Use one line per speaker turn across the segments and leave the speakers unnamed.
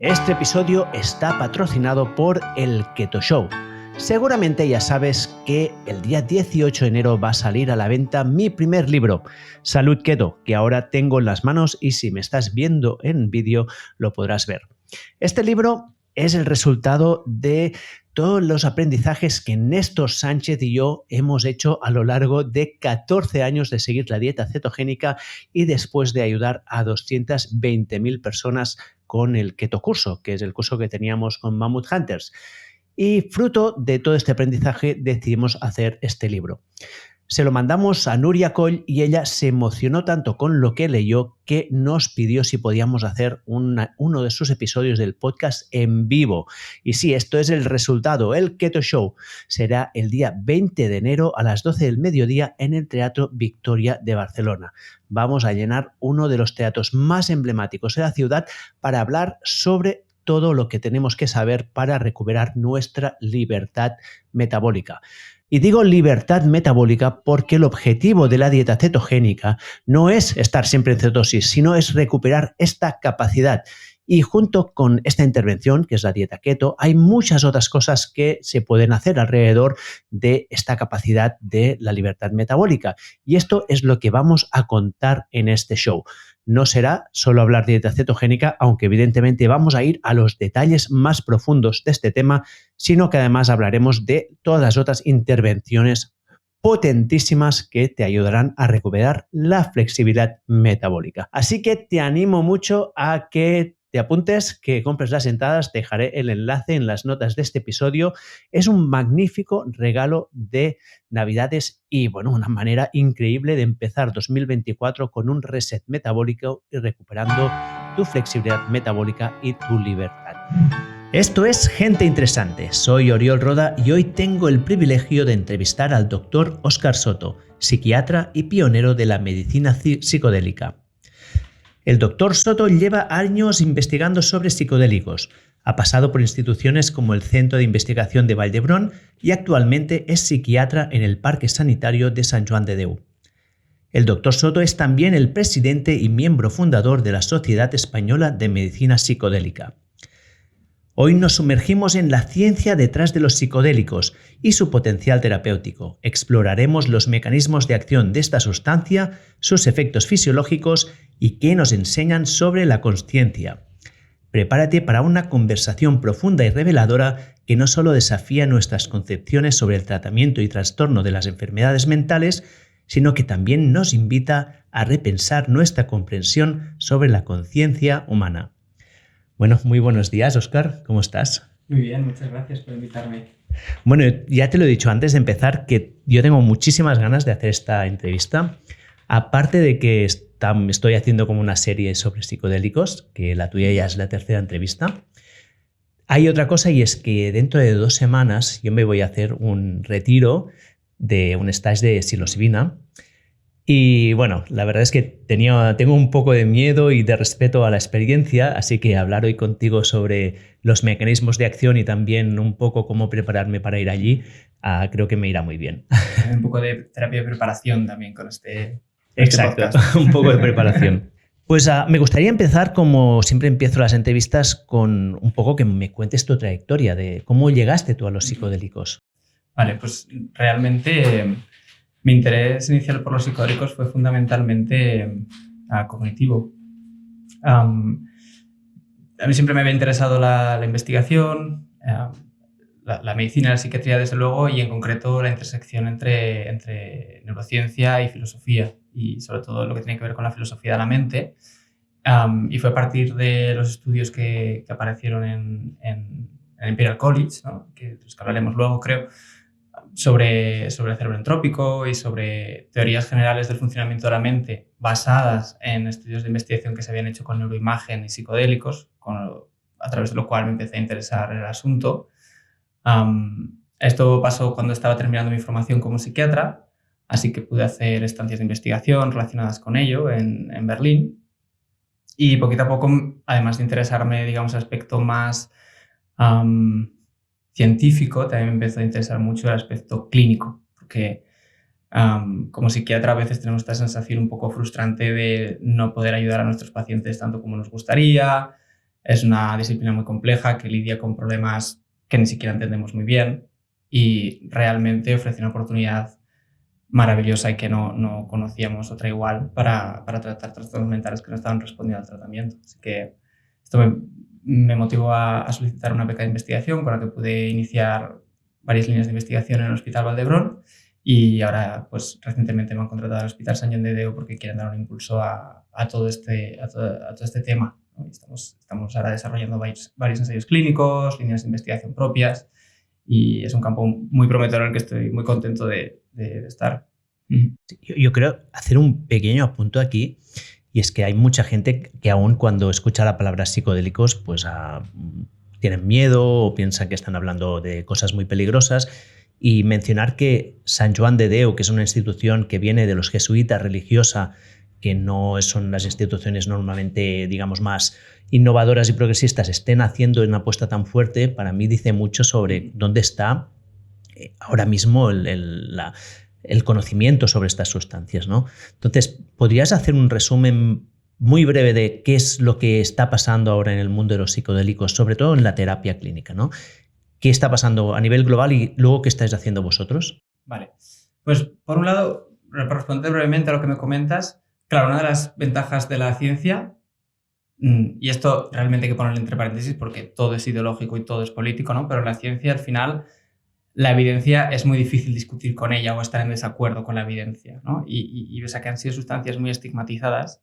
Este episodio está patrocinado por el Keto Show. Seguramente ya sabes que el día 18 de enero va a salir a la venta mi primer libro, Salud Keto, que ahora tengo en las manos y si me estás viendo en vídeo lo podrás ver. Este libro es el resultado de todos los aprendizajes que Néstor Sánchez y yo hemos hecho a lo largo de 14 años de seguir la dieta cetogénica y después de ayudar a 220.000 personas con el Keto Curso, que es el curso que teníamos con Mammoth Hunters. Y fruto de todo este aprendizaje decidimos hacer este libro. Se lo mandamos a Núria Coll y ella se emocionó tanto con lo que leyó que nos pidió si podíamos hacer uno de sus episodios del podcast en vivo. Y sí, esto es el resultado. El Keto Show será el día 20 de enero a las 12 del mediodía en el Teatro Victoria de Barcelona. Vamos a llenar uno de los teatros más emblemáticos de la ciudad para hablar sobre todo lo que tenemos que saber para recuperar nuestra libertad metabólica. Y digo libertad metabólica porque el objetivo de la dieta cetogénica no es estar siempre en cetosis, sino es recuperar esta capacidad. Y junto con esta intervención, que es la dieta keto, hay muchas otras cosas que se pueden hacer alrededor de esta capacidad de la libertad metabólica. Y esto es lo que vamos a contar en este show. No será solo hablar de dieta cetogénica, aunque evidentemente vamos a ir a los detalles más profundos de este tema, sino que además hablaremos de todas las otras intervenciones potentísimas que te ayudarán a recuperar la flexibilidad metabólica. Así que te animo mucho a que te apuntes, que compres las entradas, te dejaré el enlace en las notas de este episodio. Es un magnífico regalo de Navidades y, bueno, una manera increíble de empezar 2024 con un reset metabólico y recuperando tu flexibilidad metabólica y tu libertad. Esto es Gente Interesante. Soy Oriol Roda y hoy tengo el privilegio de entrevistar al doctor Óscar Soto, psiquiatra y pionero de la medicina psicodélica. El doctor Soto lleva años investigando sobre psicodélicos. Ha pasado por instituciones como el Centro de Investigación de Vall d'Hebron y actualmente es psiquiatra en el Parque Sanitario de Sant Joan de Déu. El doctor Soto es también el presidente y miembro fundador de la Sociedad Española de Medicina Psicodélica. Hoy nos sumergimos en la ciencia detrás de los psicodélicos y su potencial terapéutico. Exploraremos los mecanismos de acción de esta sustancia, sus efectos fisiológicos y qué nos enseñan sobre la consciencia. Prepárate para una conversación profunda y reveladora que no solo desafía nuestras concepciones sobre el tratamiento y trastorno de las enfermedades mentales, sino que también nos invita a repensar nuestra comprensión sobre la conciencia humana. Bueno, muy buenos días, Óscar. ¿Cómo estás?
Muy bien, muchas gracias por invitarme.
Bueno, ya te lo he dicho antes de empezar que yo tengo muchísimas ganas de hacer esta entrevista. Aparte de que estoy haciendo como una serie sobre psicodélicos, que la tuya ya es la tercera entrevista. Hay otra cosa y es que dentro de 2 semanas yo me voy a hacer un retiro de un stage de psilocibina. Y bueno, la verdad es que tengo un poco de miedo y de respeto a la experiencia, así que hablar hoy contigo sobre los mecanismos de acción y también un poco cómo prepararme para ir allí, creo que me irá muy bien.
Un poco de terapia de preparación también con este
Exacto,
podcast.
Un poco de preparación. Pues me gustaría empezar, como siempre empiezo las entrevistas, con un poco que me cuentes tu trayectoria de cómo llegaste tú a los psicodélicos.
Vale, pues realmente mi interés inicial por los psicodélicos fue fundamentalmente cognitivo. A mí siempre me había interesado la investigación, la medicina y la psiquiatría, desde luego, y en concreto la intersección entre neurociencia y filosofía, y sobre todo lo que tiene que ver con la filosofía de la mente. Y fue a partir de los estudios que aparecieron en Imperial College, ¿no? De los que hablaremos luego, creo, sobre el cerebro entrópico y sobre teorías generales del funcionamiento de la mente basadas en estudios de investigación que se habían hecho con neuroimagen y psicodélicos, a través de lo cual me empecé a interesar en el asunto. Esto pasó cuando estaba terminando mi formación como psiquiatra, así que pude hacer estancias de investigación relacionadas con ello en Berlín. Y poquito a poco, además de interesarme, digamos, el aspecto más científico, también me empezó a interesar mucho el aspecto clínico, porque como psiquiatra a veces tenemos esta sensación un poco frustrante de no poder ayudar a nuestros pacientes tanto como nos gustaría, Es una disciplina muy compleja que lidia con problemas que ni siquiera entendemos muy bien y realmente ofrece una oportunidad maravillosa y que no conocíamos otra igual para tratar trastornos mentales que no estaban respondiendo al tratamiento. Así que esto me motivó a solicitar una beca de investigación con la que pude iniciar varias líneas de investigación en el Hospital Vall-d'Hebron y ahora, pues recientemente me han contratado al Hospital Sant Joan de Déu porque quieren dar un impulso a todo este tema, ¿no? Y estamos ahora desarrollando varios ensayos clínicos, líneas de investigación propias y es un campo muy prometedor en el que estoy muy contento de estar.
Yo creo hacer un pequeño apunto aquí, y es que hay mucha gente que aún cuando escucha la palabra psicodélicos pues tienen miedo o piensan que están hablando de cosas muy peligrosas, y mencionar que Sant Joan de Déu, que es una institución que viene de los jesuitas religiosa, que no son las instituciones normalmente, digamos, más innovadoras y progresistas, estén haciendo una apuesta tan fuerte, para mí dice mucho sobre dónde está ahora mismo el conocimiento sobre estas sustancias, ¿no? Entonces, ¿podrías hacer un resumen muy breve de qué es lo que está pasando ahora en el mundo de los psicodélicos, sobre todo en la terapia clínica, ¿no? ¿Qué está pasando a nivel global y luego qué estáis haciendo vosotros?
Vale. Pues, por un lado, para responder brevemente a lo que me comentas, claro, una de las ventajas de la ciencia, y esto realmente hay que ponerlo entre paréntesis porque todo es ideológico y todo es político, ¿no? Pero la ciencia, al final, la evidencia es muy difícil discutir con ella o estar en desacuerdo con la evidencia, ¿no? Y ves a que han sido sustancias muy estigmatizadas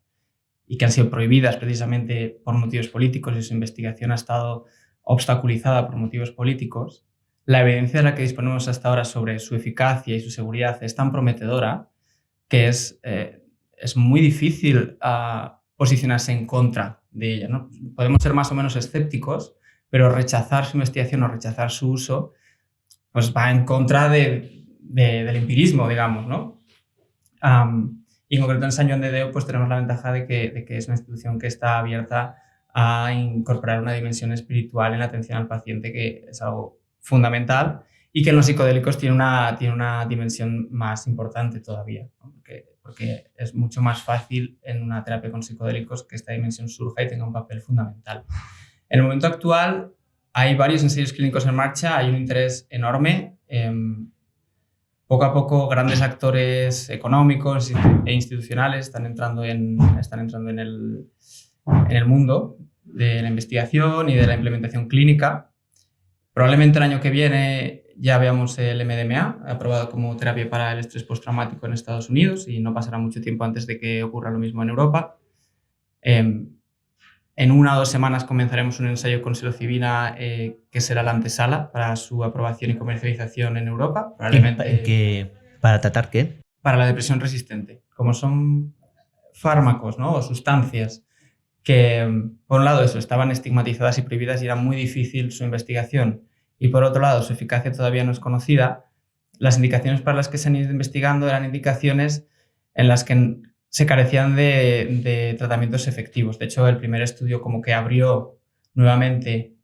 y que han sido prohibidas precisamente por motivos políticos y su investigación ha estado obstaculizada por motivos políticos, la evidencia de la que disponemos hasta ahora sobre su eficacia y su seguridad es tan prometedora que es muy difícil posicionarse en contra de ella, ¿no? Podemos ser más o menos escépticos, pero rechazar su investigación o rechazar su uso pues va en contra del empirismo, digamos, ¿no? Y en concreto en Sant Joan de Déu pues tenemos la ventaja de que es una institución que está abierta a incorporar una dimensión espiritual en la atención al paciente, que es algo fundamental y que en los psicodélicos tiene una dimensión más importante todavía, ¿no? Porque es mucho más fácil en una terapia con psicodélicos que esta dimensión surja y tenga un papel fundamental. En el momento actual hay varios ensayos clínicos en marcha, hay un interés enorme. Poco a poco grandes actores económicos e institucionales están entrando en el mundo de la investigación y de la implementación clínica. Probablemente el año que viene ya veamos el MDMA aprobado como terapia para el estrés postraumático en Estados Unidos y no pasará mucho tiempo antes de que ocurra lo mismo en Europa. En 1 o 2 semanas comenzaremos un ensayo con psilocibina que será la antesala para su aprobación y comercialización en Europa.
Probablemente, ¿para tratar qué?
Para la depresión resistente. Como son fármacos, ¿no? O sustancias que, por un lado, estaban estigmatizadas y prohibidas y era muy difícil su investigación, y por otro lado, su eficacia todavía no es conocida, las indicaciones para las que se han ido investigando eran indicaciones en las que se carecían de tratamientos efectivos. De hecho, el primer estudio como que abrió nuevamente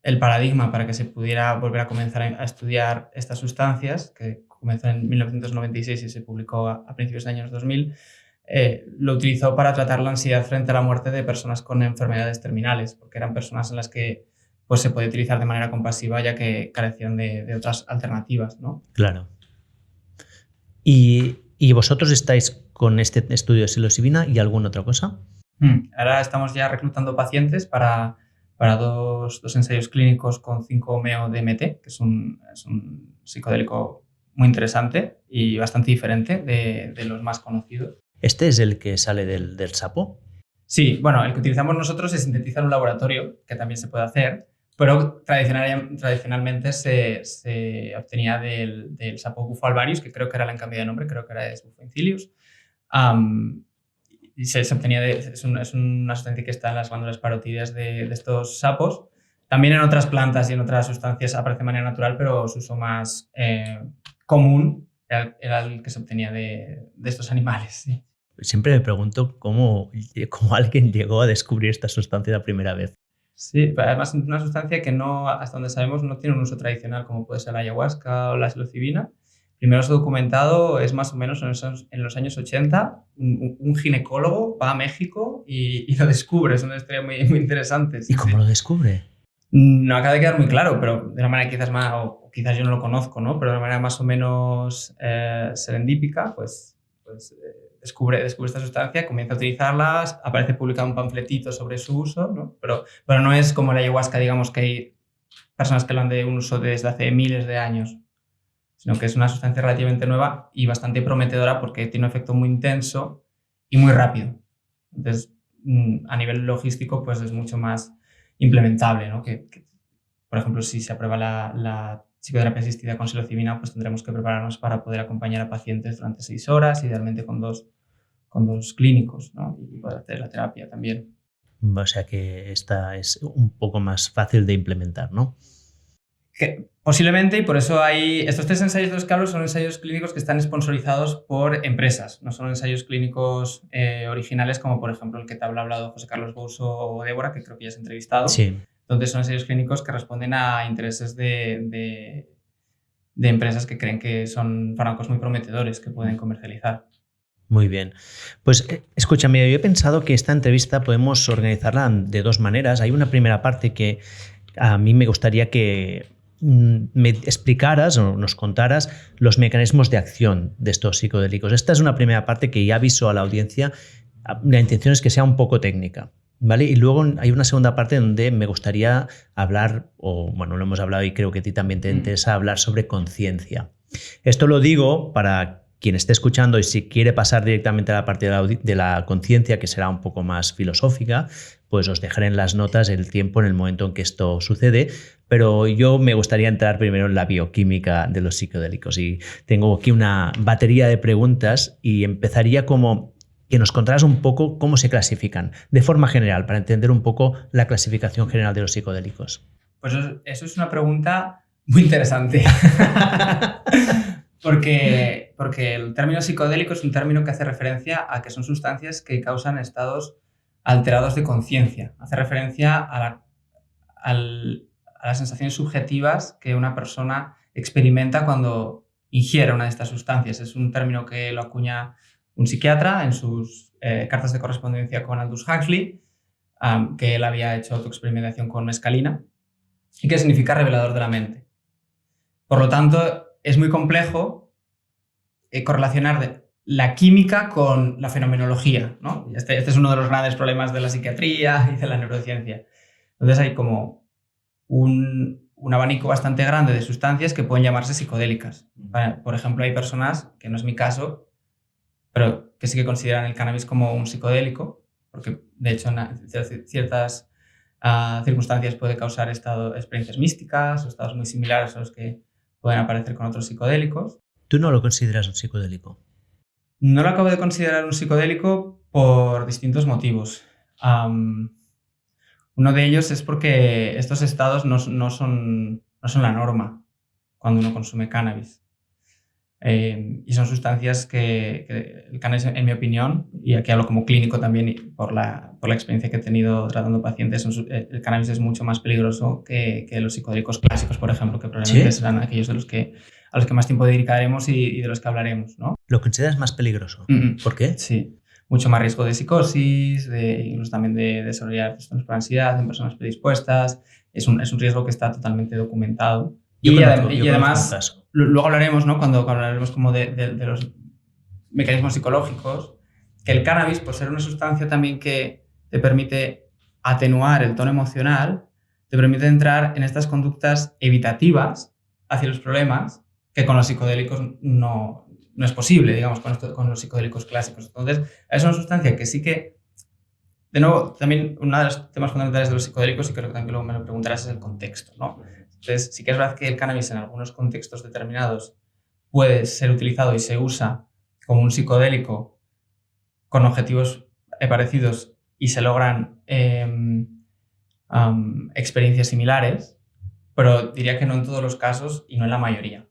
el paradigma para que se pudiera volver a comenzar a estudiar estas sustancias, que comenzó en 1996 y se publicó a principios de años 2000, lo utilizó para tratar la ansiedad frente a la muerte de personas con enfermedades terminales, porque eran personas en las que pues, se podía utilizar de manera compasiva ya que carecían de otras alternativas, ¿no?
Claro. ¿Y vosotros estáis con este estudio de psilocibina y alguna otra cosa?
Ahora estamos ya reclutando pacientes para 2 ensayos clínicos con 5-meo-DMT, que es un psicodélico muy interesante y bastante diferente de los más conocidos.
¿Este es el que sale del sapo?
Sí, bueno, el que utilizamos nosotros se sintetiza en un laboratorio, que también se puede hacer, pero tradicionalmente se obtenía del sapo Bufo alvarius, que creo que ahora le han cambiado de nombre, creo que ahora es Bufo incilius. Y se obtenía es una sustancia que está en las glándulas parotídeas de estos sapos. También en otras plantas y en otras sustancias aparece de manera natural, pero su uso más común era el que se obtenía de estos animales. Sí.
Siempre me pregunto cómo alguien llegó a descubrir esta sustancia la primera vez.
Sí, además es una sustancia que no, hasta donde sabemos, no tiene un uso tradicional como puede ser la ayahuasca o la psilocibina, primero se ha documentado, es más o menos en los años 80, un ginecólogo va a México y lo descubre. Es una historia muy, muy interesante.
¿Y cómo lo descubre?
No acaba de quedar muy claro, pero de una manera quizás más, o quizás yo no lo conozco, ¿no? Pero de una manera más o menos serendípica, pues descubre esta sustancia, comienza a utilizarlas, aparece publicado un panfletito sobre su uso, ¿no? Pero no es como la ayahuasca, digamos, que hay personas que hablan de un uso desde hace miles de años, sino que es una sustancia relativamente nueva y bastante prometedora porque tiene un efecto muy intenso y muy rápido. Entonces, a nivel logístico, pues es mucho más implementable, ¿no? Por ejemplo, si se aprueba la psicoterapia asistida con psilocibina, pues tendremos que prepararnos para poder acompañar a pacientes durante 6 horas, idealmente con dos clínicos, ¿no? Y poder hacer la terapia también.
O sea que esta es un poco más fácil de implementar, ¿no?
Posiblemente, y por eso hay... Estos 3 ensayos de los que hablo son ensayos clínicos que están sponsorizados por empresas, no son ensayos clínicos originales como, por ejemplo, el que te ha hablado José Carlos Bouso o Débora, que creo que ya has entrevistado.
Sí.
Entonces son ensayos clínicos que responden a intereses de empresas que creen que son fármacos muy prometedores que pueden comercializar.
Muy bien. Pues escúchame, yo he pensado que esta entrevista podemos organizarla de 2 maneras. Hay una primera parte que a mí me gustaría que me explicaras o nos contaras los mecanismos de acción de estos psicodélicos. Esta es una primera parte que ya aviso a la audiencia. La intención es que sea un poco técnica, ¿vale? Y luego hay una segunda parte donde me gustaría hablar, o bueno, lo hemos hablado y creo que a ti también te interesa hablar sobre conciencia. Esto lo digo para quien esté escuchando y si quiere pasar directamente a la parte de la conciencia, que será un poco más filosófica, pues os dejaré en las notas el tiempo en el momento en que esto sucede, pero yo me gustaría entrar primero en la bioquímica de los psicodélicos y tengo aquí una batería de preguntas y empezaría como que nos contaras un poco cómo se clasifican, de forma general, para entender un poco la clasificación general de los psicodélicos.
Pues eso es una pregunta muy interesante. Porque el término psicodélico es un término que hace referencia a que son sustancias que causan estados alterados de conciencia. Hace referencia a las sensaciones subjetivas que una persona experimenta cuando ingiere una de estas sustancias. Es un término que lo acuña un psiquiatra en sus cartas de correspondencia con Aldous Huxley, que él había hecho autoexperimentación con mescalina, y que significa revelador de la mente. Por lo tanto, es muy complejo correlacionar la química con la fenomenología, ¿no? Este es uno de los grandes problemas de la psiquiatría y de la neurociencia. Entonces hay como un abanico bastante grande de sustancias que pueden llamarse psicodélicas. Por ejemplo, hay personas, que no es mi caso, pero que sí que consideran el cannabis como un psicodélico, porque de hecho en ciertas circunstancias puede causar experiencias místicas o estados muy similares a los que pueden aparecer con otros psicodélicos.
¿Tú no lo consideras un psicodélico?
No lo acabo de considerar un psicodélico por distintos motivos. Uno de ellos es porque estos estados no son la norma cuando uno consume cannabis. Y son sustancias que el cannabis, en mi opinión, y aquí hablo como clínico también y por la experiencia que he tenido tratando pacientes, el cannabis es mucho más peligroso que los psicodélicos clásicos, por ejemplo, que probablemente serán aquellos a los que más tiempo dedicaremos y de los que hablaremos, ¿no?
¿Lo consideras más peligroso? ¿Por qué?
Sí, mucho más riesgo de psicosis, incluso también de desarrollar trastornos por ansiedad en personas predispuestas. Es un riesgo que está totalmente documentado. Y además, luego hablaremos, ¿no? Cuando hablaremos como de los mecanismos psicológicos, que el cannabis, por ser una sustancia también que te permite atenuar el tono emocional, te permite entrar en estas conductas evitativas hacia los problemas que con los psicodélicos no es posible, digamos, con los psicodélicos clásicos. Entonces, es una sustancia que sí que, de nuevo, también uno de los temas fundamentales de los psicodélicos, y creo que también luego me lo preguntarás, es el contexto, ¿no? Entonces, sí que es verdad que el cannabis en algunos contextos determinados puede ser utilizado y se usa como un psicodélico con objetivos parecidos y se logran experiencias similares, pero diría que no en todos los casos y no en la mayoría.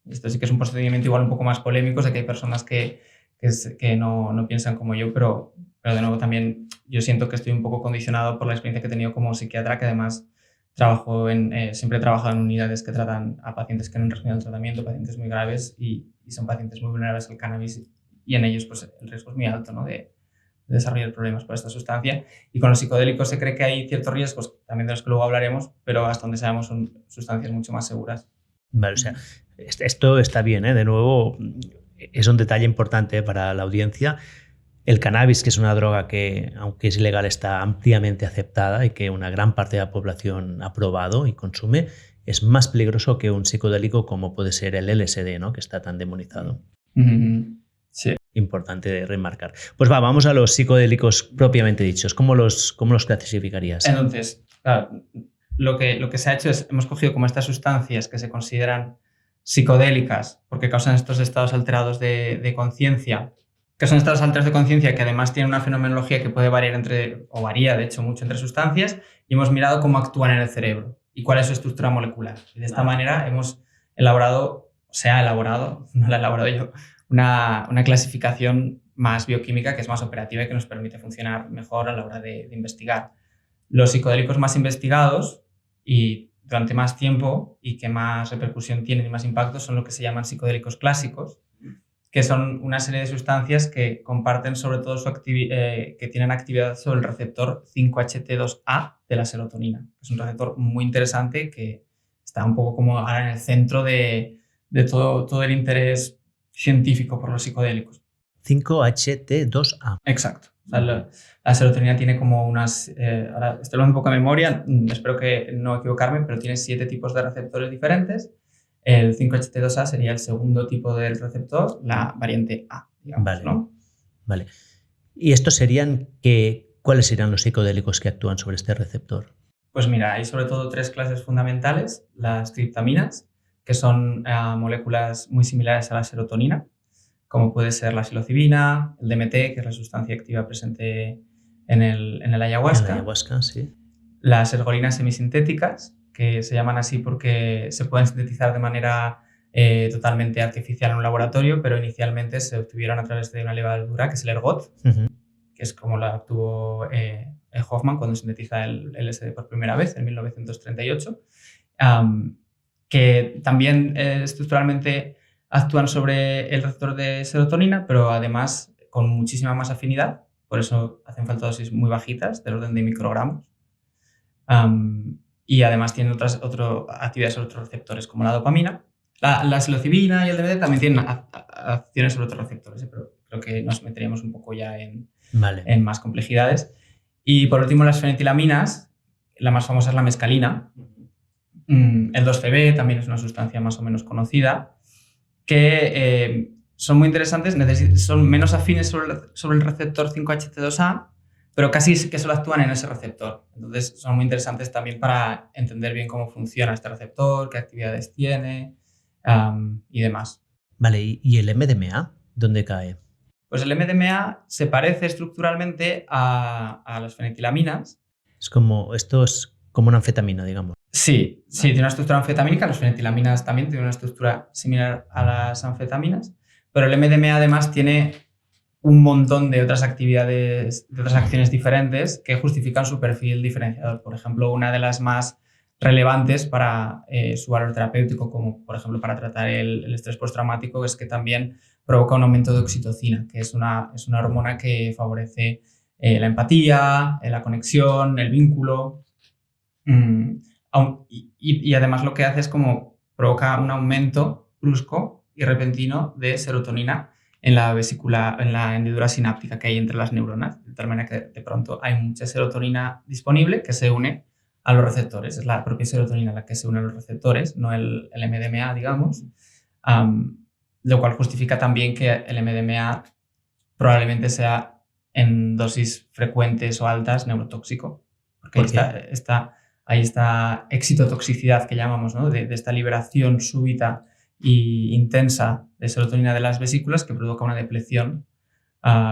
Esto sí que es un procedimiento igual un poco más polémico, sé que hay personas que no piensan como yo, pero de nuevo también yo siento que estoy un poco condicionado por la experiencia que he tenido como psiquiatra, que además siempre he trabajado en unidades que tratan a pacientes que no han recibido el tratamiento, pacientes muy graves y son pacientes muy vulnerables al cannabis y en ellos pues, el riesgo es muy alto, ¿no? de desarrollar problemas por esta sustancia. Y con los psicodélicos se cree que hay ciertos riesgos, también de los que luego hablaremos, pero hasta donde sabemos son sustancias mucho más seguras.
Vale, o sea, esto está bien, ¿eh? De nuevo, es un detalle importante para la audiencia. El cannabis, que es una droga que, aunque es ilegal, está ampliamente aceptada y que una gran parte de la población ha probado y consume, es más peligroso que un psicodélico como puede ser el LSD, ¿no? Que está tan demonizado.
Sí.
Importante remarcar. Pues vamos a los psicodélicos propiamente dichos. ¿Cómo los clasificarías?
Entonces, claro, lo que se ha hecho es, hemos cogido como estas sustancias que se consideran psicodélicas porque causan estos estados alterados de conciencia, que son estados alterados de conciencia que además tienen una fenomenología que puede variar o varía de hecho mucho entre sustancias, y hemos mirado cómo actúan en el cerebro y cuál es su estructura molecular. Y de esta manera no la he elaborado yo, una clasificación más bioquímica que es más operativa y que nos permite funcionar mejor a la hora de investigar. Los psicodélicos más investigados y durante más tiempo y que más repercusión tienen y más impacto son lo que se llaman psicodélicos clásicos, que son una serie de sustancias que comparten sobre todo que tienen actividad sobre el receptor 5-HT2A de la serotonina. Es un receptor muy interesante que está un poco como ahora en el centro de todo el interés científico por los psicodélicos.
5-HT2A.
Exacto. O sea, la serotonina tiene como unas... ahora estoy hablando un poco de memoria, espero que no equivocarme, pero tiene 7 tipos de receptores diferentes. El 5-HT2A sería el segundo tipo del receptor, la variante A, digamos,
vale.
¿no?
Vale. ¿Y estos cuáles serían los psicodélicos que actúan sobre este receptor?
Pues mira, hay sobre todo 3 clases fundamentales. Las triptaminas, que son moléculas muy similares a la serotonina, como puede ser la psilocibina, el DMT, que es la sustancia activa presente en el ayahuasca.
En el ayahuasca, sí.
Las ergolinas semisintéticas, que se llaman así porque se pueden sintetizar de manera totalmente artificial en un laboratorio, pero inicialmente se obtuvieron a través de una levadura, que es el ergot, que es como la obtuvo Hoffman cuando sintetiza el LSD por primera vez, en 1938, que también estructuralmente actúan sobre el receptor de serotonina, pero además con muchísima más afinidad, por eso hacen falta dosis muy bajitas, del orden de microgramos. Y además tienen otras actividades sobre otros receptores, como la dopamina. La psilocibina y el DMT también tienen acciones sobre otros receptores, pero creo que nos meteríamos un poco ya en más complejidades. Y por último, las fenitilaminas, la más famosa es la mescalina. El 2,4-B también es una sustancia más o menos conocida, que son muy interesantes, son menos afines sobre el receptor 5-HT2A, pero casi que solo actúan en ese receptor. Entonces son muy interesantes también para entender bien cómo funciona este receptor, qué actividades tiene y demás.
Vale, ¿y el MDMA dónde cae?
Pues el MDMA se parece estructuralmente a las fenitilaminas.
Esto es como una anfetamina, digamos.
Sí, tiene una estructura anfetamínica. Las fenitilaminas también tienen una estructura similar a las anfetaminas, pero el MDMA además tiene un montón de otras actividades, de otras acciones diferentes que justifican su perfil diferenciador. Por ejemplo, una de las más relevantes para su valor terapéutico, como por ejemplo para tratar el estrés postraumático, es que también provoca un aumento de oxitocina, que es una hormona que favorece la empatía, la conexión, el vínculo. Y además lo que hace es como provoca un aumento brusco y repentino de serotonina en la hendidura sináptica que hay entre las neuronas, de tal manera que de pronto hay mucha serotonina disponible que se une a los receptores. Es la propia serotonina la que se une a los receptores, no el MDMA, digamos, lo cual justifica también que el MDMA probablemente sea en dosis frecuentes o altas neurotóxico, porque hay esta excitotoxicidad que llamamos, ¿no? de esta liberación súbita y intensa de serotonina de las vesículas que provoca una depleción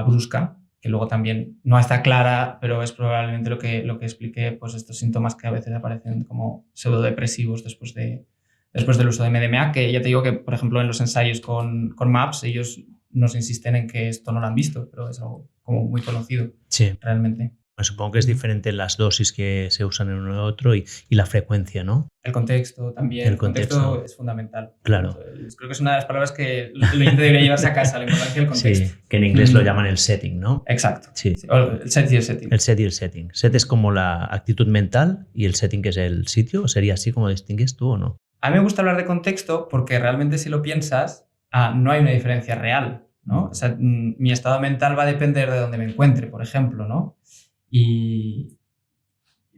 brusca, que luego también no está clara, pero es probablemente lo que explique pues, estos síntomas que a veces aparecen como pseudodepresivos después del uso de MDMA, que ya te digo que, por ejemplo, en los ensayos con MAPS, ellos nos insisten en que esto no lo han visto, pero es algo como muy conocido realmente.
Supongo que es diferente las dosis que se usan en uno y otro y la frecuencia, ¿no?
El contexto también. El contexto es fundamental.
Claro.
Creo que es una de las palabras que lo debería llevarse a casa, la importancia del contexto.
Sí, que en inglés lo llaman el setting, ¿no?
Exacto.
Sí.
El set y el setting.
El set y el setting. Set es como la actitud mental y el setting, que es el sitio. ¿Sería así como distingues tú o no?
A mí me gusta hablar de contexto porque realmente, si lo piensas, no hay una diferencia real, ¿no? O sea, mi estado mental va a depender de dónde me encuentre, por ejemplo, ¿no?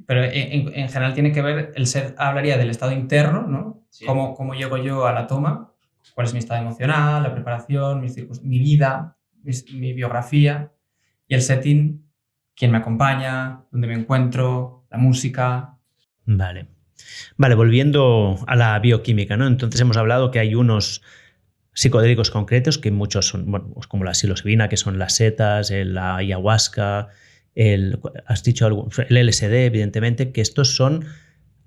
Pero en general tiene que ver, el set hablaría del estado interno, ¿no? Sí. Cómo llego yo a la toma, cuál es mi estado emocional, la preparación, mi vida, mi biografía, y el setting, quién me acompaña, dónde me encuentro, la música.
Vale, volviendo a la bioquímica, ¿no? Entonces hemos hablado que hay unos psicodélicos concretos, que muchos son, bueno, como la psilocibina, que son las setas, la ayahuasca, has dicho algo, el LSD, evidentemente, que estos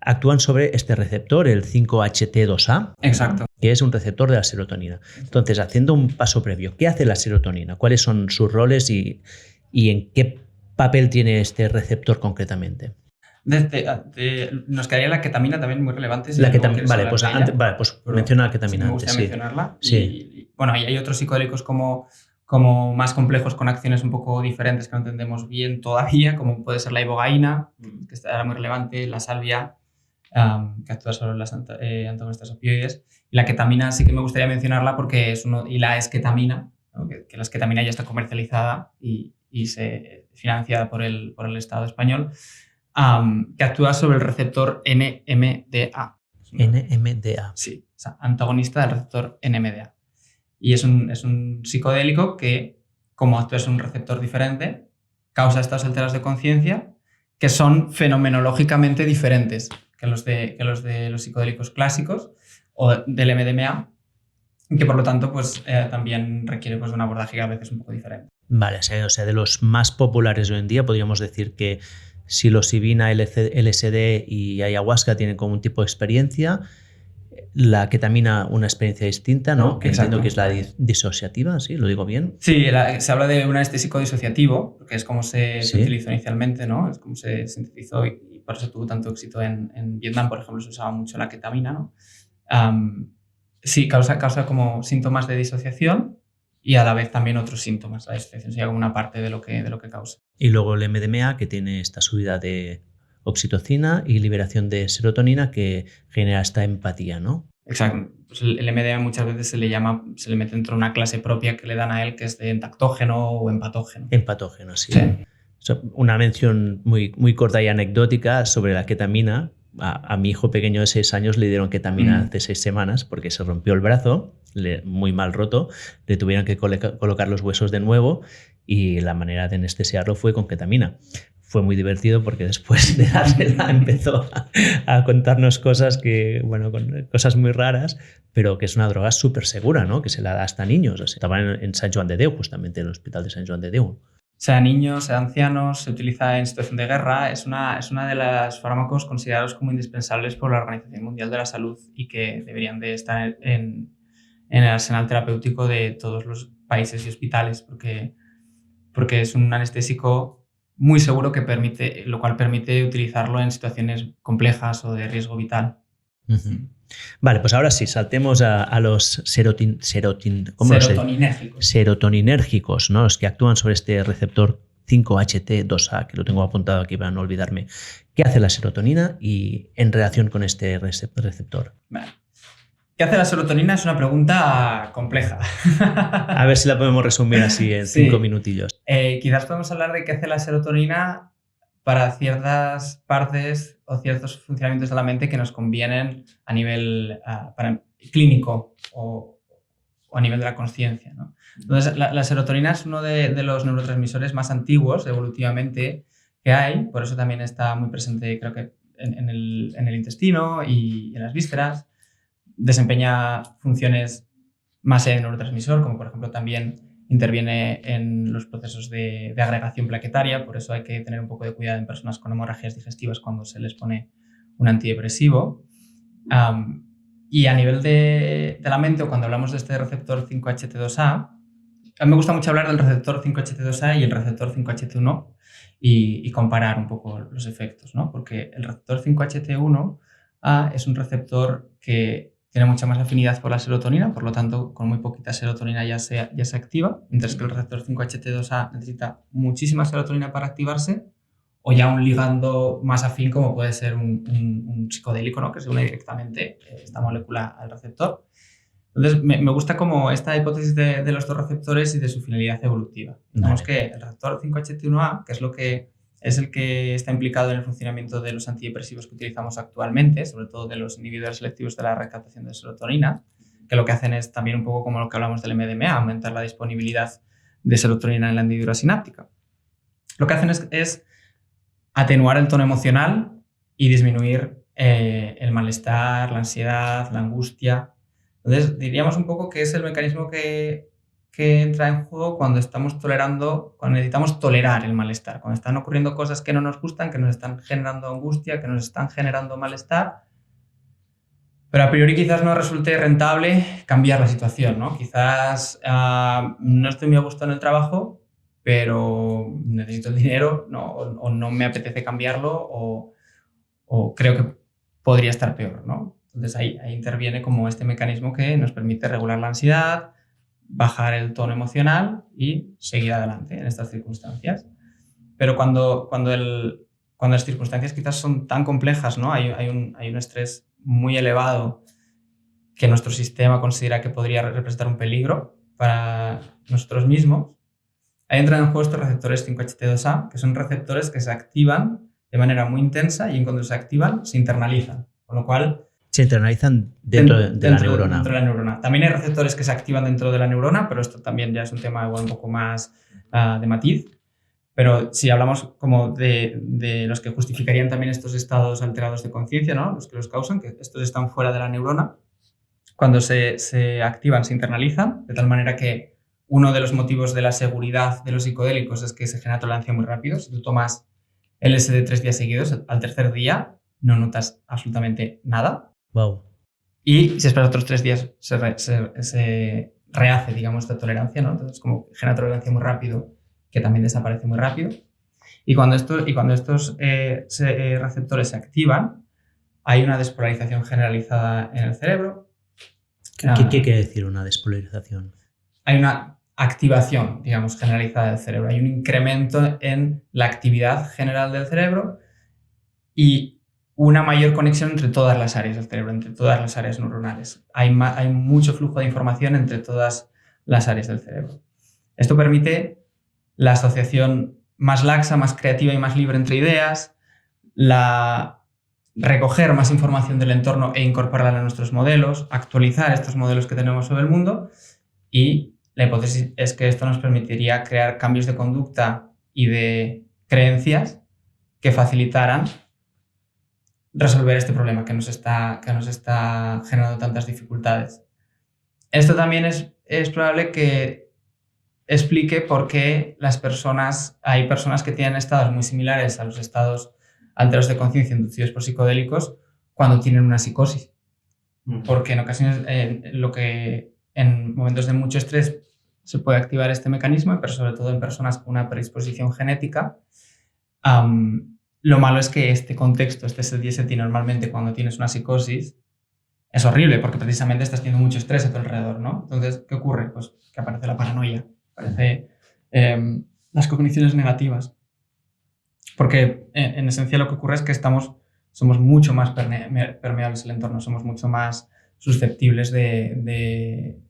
actúan sobre este receptor, el 5-HT2A.
Exacto.
Que es un receptor de la serotonina. Entonces, haciendo un paso previo, ¿qué hace la serotonina? ¿Cuáles son sus roles y en qué papel tiene este receptor concretamente?
Nos quedaría la ketamina también muy relevante.
La ketamina, vale, pues menciona la ketamina.
Sí, me gusta mencionarla.
Sí.
Y bueno, hay otros psicodélicos como más complejos, con acciones un poco diferentes que no entendemos bien todavía, como puede ser la ibogaína, que era muy relevante, la salvia, que actúa sobre las antagonistas opioides. Y la ketamina sí que me gustaría mencionarla porque y la esketamina, ¿no? que la esketamina ya está comercializada y se financiada por el Estado español, que actúa sobre el receptor NMDA.
NMDA.
Sí, o sea, antagonista del receptor NMDA. Y es un psicodélico que, como actúa sobre un receptor diferente, causa estados alterados de conciencia que son fenomenológicamente diferentes que los de los psicodélicos clásicos o del MDMA, que por lo tanto pues, también requiere pues, un abordaje a veces un poco diferente.
Vale, o sea, de los más populares hoy en día podríamos decir que psilocibina, LSD y ayahuasca tienen como un tipo de experiencia. La ketamina, una experiencia distinta, ¿no? Que entiendo que es la disociativa, ¿sí? ¿Lo digo bien?
Sí, se habla de un anestésico disociativo, porque es como se utilizó inicialmente, ¿no? Es como se sintetizó y por eso tuvo tanto éxito en Vietnam, por ejemplo, se usaba mucho la ketamina, ¿no? Sí, causa como síntomas de disociación y a la vez también otros síntomas. La disociación sería como una parte de lo que causa.
Y luego el MDMA, que tiene esta subida de oxitocina y liberación de serotonina que genera esta empatía, ¿no?
Exacto. Pues el MDMA muchas veces se le mete dentro de una clase propia que le dan a él, que es de entactógeno o empatógeno.
Empatógeno, sí. Una mención muy, muy corta y anecdótica sobre la ketamina. A mi hijo pequeño de 6 años le dieron ketamina hace 6 semanas porque se rompió el brazo, muy mal roto, le tuvieron que colocar los huesos de nuevo y la manera de anestesiarlo fue con ketamina. Fue muy divertido porque después de dársela empezó a contarnos cosas cosas muy raras, pero que es una droga súper segura, ¿no? Que se la da hasta niños. O sea, estaban en Sant Joan de Déu, justamente en el hospital de Sant Joan de Déu.
Sea niños, sea ancianos, se utiliza en situación de guerra, es una de las fármacos considerados como indispensables por la Organización Mundial de la Salud y que deberían de estar en el arsenal terapéutico de todos los países y hospitales porque es un anestésico muy seguro lo cual permite utilizarlo en situaciones complejas o de riesgo vital.
Uh-huh. Vale, pues ahora sí, saltemos a los serotoninérgicos, ¿no? Los que actúan sobre este receptor 5-HT2A, que lo tengo apuntado aquí para no olvidarme. ¿Qué hace la serotonina y en relación con este receptor?
Vale. ¿Qué hace la serotonina? Es una pregunta compleja.
A ver si la podemos resumir así en 5 minutillos.
Quizás podemos hablar de qué hace la serotonina para ciertas partes o ciertos funcionamientos de la mente que nos convienen a nivel clínico o a nivel de la consciencia, ¿no? Entonces, la serotonina es uno de los neurotransmisores más antiguos evolutivamente que hay, por eso también está muy presente, creo que en el intestino y en las vísceras. Desempeña funciones más en el neurotransmisor, como por ejemplo también interviene en los procesos de agregación plaquetaria, por eso hay que tener un poco de cuidado en personas con hemorragias digestivas cuando se les pone un antidepresivo. Y a nivel de la mente, o cuando hablamos de este receptor 5-HT2A, a mí me gusta mucho hablar del receptor 5HT2A y el receptor 5HT1 y comparar un poco los efectos, ¿no? Porque el receptor 5HT1A es un receptor que tiene mucha más afinidad por la serotonina, por lo tanto, con muy poquita serotonina ya se activa, mientras que el receptor 5HT2A necesita muchísima serotonina para activarse, o ya un ligando más afín como puede ser un psicodélico, ¿no? Que se une directamente esta molécula al receptor. Entonces, me gusta como esta hipótesis de los dos receptores y de su finalidad evolutiva. Digamos que el receptor 5HT1A, que es el que está implicado en el funcionamiento de los antidepresivos que utilizamos actualmente, sobre todo de los inhibidores selectivos de la recaptación de serotonina, que lo que hacen es también un poco como lo que hablamos del MDMA, aumentar la disponibilidad de serotonina en la hendidura sináptica. Lo que hacen es atenuar el tono emocional y disminuir el malestar, la ansiedad, la angustia. Entonces, diríamos un poco que es el mecanismo que entra en juego cuando cuando necesitamos tolerar el malestar, cuando están ocurriendo cosas que no nos gustan, que nos están generando angustia, que nos están generando malestar, pero a priori quizás no resulte rentable cambiar la situación, ¿no? Quizás no estoy muy a gusto en el trabajo, pero necesito el dinero, o no me apetece cambiarlo, o creo que podría estar peor, ¿no? Entonces ahí interviene como este mecanismo que nos permite regular la ansiedad, bajar el tono emocional y seguir adelante en estas circunstancias. Pero cuando las circunstancias quizás son tan complejas, ¿no? Hay un estrés muy elevado que nuestro sistema considera que podría representar un peligro para nosotros mismos, ahí entran en juego estos receptores 5HT2A, que son receptores que se activan de manera muy intensa y cuando se activan se internalizan, con lo cual
se internalizan dentro de la neurona.
Dentro de la neurona. También hay receptores que se activan dentro de la neurona, pero esto también ya es un tema igual un poco más de matiz. Pero si hablamos como de los que justificarían también estos estados alterados de conciencia, ¿no? Los que los causan, que estos están fuera de la neurona, cuando se activan, se internalizan, de tal manera que uno de los motivos de la seguridad de los psicodélicos es que se genera tolerancia muy rápido. Si tú tomas LSD 3 días seguidos, al tercer día no notas absolutamente nada.
Wow.
Y si esperas otros 3 días, se rehace, digamos, esta tolerancia, ¿no? Entonces, como genera tolerancia muy rápido, que también desaparece muy rápido. Y cuando estos receptores se activan, hay una despolarización generalizada en el cerebro.
¿Qué quiere decir una despolarización?
Hay una activación, digamos, generalizada del cerebro. Hay un incremento en la actividad general del cerebro y una mayor conexión entre todas las áreas del cerebro, entre todas las áreas neuronales. Hay mucho flujo de información entre todas las áreas del cerebro. Esto permite la asociación más laxa, más creativa y más libre entre ideas, recoger más información del entorno e incorporarla a nuestros modelos, actualizar estos modelos que tenemos sobre el mundo, y la hipótesis es que esto nos permitiría crear cambios de conducta y de creencias que facilitaran resolver este problema que nos está generando tantas dificultades. Esto también es probable que explique por qué hay personas que tienen estados muy similares a los estados alterados de conciencia inducidos por psicodélicos cuando tienen una psicosis. Porque en ocasiones, en momentos de mucho estrés, se puede activar este mecanismo, pero sobre todo en personas con una predisposición genética. Lo malo es que este contexto, este SDST, normalmente cuando tienes una psicosis, es horrible porque precisamente estás teniendo mucho estrés a tu alrededor, ¿no? Entonces, ¿qué ocurre? Pues que aparece la paranoia, aparece las cogniciones negativas. Porque en esencia lo que ocurre es que somos mucho más permeables al entorno, somos mucho más susceptibles de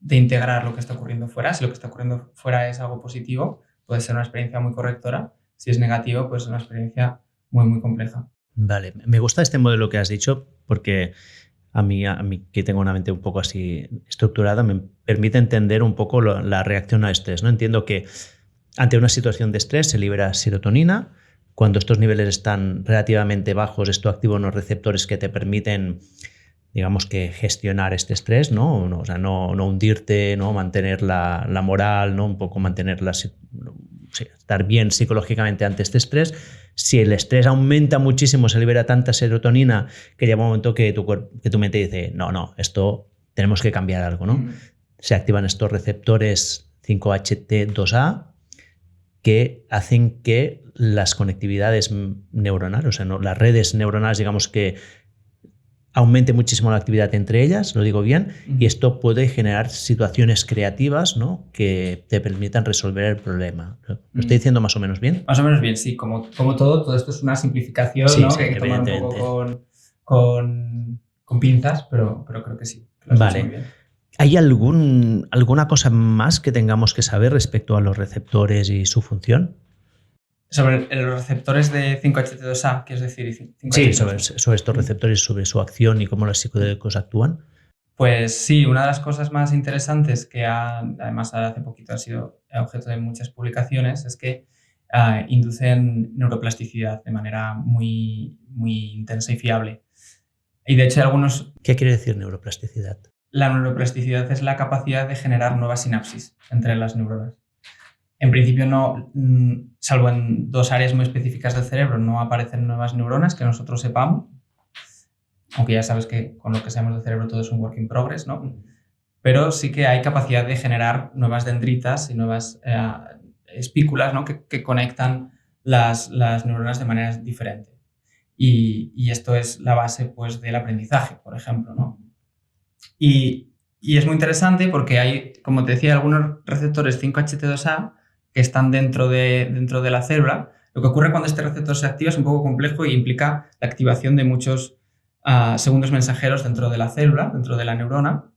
integrar lo que está ocurriendo fuera. Si lo que está ocurriendo fuera es algo positivo, puede ser una experiencia muy correctora. Si es negativo, pues es una experiencia muy, muy compleja.
Vale, me gusta este modelo que has dicho porque a mí que tengo una mente un poco así estructurada me permite entender un poco la reacción al estrés, ¿no? Entiendo que ante una situación de estrés se libera serotonina. Cuando estos niveles están relativamente bajos, esto activa unos receptores que te permiten, digamos, que gestionar este estrés, ¿no? O sea, no hundirte, ¿no? Mantener la moral, ¿no? Un poco estar bien psicológicamente ante este estrés. Si el estrés aumenta muchísimo, se libera tanta serotonina que llega un momento que tu mente dice, no, esto tenemos que cambiar algo, ¿no? Se activan estos receptores 5HT2A, que hacen que las conectividades neuronales, o sea, no, las redes neuronales, digamos que aumente muchísimo la actividad entre ellas, lo digo bien, y esto puede generar situaciones creativas, ¿no?, que te permitan resolver el problema. ¿Lo estoy diciendo más o menos bien?
Más o menos bien, sí. Como todo esto es una simplificación,
Sí,
¿no?
sí,
Que hay que tomar un poco con pinzas, pero creo que sí. Que lo has hecho muy bien.
¿Hay alguna cosa más que tengamos que saber respecto a los receptores y su función?
Sobre los receptores de 5HT2A, quieres decir. 5HT2A.
Sí, sobre estos receptores, sobre su acción y cómo los psicodélicos actúan.
Pues sí, una de las cosas más interesantes que además hace poquito ha sido objeto de muchas publicaciones es que inducen neuroplasticidad de manera muy, muy intensa y fiable. Y de hecho hay algunos...
¿Qué quiere decir neuroplasticidad?
La neuroplasticidad es la capacidad de generar nuevas sinapsis entre las neuronas. En principio no, salvo en dos áreas muy específicas del cerebro, no aparecen nuevas neuronas que nosotros sepamos, aunque ya sabes que con lo que sabemos del cerebro todo es un work in progress, ¿no? Pero sí que hay capacidad de generar nuevas dendritas y nuevas espículas, ¿no?, que conectan las neuronas de manera diferente. Y esto es la base, pues, del aprendizaje, por ejemplo, ¿no? Y es muy interesante porque hay, como te decía, algunos receptores 5HT2A que están dentro de la célula. Lo que ocurre cuando este receptor se activa es un poco complejo y implica la activación de muchos segundos mensajeros dentro de la célula, dentro de la neurona,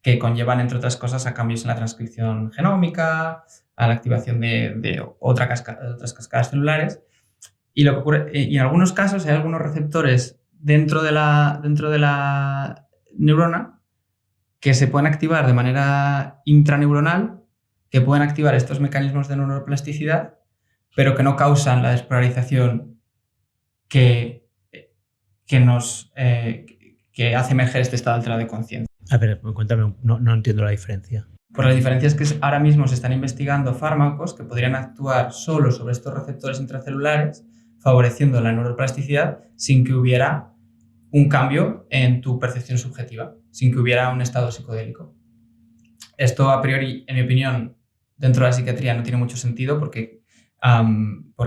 que conllevan, entre otras cosas, a cambios en la transcripción genómica, a la activación de otras cascadas celulares. Y lo que ocurre, y en algunos casos hay algunos receptores dentro de la neurona que se pueden activar de manera intraneuronal, que pueden activar estos mecanismos de neuroplasticidad, pero que no causan la despolarización que hace emerger este estado alterado de conciencia.
A ver, cuéntame, no entiendo la diferencia.
Pues la diferencia es que ahora mismo se están investigando fármacos que podrían actuar solo sobre estos receptores intracelulares, favoreciendo la neuroplasticidad sin que hubiera un cambio en tu percepción subjetiva, sin que hubiera un estado psicodélico. Esto, a priori, en mi opinión, dentro de la psiquiatría no tiene mucho sentido porque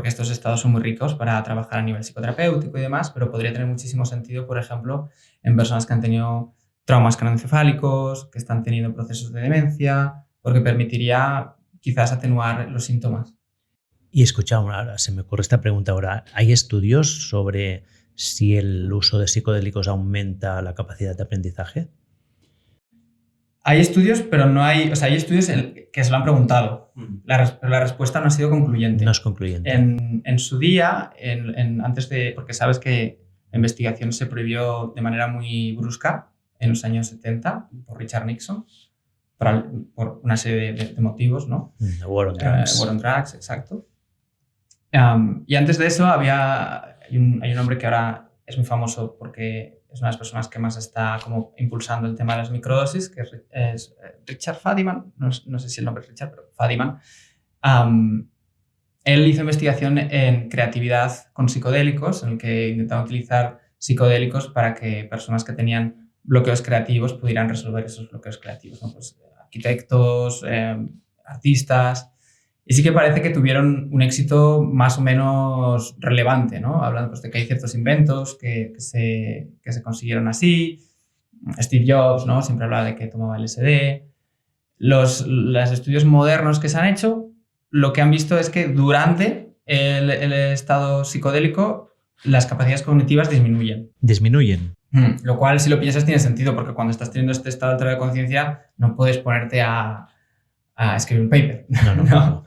estos estados son muy ricos para trabajar a nivel psicoterapéutico y demás, pero podría tener muchísimo sentido, por ejemplo, en personas que han tenido traumas craneoencefálicos, que están teniendo procesos de demencia, porque permitiría quizás atenuar los síntomas.
Y escucha, ahora se me ocurre esta pregunta ahora. ¿Hay estudios sobre si el uso de psicodélicos aumenta la capacidad de aprendizaje?
Hay estudios, pero no hay... O sea, hay estudios que se lo han preguntado. Pero la respuesta no ha sido concluyente.
No es concluyente.
En su día, antes de... Porque sabes que la investigación se prohibió de manera muy brusca en los años 70 por Richard Nixon, por una serie de motivos, ¿no?
War on Drugs.
War on Drugs, exacto. Y antes de eso hay un hombre que ahora es muy famoso porque es una de las personas que más está como impulsando el tema de las microdosis, que es Richard Fadiman, no sé si el nombre es Richard, pero Fadiman. Él hizo investigación en creatividad con psicodélicos, en el que intentaba utilizar psicodélicos para que personas que tenían bloqueos creativos pudieran resolver esos bloqueos creativos, ¿no? Pues, arquitectos, artistas, y sí que parece que tuvieron un éxito más o menos relevante, ¿no? Hablando, pues, de que hay ciertos inventos que se consiguieron así. Steve Jobs, ¿no?, siempre hablaba de que tomaba LSD. Los estudios modernos que se han hecho, lo que han visto es que durante el estado psicodélico las capacidades cognitivas disminuyen.
¿Disminuyen?
Lo cual, si lo piensas, tiene sentido, porque cuando estás teniendo este estado alterado de conciencia no puedes ponerte a escribir un paper. No.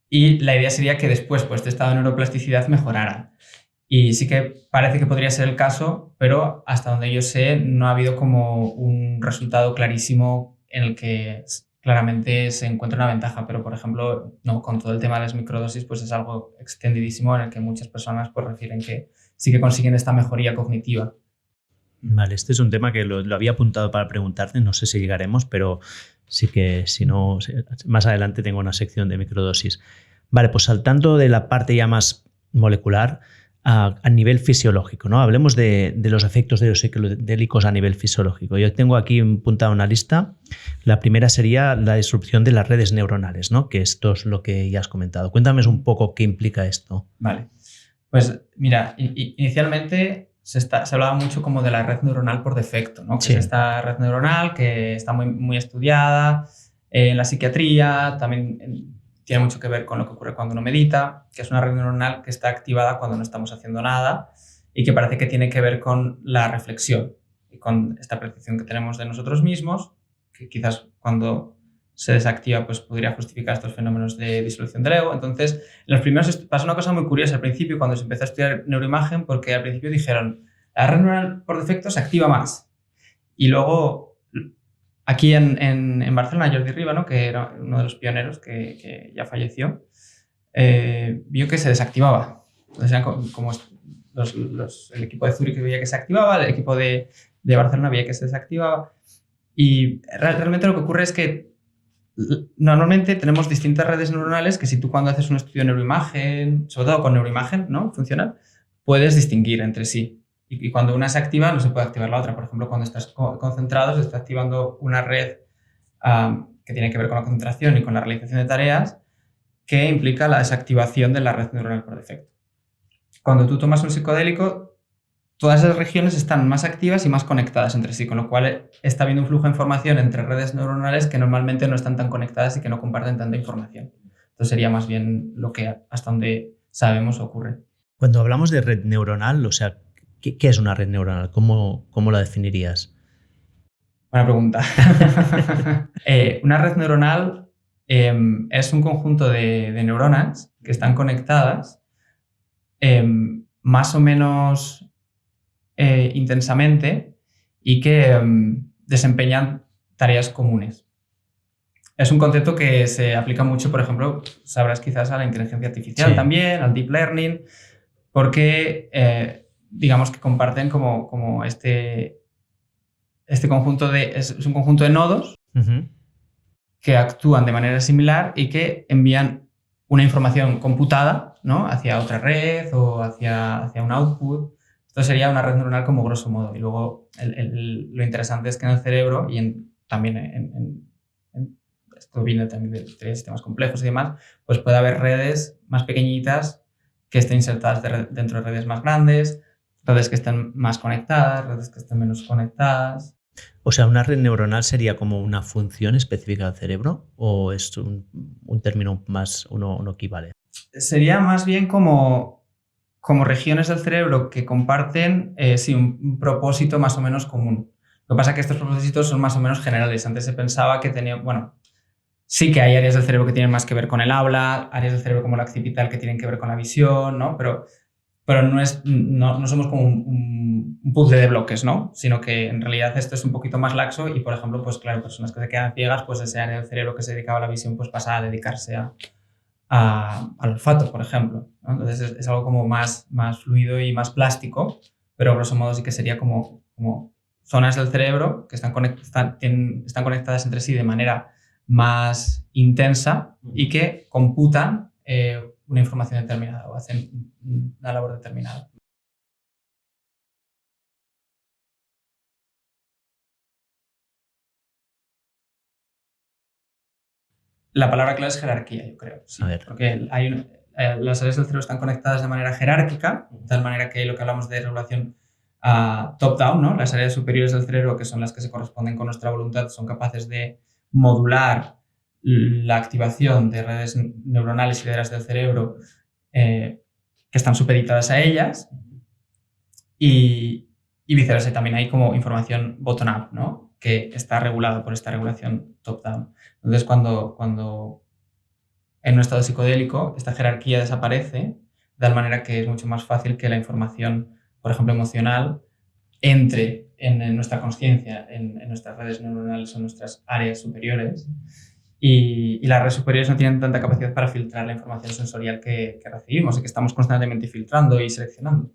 Y la idea sería que después, pues, este estado de neuroplasticidad mejorara. Y sí que parece que podría ser el caso, pero hasta donde yo sé no ha habido como un resultado clarísimo en el que claramente se encuentra una ventaja. Pero, por ejemplo, no, con todo el tema de las microdosis, pues es algo extendidísimo en el que muchas personas, pues, refieren que sí que consiguen esta mejoría cognitiva.
Vale, este es un tema que lo había apuntado para preguntarte, no sé si llegaremos, pero sí que si no, más adelante tengo una sección de microdosis. Vale, pues saltando de la parte ya más molecular, a nivel fisiológico, ¿no? Hablemos de los efectos de los psicodélicos a nivel fisiológico. Yo tengo aquí apuntada una lista. La primera sería la disrupción de las redes neuronales, ¿no? Que esto es lo que ya has comentado. Cuéntame un poco qué implica esto.
Vale. Pues mira, inicialmente se hablaba mucho como de la red neuronal por defecto, ¿no? Que
Sí.
es esta red neuronal que está muy estudiada en la psiquiatría, también tiene mucho que ver con lo que ocurre cuando uno medita, que es una red neuronal que está activada cuando no estamos haciendo nada y que parece que tiene que ver con la reflexión y con esta percepción que tenemos de nosotros mismos, que quizás cuando se desactiva pues podría justificar estos fenómenos de disolución del ego. Entonces, en los primeros pasó una cosa muy curiosa al principio cuando se empezó a estudiar neuroimagen, porque al principio dijeron la red neuronal por defecto se activa más. Y luego, aquí en Barcelona, Jordi Riba, ¿no? Que era uno de los pioneros que ya falleció, vio que se desactivaba. Entonces eran como el equipo de Zúrich veía que se activaba, el equipo de Barcelona veía que se desactivaba. Y realmente lo que ocurre es que normalmente tenemos distintas redes neuronales que si tú cuando haces un estudio de neuroimagen, sobre todo con neuroimagen, ¿no? Funcional, puedes distinguir entre sí. Y cuando una se activa, no se puede activar la otra. Por ejemplo, cuando estás concentrado, se está activando una red que tiene que ver con la concentración y con la realización de tareas, que implica la desactivación de la red neuronal por defecto. Cuando tú tomas un psicodélico, todas esas regiones están más activas y más conectadas entre sí, con lo cual está habiendo un flujo de información entre redes neuronales que normalmente no están tan conectadas y que no comparten tanta información. Entonces sería más bien lo que hasta donde sabemos ocurre.
Cuando hablamos de red neuronal, o sea, ¿qué es una red neuronal? ¿Cómo la definirías?
Buena pregunta. Una red neuronal es un conjunto de neuronas que están conectadas más o menos intensamente y que desempeñan tareas comunes. Es un concepto que se aplica mucho, por ejemplo, sabrás quizás a la inteligencia artificial, sí, también, al deep learning, porque digamos que comparten como este conjunto es un conjunto de nodos que actúan de manera similar y que envían una información computada, ¿no? Hacia otra red o hacia un output. Esto sería una red neuronal como grosso modo. Y luego lo interesante es que en el cerebro y también esto viene también de sistemas complejos y demás, pues puede haber redes más pequeñitas que estén insertadas dentro de redes más grandes, redes que estén más conectadas, redes que estén menos conectadas.
O sea, ¿una red neuronal sería como una función específica del cerebro o es un término más uno equivale?
Sería más bien como regiones del cerebro que comparten sí, un propósito más o menos común. Lo que pasa es que estos propósitos son más o menos generales. Antes se pensaba que sí que hay áreas del cerebro que tienen más que ver con el habla, áreas del cerebro como la occipital que tienen que ver con la visión, ¿no? Pero no somos como un puzzle de bloques, ¿no? Sino que en realidad esto es un poquito más laxo y, por ejemplo, pues claro, personas que se quedan ciegas, pues ese área del cerebro que se dedicaba a la visión pues pasa a dedicarse al olfato, por ejemplo, ¿no? Entonces es algo como más fluido y más plástico, pero grosso modo sí que sería como zonas del cerebro que están conectadas entre sí de manera más intensa y que computan una información determinada o hacen una labor determinada. La palabra clave es jerarquía, yo creo. Sí, porque las áreas del cerebro están conectadas de manera jerárquica, de tal manera que lo que hablamos de regulación top-down, ¿no? Las áreas superiores del cerebro, que son las que se corresponden con nuestra voluntad, son capaces de modular la activación de redes neuronales y de áreas del cerebro que están supeditadas a ellas y viceversa. También hay como información bottom-up, ¿no? Que está regulada por esta regulación top-down. Entonces, cuando en un estado psicodélico esta jerarquía desaparece, de tal manera que es mucho más fácil que la información, por ejemplo, emocional, entre en nuestra consciencia, en nuestras redes neuronales o en nuestras áreas superiores. Y las redes superiores no tienen tanta capacidad para filtrar la información sensorial que recibimos y que estamos constantemente filtrando y seleccionando.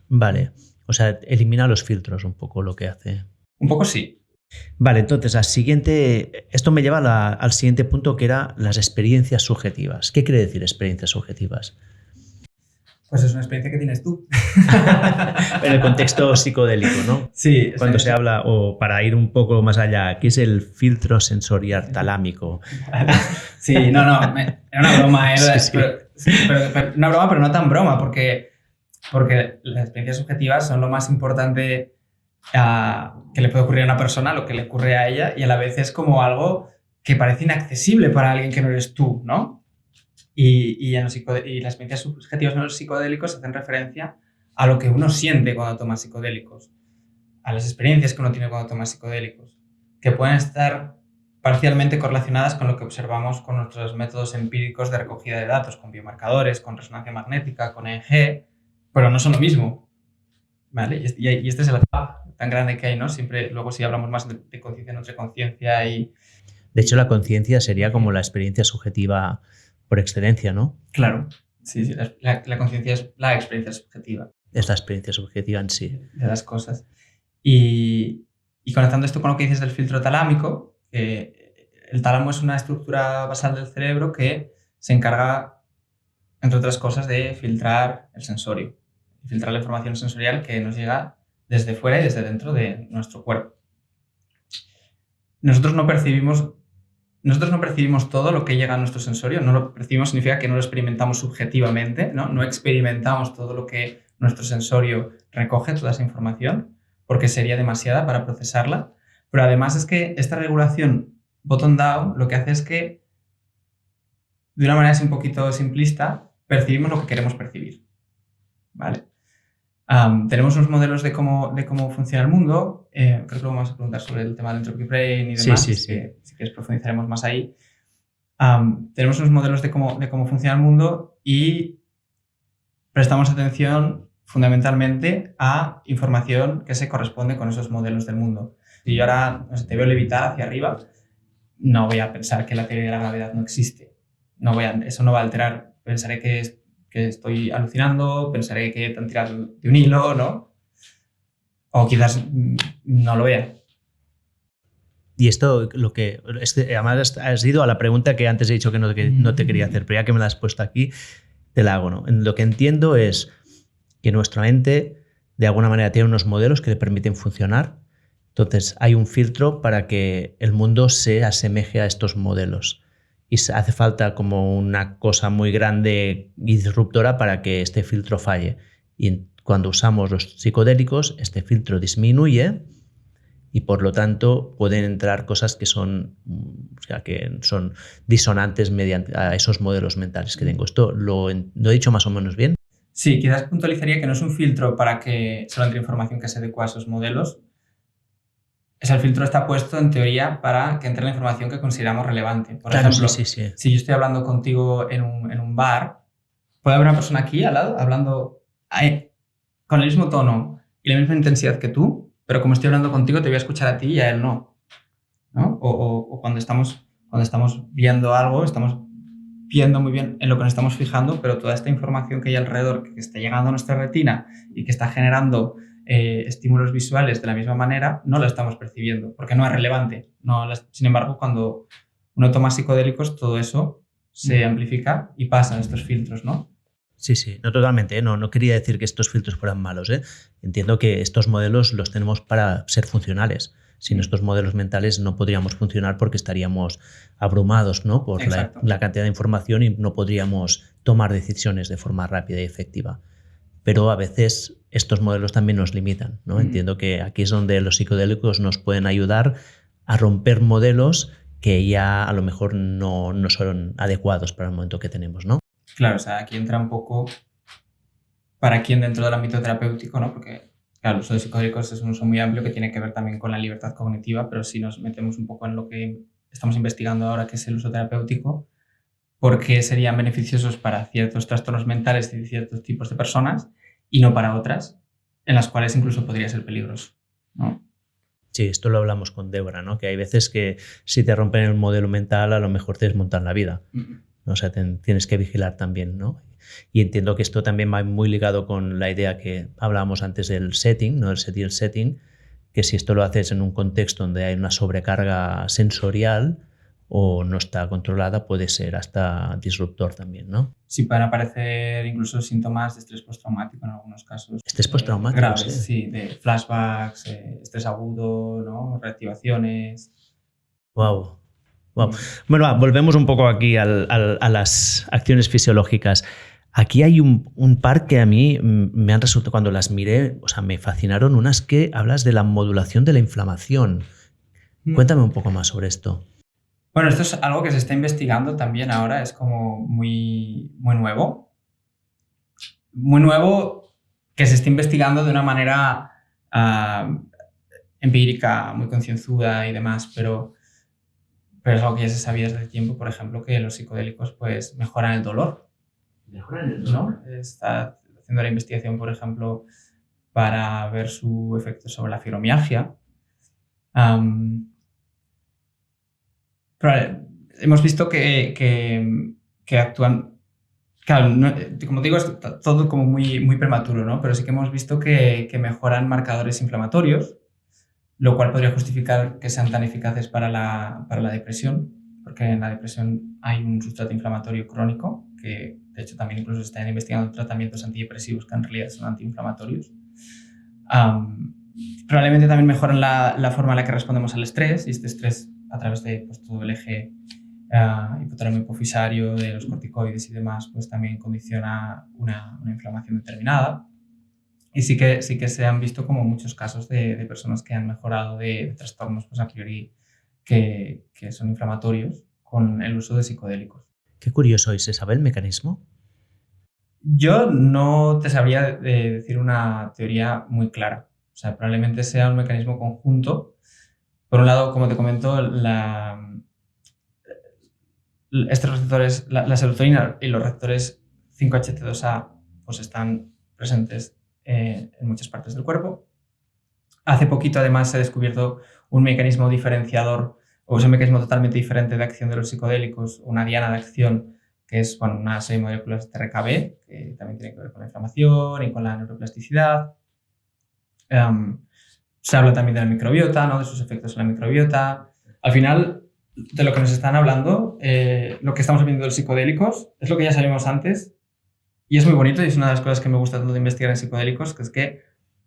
Vale, o sea, elimina los filtros un poco lo que hace.
Un poco sí.
Vale, entonces esto me lleva al siguiente punto, que era las experiencias subjetivas. ¿Qué quiere decir experiencias subjetivas?
Pues es una experiencia que tienes tú.
En el contexto psicodélico, ¿no?
Sí.
Cuando se habla, o para ir un poco más allá, ¿qué es el filtro sensorial talámico?
Sí, no, era una broma.
Sí.
Pero una broma, pero no tan broma, porque las experiencias subjetivas son lo más importante que le puede ocurrir a una persona, lo que le ocurre a ella, y a la vez es como algo que parece inaccesible para alguien que no eres tú, ¿no? Y las experiencias subjetivas en los psicodélicos hacen referencia a lo que uno siente cuando toma psicodélicos, a las experiencias que uno tiene cuando toma psicodélicos, que pueden estar parcialmente correlacionadas con lo que observamos con nuestros métodos empíricos de recogida de datos, con biomarcadores, con resonancia magnética, con EEG, pero no son lo mismo, ¿vale? Y este es el gap tan grande que hay, ¿no? Siempre, luego si hablamos más de conciencia, nuestra conciencia y...
De hecho, la conciencia sería como la experiencia subjetiva por excelencia, ¿no?
Claro, sí, la conciencia es la experiencia subjetiva.
Es la experiencia subjetiva en sí.
De las cosas. Y conectando esto con lo que dices del filtro talámico, el tálamo es una estructura basal del cerebro que se encarga, entre otras cosas, de filtrar el sensorio, filtrar la información sensorial que nos llega desde fuera y desde dentro de nuestro cuerpo. Nosotros no percibimos todo lo que llega a nuestro sensorio. No lo percibimos significa que no lo experimentamos subjetivamente, ¿no? No experimentamos todo lo que nuestro sensorio recoge, toda esa información, porque sería demasiada para procesarla. Pero además es que esta regulación bottom-down lo que hace es que, de una manera así un poquito simplista, percibimos lo que queremos percibir, ¿vale? Tenemos unos modelos de cómo funciona el mundo. Creo que luego vamos a preguntar sobre el tema del Entropic Brain y demás.
Sí.
Si quieres profundizaremos más ahí. Tenemos unos modelos de cómo funciona el mundo y prestamos atención fundamentalmente a información que se corresponde con esos modelos del mundo. Si yo ahora te veo levitar hacia arriba, no voy a pensar que la teoría de la gravedad no existe. Eso no va a alterar. Pensaré que estoy alucinando, pensaré que te han tirado de un hilo, ¿no? O quizás no lo vea.
Y esto, además has ido a la pregunta que antes he dicho que no te quería hacer, pero ya que me la has puesto aquí, te la hago, ¿no? Lo que entiendo es que nuestra mente, de alguna manera, tiene unos modelos que le permiten funcionar. Entonces, hay un filtro para que el mundo se asemeje a estos modelos. Y hace falta como una cosa muy grande y disruptora para que este filtro falle. Y cuando usamos los psicodélicos, este filtro disminuye y por lo tanto pueden entrar cosas que son disonantes mediante a esos modelos mentales que tengo. ¿Esto lo he dicho más o menos bien?
Sí, quizás puntualizaría que no es un filtro para que solo entre información que se adecua a esos modelos. El filtro está puesto, en teoría, para que entre la información que consideramos relevante. Por ejemplo,
sí.
Si yo estoy hablando contigo en un bar, puede haber una persona aquí al lado hablando con el mismo tono y la misma intensidad que tú, pero como estoy hablando contigo te voy a escuchar a ti y a él no. O cuando estamos viendo algo, estamos viendo muy bien en lo que nos estamos fijando, pero toda esta información que hay alrededor, que está llegando a nuestra retina y que está generando estímulos visuales de la misma manera, no lo estamos percibiendo, porque no es relevante. Sin embargo, cuando uno toma psicodélicos, todo eso se amplifica y pasan estos filtros, ¿no?
Sí, no totalmente. No quería decir que estos filtros fueran malos. Entiendo que estos modelos los tenemos para ser funcionales. Sin estos modelos mentales no podríamos funcionar porque estaríamos abrumados, ¿no? Por la cantidad de información y no podríamos tomar decisiones de forma rápida y efectiva. Pero a veces estos modelos también nos limitan, ¿no? Entiendo que aquí es donde los psicodélicos nos pueden ayudar a romper modelos que ya a lo mejor no son adecuados para el momento que tenemos, ¿no?
Claro, o sea, aquí entra un poco para quién dentro del ámbito terapéutico, ¿no? Porque, claro, el uso de psicodélicos es un uso muy amplio que tiene que ver también con la libertad cognitiva, pero si nos metemos un poco en lo que estamos investigando ahora, que es el uso terapéutico, ¿por qué serían beneficiosos para ciertos trastornos mentales de ciertos tipos de personas y no para otras, en las cuales incluso podría ser peligroso, ¿no?
Sí, esto lo hablamos con Débora, ¿no? Que hay veces que si te rompen el modelo mental, a lo mejor te desmontan la vida. O sea, tienes que vigilar también, ¿no? Y entiendo que esto también va muy ligado con la idea que hablábamos antes del setting, ¿no? El setting, que si esto lo haces en un contexto donde hay una sobrecarga sensorial o no está controlada, puede ser hasta disruptor también, ¿no?
Sí, pueden aparecer incluso síntomas de estrés postraumático en algunos casos.
Estrés postraumático,
graves, sí, de flashbacks, estrés agudo, ¿no? Reactivaciones.
Wow. Wow. Bueno, volvemos un poco aquí a las acciones fisiológicas. Aquí hay un par que a mí me han resultado, cuando las miré, o sea, me fascinaron. Unas que hablas de la modulación de la inflamación. Cuéntame un poco más sobre esto.
Bueno, esto es algo que se está investigando también ahora, es como muy, muy nuevo. Muy nuevo que se está investigando de una manera empírica, muy concienzuda y demás, pero es algo que ya se sabía desde tiempo, por ejemplo, que los psicodélicos pues, mejoran el dolor.
¿Mejoran el dolor?
¿No? Está haciendo la investigación, por ejemplo, para ver su efecto sobre la fibromialgia. Pero hemos visto que actúan... Claro, como digo, es todo como muy, muy prematuro, ¿no? Pero sí que hemos visto que mejoran marcadores inflamatorios, lo cual podría justificar que sean tan eficaces para la depresión, porque en la depresión hay un sustrato inflamatorio crónico, que de hecho también incluso se están investigando tratamientos antidepresivos que en realidad son antiinflamatorios. Probablemente también mejoran la forma en la que respondemos al estrés, y este estrés a través de pues, todo el eje hipotálamo hipofisario, de los corticoides y demás, pues también condiciona una inflamación determinada. Y sí que se han visto como muchos casos de personas que han mejorado de trastornos pues, a priori que son inflamatorios con el uso de psicodélicos.
Qué curioso, ¿y se sabe el mecanismo?
Yo no te sabría decir una teoría muy clara. O sea, probablemente sea un mecanismo conjunto. Por un lado, como te comento, estos receptores, la serotonina y los receptores 5-HT2A pues están presentes en muchas partes del cuerpo. Hace poquito, además, se ha descubierto un mecanismo diferenciador o un mecanismo totalmente diferente de acción de los psicodélicos, una diana de acción, que es bueno, una serie de moléculas TRKB, que también tiene que ver con la inflamación y con la neuroplasticidad. Se habla también de la microbiota, ¿no? De sus efectos en la microbiota. Al final, de lo que nos están hablando, lo que estamos viendo de los psicodélicos es lo que ya sabíamos antes y es muy bonito y es una de las cosas que me gusta tanto de investigar en psicodélicos, que es que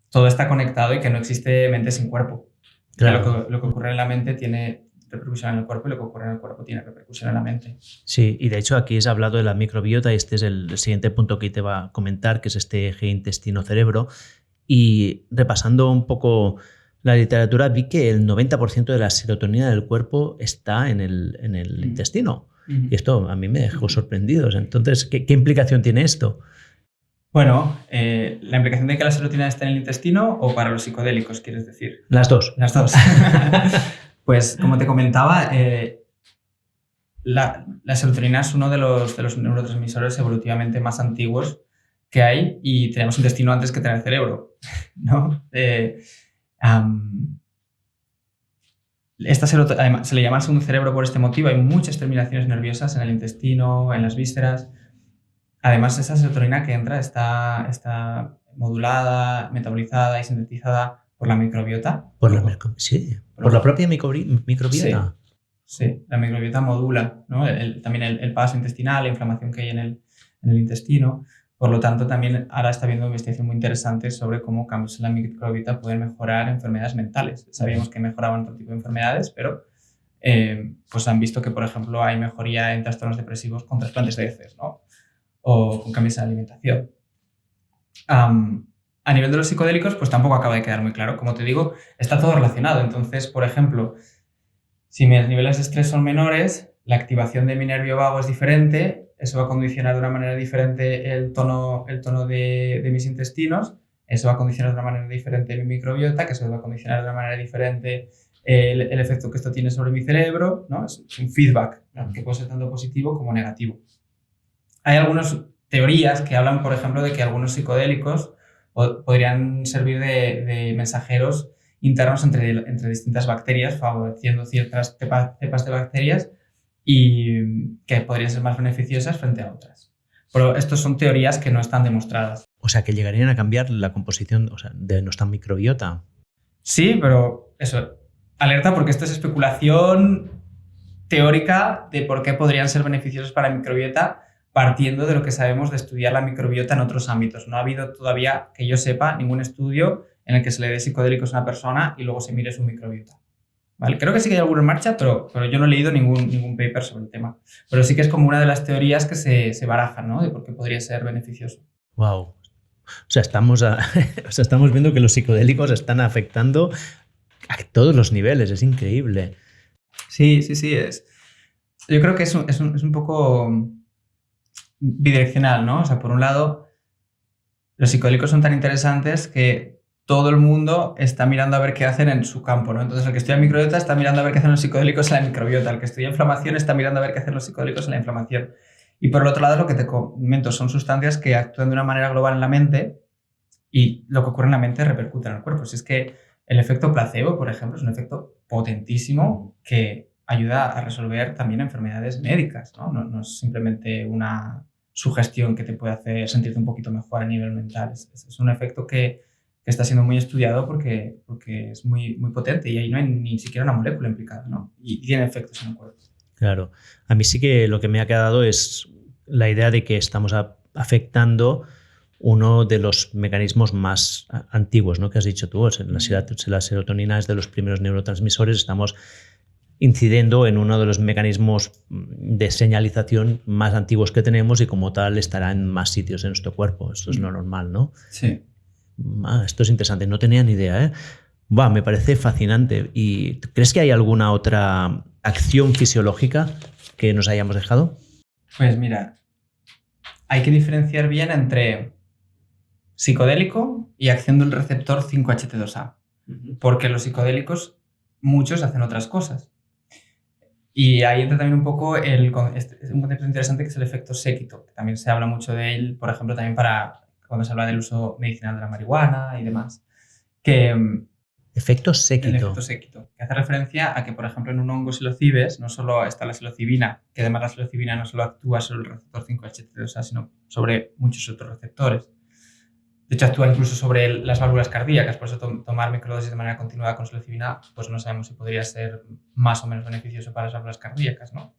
todo está conectado y que no existe mente sin cuerpo. Claro. Lo que ocurre en la mente tiene repercusión en el cuerpo y lo que ocurre en el cuerpo tiene repercusión en la mente.
Sí, y de hecho aquí has hablado de la microbiota y este es el siguiente punto que te va a comentar, que es este eje intestino-cerebro. Y repasando un poco la literatura, vi que el 90% de la serotonina del cuerpo está en el intestino. Y esto a mí me dejó sorprendido. Entonces, ¿qué implicación tiene esto?
Bueno, la implicación de que la serotonina esté en el intestino o para los psicodélicos, ¿quieres decir?
Las dos.
Las dos. Pues, como te comentaba, la serotonina es uno de los neurotransmisores evolutivamente más antiguos que hay y tenemos intestino antes que tener cerebro, ¿no? Esta serotonina, se le llama el segundo cerebro por este motivo. Hay muchas terminaciones nerviosas en el intestino, en las vísceras. Además, esa serotonina que entra está modulada, metabolizada y sintetizada por la microbiota.
Por la propia microbiota.
Sí, la microbiota modula, ¿no? También el paso intestinal, la inflamación que hay en el intestino. Por lo tanto, también ahora está habiendo investigación muy interesante sobre cómo cambios en la microbiota pueden mejorar enfermedades mentales. Sabíamos que mejoraban otro tipo de enfermedades, pero pues han visto que, por ejemplo, hay mejoría en trastornos depresivos con trasplantes de heces, ¿no? O con cambios en la alimentación. A nivel de los psicodélicos, pues tampoco acaba de quedar muy claro. Como te digo, está todo relacionado. Entonces, por ejemplo, si mis niveles de estrés son menores, la activación de mi nervio vago es diferente. Eso va a condicionar de una manera diferente el tono de mis intestinos. Eso va a condicionar de una manera diferente mi microbiota, que eso va a condicionar de una manera diferente el efecto que esto tiene sobre mi cerebro, ¿no? Es un feedback, ¿no? Que puede ser tanto positivo como negativo. Hay algunas teorías que hablan, por ejemplo, de que algunos psicodélicos podrían servir de mensajeros internos entre distintas bacterias, favoreciendo ciertas cepas de bacterias y que podrían ser más beneficiosas frente a otras. Pero estas son teorías que no están demostradas.
O sea, que llegarían a cambiar la composición, o sea, de nuestra microbiota.
Sí, pero eso, alerta porque esto es especulación teórica de por qué podrían ser beneficiosos para la microbiota, partiendo de lo que sabemos de estudiar la microbiota en otros ámbitos. No ha habido todavía, que yo sepa, ningún estudio en el que se le dé psicodélicos a una persona y luego se mire su microbiota. ¿Vale? Creo que sí que hay alguno en marcha, pero yo no he leído ningún paper sobre el tema. Pero sí que es como una de las teorías que se barajan, ¿no? De por qué podría ser beneficioso.
Wow. O sea, estamos viendo que los psicodélicos están afectando a todos los niveles. Es increíble.
Sí. Yo creo que es un poco bidireccional, ¿no? O sea, por un lado, los psicodélicos son tan interesantes que todo el mundo está mirando a ver qué hacen en su campo, ¿no? Entonces, el que estudia microbiota está mirando a ver qué hacen los psicodélicos en la microbiota. El que estudia inflamación está mirando a ver qué hacen los psicodélicos en la inflamación. Y por el otro lado, lo que te comento son sustancias que actúan de una manera global en la mente y lo que ocurre en la mente repercute en el cuerpo. Si es que el efecto placebo, por ejemplo, es un efecto potentísimo que ayuda a resolver también enfermedades médicas, ¿no? No es simplemente una sugestión que te puede hacer sentirte un poquito mejor a nivel mental. Es un efecto que está siendo muy estudiado porque es muy, muy potente y ahí no hay ni siquiera una molécula implicada, ¿no? Y tiene efectos en el cuerpo.
Claro. A mí sí que lo que me ha quedado es la idea de que estamos afectando uno de los mecanismos más antiguos, ¿no? Que has dicho tú. La serotonina es de los primeros neurotransmisores. Estamos incidiendo en uno de los mecanismos de señalización más antiguos que tenemos y como tal estará en más sitios en nuestro cuerpo. Esto es lo normal, ¿no?
Sí.
Esto es interesante. No tenía ni idea, ¿eh? Me parece fascinante. ¿Y crees que hay alguna otra acción fisiológica que nos hayamos dejado?
Pues mira, hay que diferenciar bien entre psicodélico y acción del receptor 5-HT2A. Porque los psicodélicos, muchos hacen otras cosas. Y ahí entra también un poco un concepto interesante que es el efecto séquito. Que también se habla mucho de él, por ejemplo, también para cuando se habla del uso medicinal de la marihuana y demás.
Efecto séquito.
El efecto séquito, que hace referencia a que, por ejemplo, en un hongo psilocibes no solo está la psilocibina, que además la psilocibina no solo actúa sobre el receptor 5-HT2A, sino sobre muchos otros receptores. De hecho, actúa incluso sobre las válvulas cardíacas, por eso tomar microdosis de manera continuada con psilocibina, pues no sabemos si podría ser más o menos beneficioso para las válvulas cardíacas, ¿no?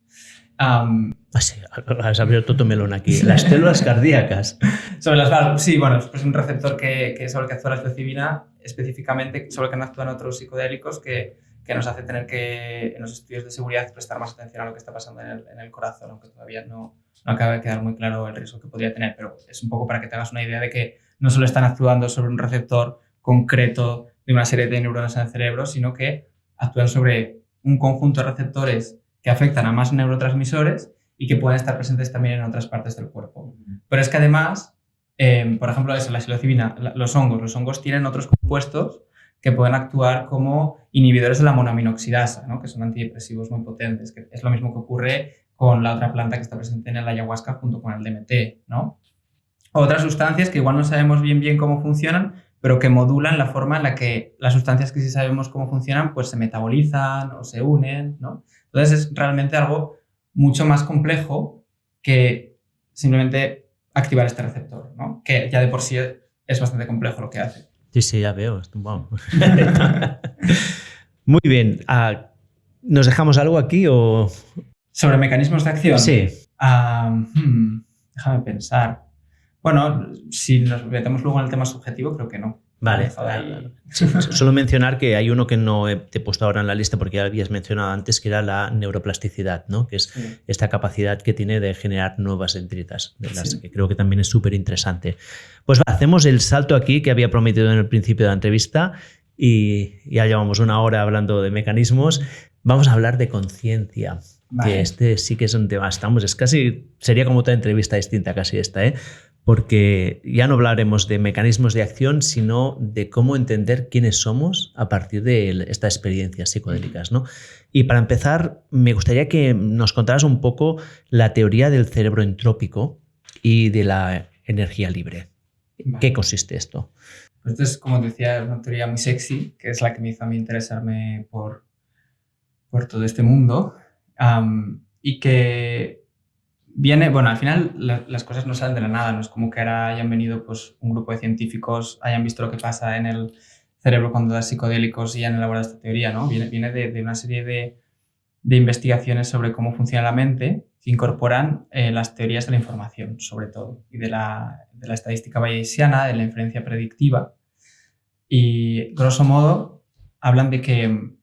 Sí, has abierto tu melón aquí. Las células cardíacas.
Sobre las válvulas, sí, bueno, es un receptor que sobre el que actúa la psilocibina, específicamente sobre el que no actúan otros psicodélicos que nos hace tener que, en los estudios de seguridad, prestar más atención a lo que está pasando en el corazón, aunque todavía no acaba de quedar muy claro el riesgo que podría tener, pero es un poco para que te hagas una idea de que no solo están actuando sobre un receptor concreto de una serie de neuronas en el cerebro, sino que actúan sobre un conjunto de receptores que afectan a más neurotransmisores y que pueden estar presentes también en otras partes del cuerpo. Pero es que además, por ejemplo, la psilocibina, los hongos tienen otros compuestos que pueden actuar como inhibidores de la monoaminoxidasa, ¿no? Que son antidepresivos muy potentes, que es lo mismo que ocurre con la otra planta que está presente en el ayahuasca junto con el DMT, ¿no? Otras sustancias que igual no sabemos bien cómo funcionan, pero que modulan la forma en la que las sustancias que sí sabemos cómo funcionan pues se metabolizan o se unen, ¿no? Entonces es realmente algo mucho más complejo que simplemente activar este receptor, ¿no? Que ya de por sí es bastante complejo lo que hace.
Sí, ya veo. Wow. Muy bien. ¿Nos dejamos algo aquí o...?
¿Sobre mecanismos de acción?
Sí.
Déjame pensar. Bueno, si nos metemos luego en el tema subjetivo, creo que no.
Vale. Sí, solo mencionar que hay uno que no te he puesto ahora en la lista porque ya habías mencionado antes, que era la neuroplasticidad, ¿no? Que es esta capacidad que tiene de generar nuevas dendritas, de las que creo que también es súper interesante. Pues hacemos el salto aquí que había prometido en el principio de la entrevista y ya llevamos una hora hablando de mecanismos. Vamos a hablar de conciencia. Vale. Que este sí que es un tema, sería como otra entrevista distinta casi esta, ¿eh? Porque ya no hablaremos de mecanismos de acción, sino de cómo entender quiénes somos a partir de estas experiencias psicodélicas, ¿no? Y para empezar, me gustaría que nos contaras un poco la teoría del cerebro entrópico y de la energía libre. Vale. ¿Qué consiste esto?
Pues esto es, como decía, una teoría muy sexy, que es la que me hizo a mí interesarme por todo este mundo, y que viene, bueno, al final las cosas no salen de la nada, no es como que ahora hayan venido pues, un grupo de científicos, hayan visto lo que pasa en el cerebro cuando das psicodélicos y han elaborado esta teoría, ¿no? Viene de una serie de investigaciones sobre cómo funciona la mente que incorporan las teorías de la información, sobre todo, y de la estadística bayesiana, de la inferencia predictiva. Y, grosso modo, hablan de que en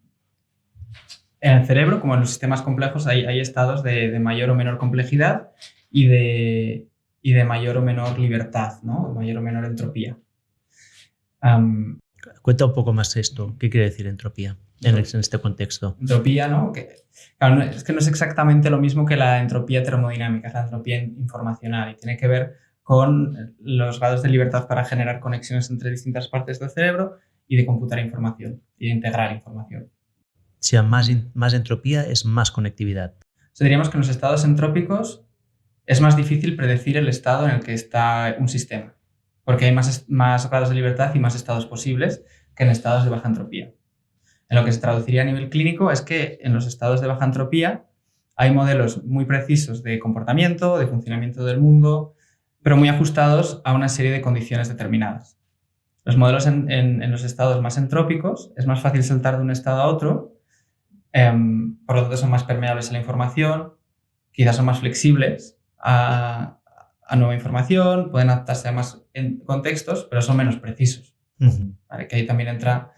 el cerebro, como en los sistemas complejos, hay estados de mayor o menor complejidad y de mayor o menor libertad, ¿no? Mayor o menor entropía.
Cuenta un poco más esto. ¿Qué quiere decir entropía en este contexto?
Entropía, ¿no? Claro, es que no es exactamente lo mismo que la entropía termodinámica, es la entropía informacional y tiene que ver con los grados de libertad para generar conexiones entre distintas partes del cerebro y de computar información y de integrar información.
Si hay más entropía es más conectividad.
O sea, diríamos que en los estados entrópicos es más difícil predecir el estado en el que está un sistema, porque hay más grados de libertad y más estados posibles que en estados de baja entropía. En lo que se traduciría a nivel clínico es que en los estados de baja entropía hay modelos muy precisos de comportamiento, de funcionamiento del mundo, pero muy ajustados a una serie de condiciones determinadas. Los modelos en los estados más entrópicos es más fácil saltar de un estado a otro, por lo tanto son más permeables a la información, quizás son más flexibles a nueva información, pueden adaptarse a más contextos, pero son menos precisos. ¿Vale? Que ahí también entra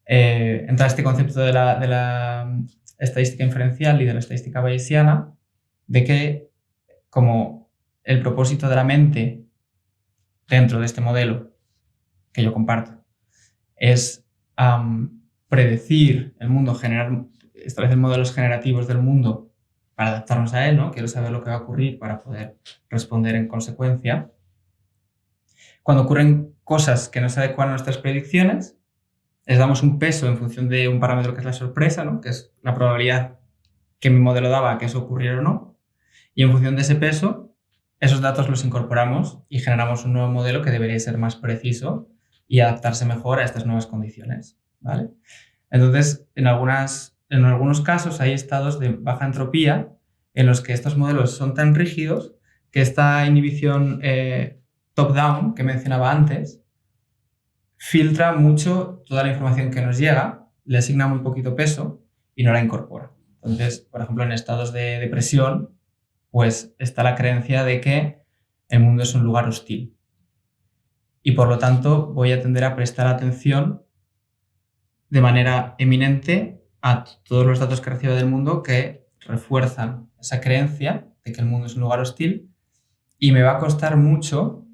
este concepto de la estadística inferencial y de la estadística bayesiana, de que como el propósito de la mente dentro de este modelo que yo comparto es predecir el mundo, establecer modelos generativos del mundo para adaptarnos a él, ¿no? Quiero saber lo que va a ocurrir para poder responder en consecuencia. Cuando ocurren cosas que no se adecuan a nuestras predicciones, les damos un peso en función de un parámetro que es la sorpresa, ¿no? Que es la probabilidad que mi modelo daba a que eso ocurriera o no. Y en función de ese peso, esos datos los incorporamos y generamos un nuevo modelo que debería ser más preciso y adaptarse mejor a estas nuevas condiciones, ¿vale? Entonces, en algunos casos hay estados de baja entropía en los que estos modelos son tan rígidos que esta inhibición top-down que mencionaba antes filtra mucho toda la información que nos llega, le asigna muy poquito peso y no la incorpora. Entonces, por ejemplo, en estados de depresión, pues está la creencia de que el mundo es un lugar hostil. Y por lo tanto voy a tender a prestar atención de manera eminente a todos los datos que recibo del mundo que refuerzan esa creencia de que el mundo es un lugar hostil y me va a costar mucho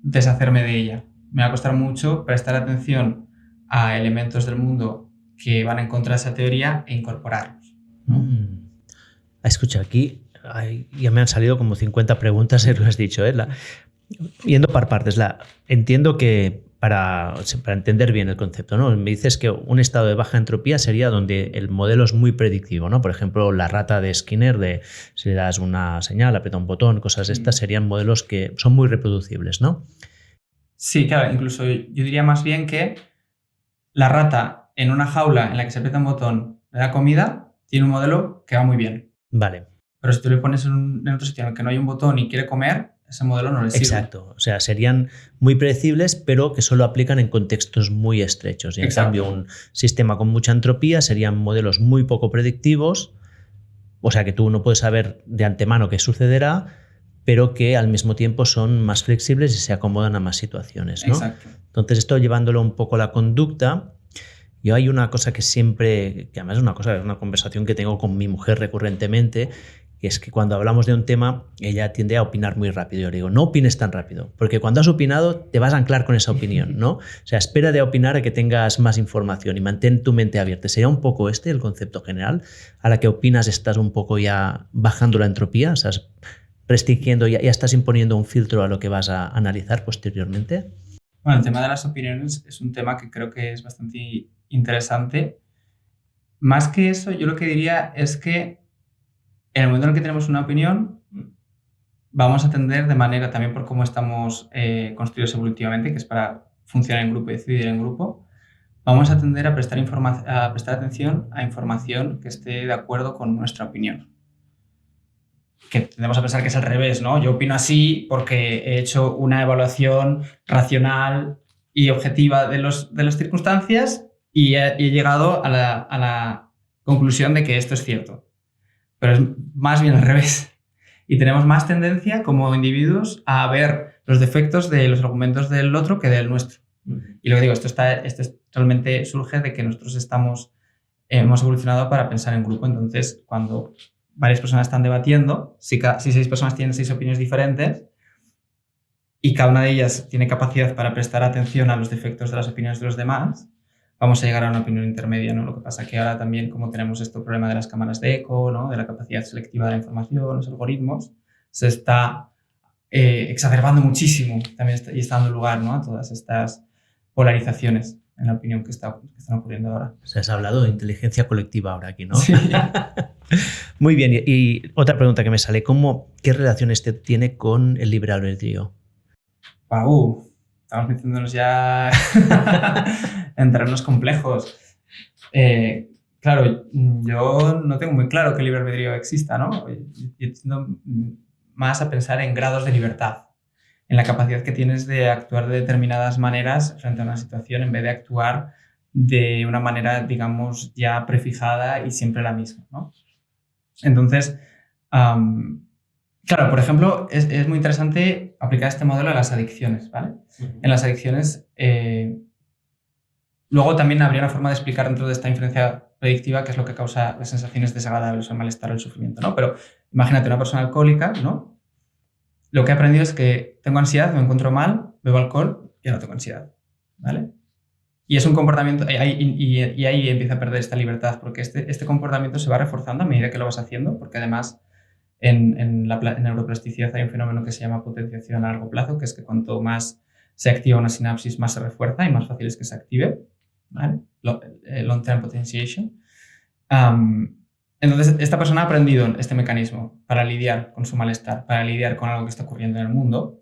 deshacerme de ella. Me va a costar mucho prestar atención a elementos del mundo que van en contra de esa teoría e incorporarlos.
Escucha, aquí ya me han salido como 50 preguntas, lo has dicho, ¿eh? Yendo por partes, entiendo que para entender bien el concepto, ¿no? Me dices que un estado de baja entropía sería donde el modelo es muy predictivo, ¿no? Por ejemplo, la rata de Skinner, si le das una señal, aprieta un botón, cosas de estas, serían modelos que son muy reproducibles, ¿no?
Sí, claro, incluso yo diría más bien que la rata en una jaula en la que se aprieta un botón, le da comida, tiene un modelo que va muy bien.
Vale.
Pero si tú le pones en otro sitio en el que no hay un botón y quiere comer, ese modelo no le sirve.
Exacto. O sea, serían muy predecibles, pero que solo aplican en contextos muy estrechos. Y en cambio, un sistema con mucha entropía serían modelos muy poco predictivos, o sea, que tú no puedes saber de antemano qué sucederá, pero que al mismo tiempo son más flexibles y se acomodan a más situaciones, ¿no?
Exacto.
Entonces, esto llevándolo un poco a la conducta, yo hay una cosa que además es una conversación que tengo con mi mujer recurrentemente, que es que cuando hablamos de un tema, ella tiende a opinar muy rápido. Yo le digo, no opines tan rápido, porque cuando has opinado te vas a anclar con esa opinión, ¿no? O sea, espera de opinar a que tengas más información y mantén tu mente abierta. ¿Sería un poco el concepto general? A la que opinas estás un poco ya bajando la entropía, o sea, restringiendo, ya estás imponiendo un filtro a lo que vas a analizar posteriormente.
Bueno, el tema de las opiniones es un tema que creo que es bastante interesante. Más que eso, yo lo que diría es que en el momento en el que tenemos una opinión, vamos a tender de manera, también por cómo estamos construidos evolutivamente, que es para funcionar en grupo y decidir en grupo, vamos a tender a prestar atención a información que esté de acuerdo con nuestra opinión. Que tendemos a pensar que es al revés, ¿no? Yo opino así porque he hecho una evaluación racional y objetiva de las circunstancias y he llegado a conclusión de que esto es cierto. Pero es más bien al revés. Y tenemos más tendencia como individuos a ver los defectos de los argumentos del otro que del nuestro. Y lo que digo, esto realmente surge de que nosotros hemos evolucionado para pensar en grupo. Entonces, cuando varias personas están debatiendo, si 6 personas tienen 6 opiniones diferentes y cada una de ellas tiene capacidad para prestar atención a los defectos de las opiniones de los demás, vamos a llegar a una opinión intermedia, ¿no? Lo que pasa que ahora también, como tenemos este problema de las cámaras de eco, ¿no? De la capacidad selectiva de la información, los algoritmos, se está exacerbando muchísimo también y está dando lugar, ¿no? A todas estas polarizaciones en la opinión que están ocurriendo ahora.
O sea, has hablado de inteligencia colectiva ahora aquí, ¿no?
Sí.
Muy bien. Y otra pregunta que me sale, ¿qué relación tiene con el libre albedrío?
Estamos metiéndonos ya en terrenos complejos. Claro, yo no tengo muy claro que el libre albedrío exista, ¿no? Yo tiendo más a pensar en grados de libertad, en la capacidad que tienes de actuar de determinadas maneras frente a una situación en vez de actuar de una manera, digamos, ya prefijada y siempre la misma, ¿no? Entonces, claro, por ejemplo, es muy interesante aplicar este modelo a las adicciones, ¿vale? En las adicciones, luego también habría una forma de explicar dentro de esta inferencia predictiva qué es lo que causa las sensaciones desagradables, el malestar o el sufrimiento, ¿no? Pero imagínate una persona alcohólica, ¿no? Lo que he aprendido es que tengo ansiedad, me encuentro mal, bebo alcohol y ya no tengo ansiedad, ¿vale? Y es un comportamiento, y ahí empieza a perder esta libertad, porque este comportamiento se va reforzando a medida que lo vas haciendo, porque además en neuroplasticidad hay un fenómeno que se llama potenciación a largo plazo, que es que cuanto más se activa una sinapsis, más se refuerza y más fácil es que se active, ¿vale? Long-term potentiation. Entonces, esta persona ha aprendido este mecanismo para lidiar con su malestar, para lidiar con algo que está ocurriendo en el mundo,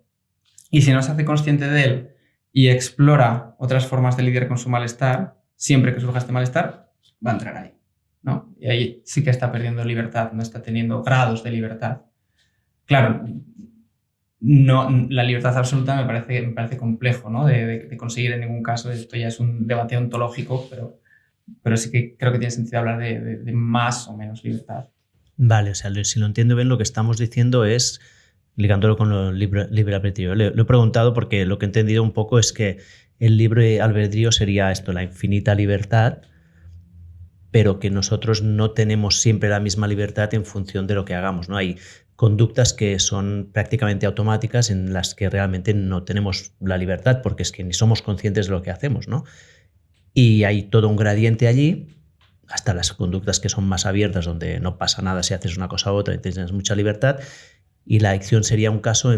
y si no se hace consciente de él y explora otras formas de lidiar con su malestar, siempre que surja este malestar, va a entrar ahí, ¿no? Y ahí sí que está perdiendo libertad, no está teniendo grados de libertad. Claro, no, la libertad absoluta me parece complejo, ¿no? de conseguir en ningún caso. Esto ya es un debate ontológico, pero sí que creo que tiene sentido hablar de más o menos libertad.
Vale, o sea, si lo entiendo bien, lo que estamos diciendo es, ligándolo con lo libre albedrío. Lo he preguntado porque lo que he entendido un poco es que el libre albedrío sería esto, la infinita libertad, pero que nosotros no tenemos siempre la misma libertad en función de lo que hagamos, ¿no? Hay conductas que son prácticamente automáticas en las que realmente no tenemos la libertad porque es que ni somos conscientes de lo que hacemos, ¿no? Y hay todo un gradiente allí, hasta las conductas que son más abiertas, donde no pasa nada si haces una cosa u otra y tienes mucha libertad. Y la adicción sería un caso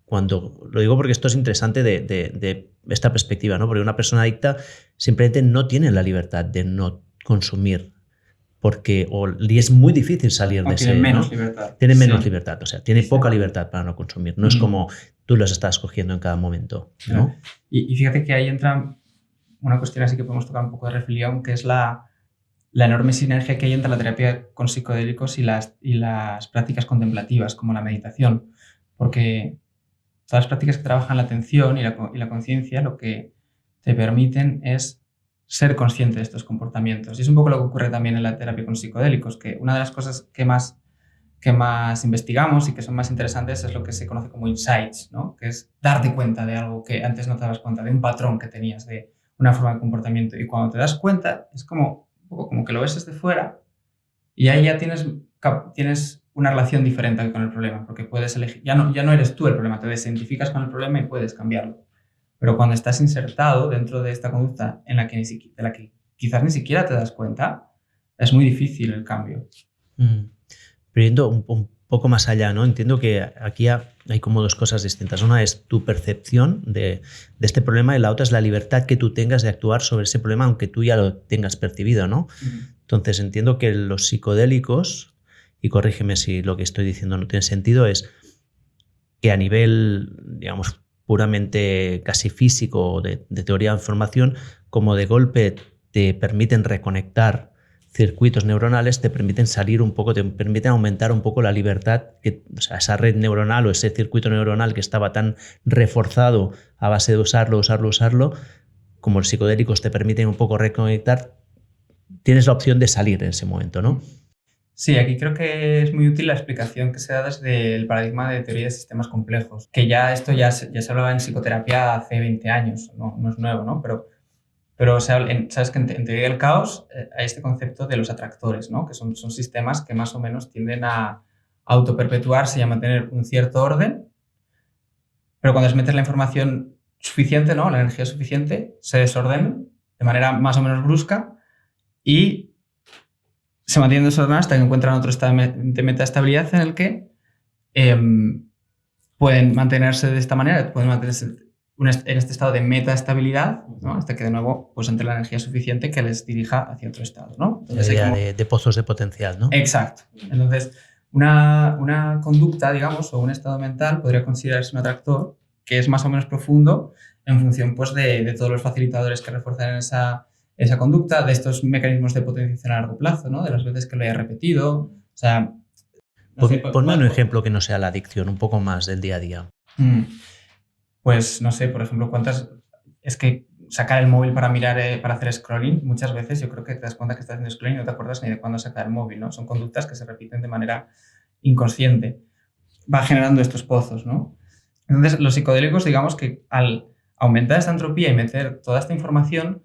cuando, lo digo porque esto es interesante de esta perspectiva, ¿no? Porque una persona adicta simplemente no tiene la libertad de no consumir, y es muy difícil salir de ese,
tiene menos,
¿no?
libertad.
Tiene menos libertad, o sea, tiene poca libertad para no consumir. No es como tú los estás cogiendo en cada momento, ¿no?
Y fíjate que ahí entra una cuestión así que podemos tocar un poco de reflexión, que es la enorme sinergia que hay entre la terapia con psicodélicos y las prácticas contemplativas, como la meditación. Porque todas las prácticas que trabajan la atención y la conciencia lo que te permiten es ser consciente de estos comportamientos. Y es un poco lo que ocurre también en la terapia con psicodélicos, que una de las cosas que más investigamos y que son más interesantes es lo que se conoce como insights, ¿no? Que es darte cuenta de algo que antes no te dabas cuenta, de un patrón que tenías, de una forma de comportamiento. Y cuando te das cuenta, es como que lo ves desde fuera y ahí ya tienes una relación diferente con el problema, porque puedes elegir, ya no eres tú el problema, te desidentificas con el problema y puedes cambiarlo. Pero cuando estás insertado dentro de esta conducta de la que quizás ni siquiera te das cuenta, es muy difícil el cambio.
Pero yendo un poco más allá, ¿no? Entiendo que aquí hay como dos cosas distintas. Una es tu percepción de este problema y la otra es la libertad que tú tengas de actuar sobre ese problema, aunque tú ya lo tengas percibido, ¿no? Entonces entiendo que los psicodélicos, y corrígeme si lo que estoy diciendo no tiene sentido, es que a nivel, digamos, puramente casi físico, de teoría de información, como de golpe te permiten reconectar circuitos neuronales, te permiten salir un poco, te permiten aumentar un poco la libertad, o sea, esa red neuronal o ese circuito neuronal que estaba tan reforzado a base de usarlo, como los psicodélicos te permiten un poco reconectar, tienes la opción de salir en ese momento, ¿no?
Sí, aquí creo que es muy útil la explicación que se da desde el paradigma de teoría de sistemas complejos, que ya esto ya se hablaba en psicoterapia hace 20 años, no es nuevo, ¿no? Pero sabes que en teoría del caos hay este concepto de los atractores, ¿no? Que son sistemas que más o menos tienden a autoperpetuarse y a mantener un cierto orden, pero cuando les metes la información suficiente, ¿no? La energía suficiente, se desordenan de manera más o menos brusca y se mantienen desordenados hasta que encuentran otro estado de metaestabilidad en el que pueden mantenerse de esta manera, pueden mantenerse en este estado de metaestabilidad, ¿no? Hasta que de nuevo pues entre la energía suficiente que les dirija hacia otro estado, ¿no?
La idea de pozos de potencial, ¿no?
Exacto. Entonces, una conducta, digamos, o un estado mental podría considerarse un atractor que es más o menos profundo en función pues, de todos los facilitadores que refuerzan esa conducta, de estos mecanismos de potenciación a largo plazo, ¿no? De las veces que lo haya repetido. O sea,
ponme un ejemplo que no sea la adicción, un poco más del día a día.
Pues no sé, por ejemplo, es que sacar el móvil para mirar, para hacer scrolling, muchas veces yo creo que te das cuenta que estás haciendo scrolling y no te acuerdas ni de cuándo sacar el móvil, ¿no? Son conductas que se repiten de manera inconsciente. Va generando estos pozos, ¿no? Entonces, los psicodélicos, digamos que al aumentar esta entropía y meter toda esta información,